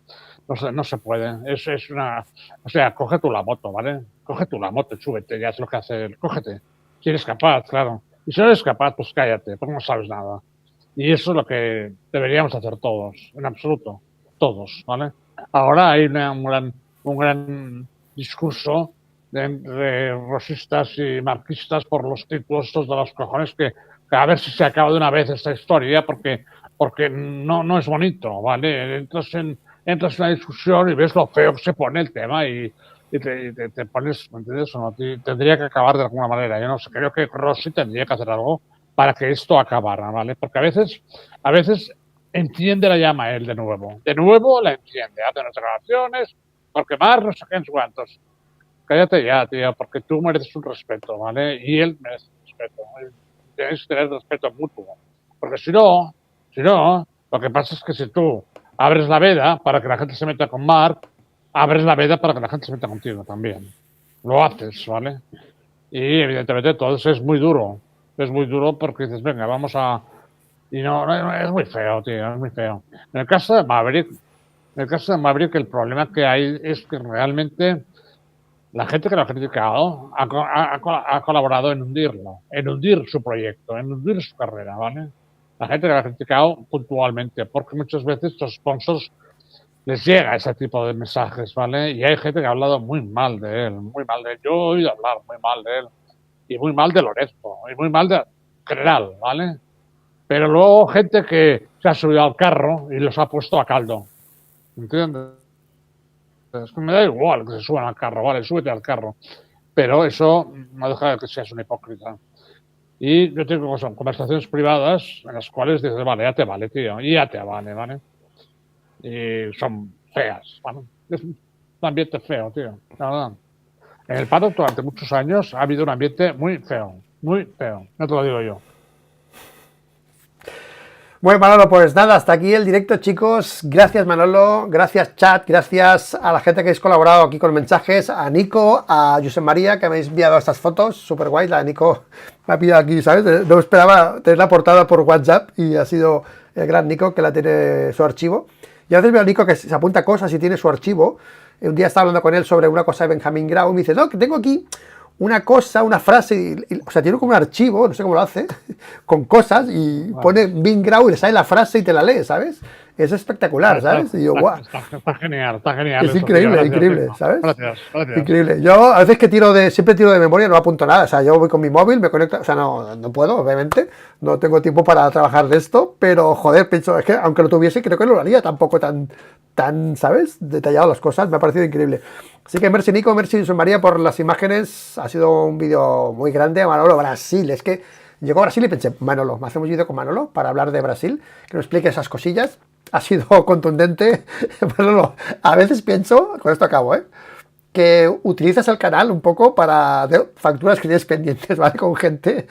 No se puede. Es una... O sea, coge tú la moto, ¿vale? Coge tú la moto y súbete, ya es lo que hace él. Cógete. Si eres capaz, claro. Y si no eres capaz, pues cállate, porque no sabes nada. Y eso es lo que deberíamos hacer todos, en absoluto. Todos, ¿vale? Ahora hay un gran discurso de rosistas y marxistas por los títulos estos de los cojones que a ver si se acaba de una vez esta historia porque no es bonito, ¿vale? Entras en una discusión y ves lo feo que se pone el tema y te pones, ¿me entiendes? No, tendría que acabar de alguna manera. Yo no sé, creo que Rossi tendría que hacer algo para que esto acabara, ¿vale? Porque a veces enciende la llama él de nuevo la enciende, hace unas declaraciones, porque más no sé qué en cuantos. Cállate ya, tío, porque tú mereces un respeto, ¿vale? Y él merece un respeto. Tienes que tener respeto mutuo. Porque si no, lo que pasa es que si tú abres la veda para que la gente se meta con Mark, abres la veda para que la gente se meta contigo también. Lo haces, ¿vale? Y evidentemente todo eso es muy duro. Es muy duro porque dices, venga, vamos a... Y no, es muy feo, tío, es muy feo. En el caso de Maverick, el problema que hay es que realmente la gente que lo ha criticado ha colaborado en hundirlo, en hundir su proyecto, en hundir su carrera, ¿vale? La gente que lo ha criticado puntualmente, porque muchas veces los sponsors les llega ese tipo de mensajes, ¿vale? Y hay gente que ha hablado muy mal de él, muy mal de él. Yo he oído hablar muy mal de él, y muy mal de Lorenzo, y muy mal de general, ¿vale? Pero luego gente que se ha subido al carro y los ha puesto a caldo, ¿entiendes? Es que me da igual que se suban al carro, vale, súbete al carro. Pero eso no deja de que seas un hipócrita. Y yo tengo conversaciones privadas en las cuales dices, vale, ya te vale, tío, y ya te vale, ¿vale? Y son feas, ¿vale? Es un ambiente feo, tío, la verdad. En el paddock durante muchos años ha habido un ambiente muy feo, no te lo digo yo. Bueno, Manolo, pues nada, hasta aquí el directo, chicos. Gracias, Manolo, gracias, chat, gracias a la gente que habéis colaborado aquí con mensajes, a Nico, a Josep María, que me habéis enviado estas fotos, súper guay. La de Nico me ha pillado aquí, ¿sabes? No esperaba tener la portada por WhatsApp y ha sido el gran Nico que la tiene su archivo. Y a veces veo a Nico que se apunta cosas y tiene su archivo. Un día estaba hablando con él sobre una cosa de Benjamin Grau y me dice, no, que tengo aquí una cosa, una frase, o sea, tiene como un archivo, no sé cómo lo hace, con cosas y pone Bing Grau y le sale la frase y te la lee, ¿sabes? Es espectacular, ¿sabes? Y yo, guau. Está genial. Es increíble, gracias, increíble, tío. ¿sabes? Gracias. Increíble. Yo a veces siempre tiro de memoria, no apunto nada, o sea, yo voy con mi móvil, me conecto, o sea, no puedo, obviamente, no tengo tiempo para trabajar de esto, pero joder, pienso, es que aunque lo tuviese, creo que lo haría tampoco tan, ¿sabes? Detallado las cosas, me ha parecido increíble. Así que merci Nico, merci José María por las imágenes, ha sido un vídeo muy grande. Manolo, Brasil, es que Llegó a Brasil y pensé, Manolo, me hacemos vídeo con Manolo para hablar de Brasil, que nos explique esas cosillas. Ha sido contundente. Manolo, a veces pienso, con esto acabo, que utilizas el canal un poco para facturas que tienes pendientes, ¿vale? Con gente,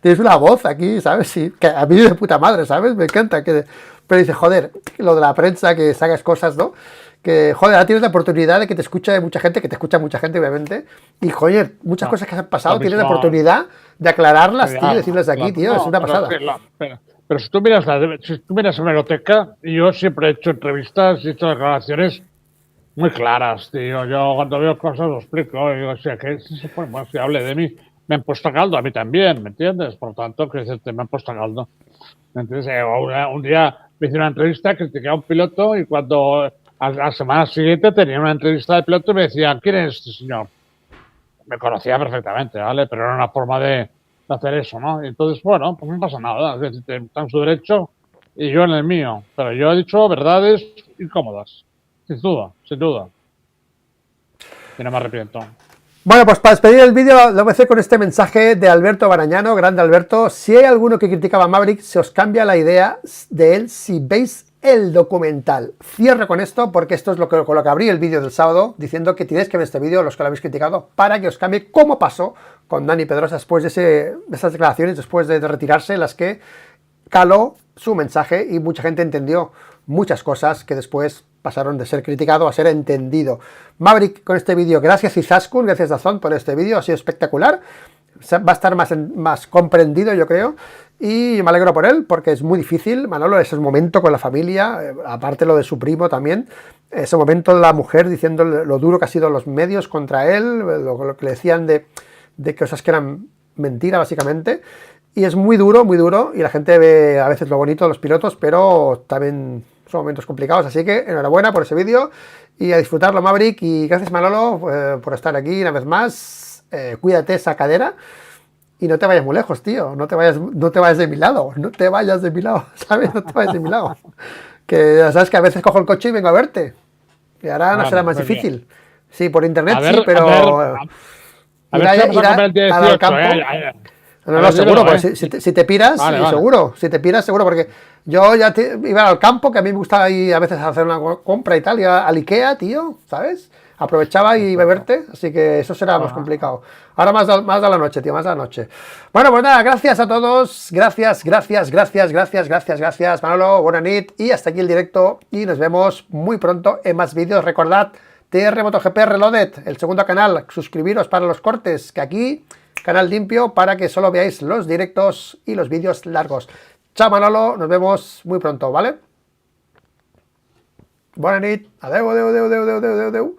tienes una voz aquí, ¿sabes? Sí, que a mí de puta madre, ¿sabes? Me encanta que... Pero dice, joder, lo de la prensa, que sacas cosas, ¿no? Que, joder, ahora tienes la oportunidad de que te escuche mucha gente, que te escucha mucha gente, obviamente. Y, joder, muchas cosas que han pasado, tienes la oportunidad de aclararlas, tío, y decirles de aquí, tío, es una pasada. Pero si tú miras la hemeroteca, yo siempre he hecho entrevistas y he hecho declaraciones muy claras, tío. Yo cuando veo cosas lo explico. Y digo, o sea, que si hable de mí, me han puesto a caldo a mí también, ¿me entiendes? Por tanto, que me han puesto a caldo. Entonces, un día me hice una entrevista, critiqué a un piloto y cuando a la semana siguiente tenía una entrevista de piloto y me decían, ¿quién es este señor? Me conocía perfectamente, ¿vale? Pero era una forma de hacer eso, ¿no? Y entonces, bueno, pues no pasa nada. Está en su derecho y yo en el mío. Pero yo he dicho verdades incómodas. Sin duda, sin duda. Y no me arrepiento. Bueno, pues para despedir el vídeo lo voy a hacer con este mensaje de Alberto Barañano, grande Alberto. Si hay alguno que criticaba a Maverick, se os cambia la idea de él si veis el documental. Cierro con esto porque esto es con lo que abrí el vídeo del sábado, diciendo que tenéis que ver este vídeo, los que lo habéis criticado, para que os cambie cómo pasó con Dani Pedrosa después de esas declaraciones, después de retirarse, las que caló su mensaje y mucha gente entendió muchas cosas que después pasaron de ser criticado a ser entendido. Maverick con este vídeo, gracias Izaskun, gracias Dazón por este vídeo, ha sido espectacular. Va a estar más comprendido, yo creo, y me alegro por él, porque es muy difícil, Manolo, ese momento con la familia, aparte lo de su primo también, ese momento de la mujer diciendo lo duro que ha sido los medios contra él, lo que le decían de cosas que eran mentira, básicamente, y es muy duro, y la gente ve a veces lo bonito de los pilotos, pero también son momentos complicados, así que enhorabuena por ese vídeo, y a disfrutarlo, Maverick, y gracias, Manolo, por estar aquí una vez más. Cuídate esa cadera y no te vayas muy lejos, tío, no te vayas de mi lado, ¿sabes? No te vayas de mi lado, que ya sabes que a veces cojo el coche y vengo a verte, y ahora no será más difícil, bien. Sí, por internet sí, pero ir al campo, no, seguro, pues si te piras, vale. Seguro, seguro, porque yo ya iba al campo, que a mí me gusta ir a veces hacer una compra y tal, y al Ikea, tío, ¿sabes? Aprovechaba y beberte, así que eso será más complicado. Ahora más de la noche, tío, más de la noche. Bueno, pues nada, gracias a todos, gracias, Manolo, buena nit, y hasta aquí el directo, y nos vemos muy pronto en más vídeos. Recordad, TR MotoGP Reloaded, el segundo canal, suscribiros para los cortes, que aquí, canal limpio, para que solo veáis los directos y los vídeos largos. Chao, Manolo, nos vemos muy pronto, ¿vale? Buena nit, adeu.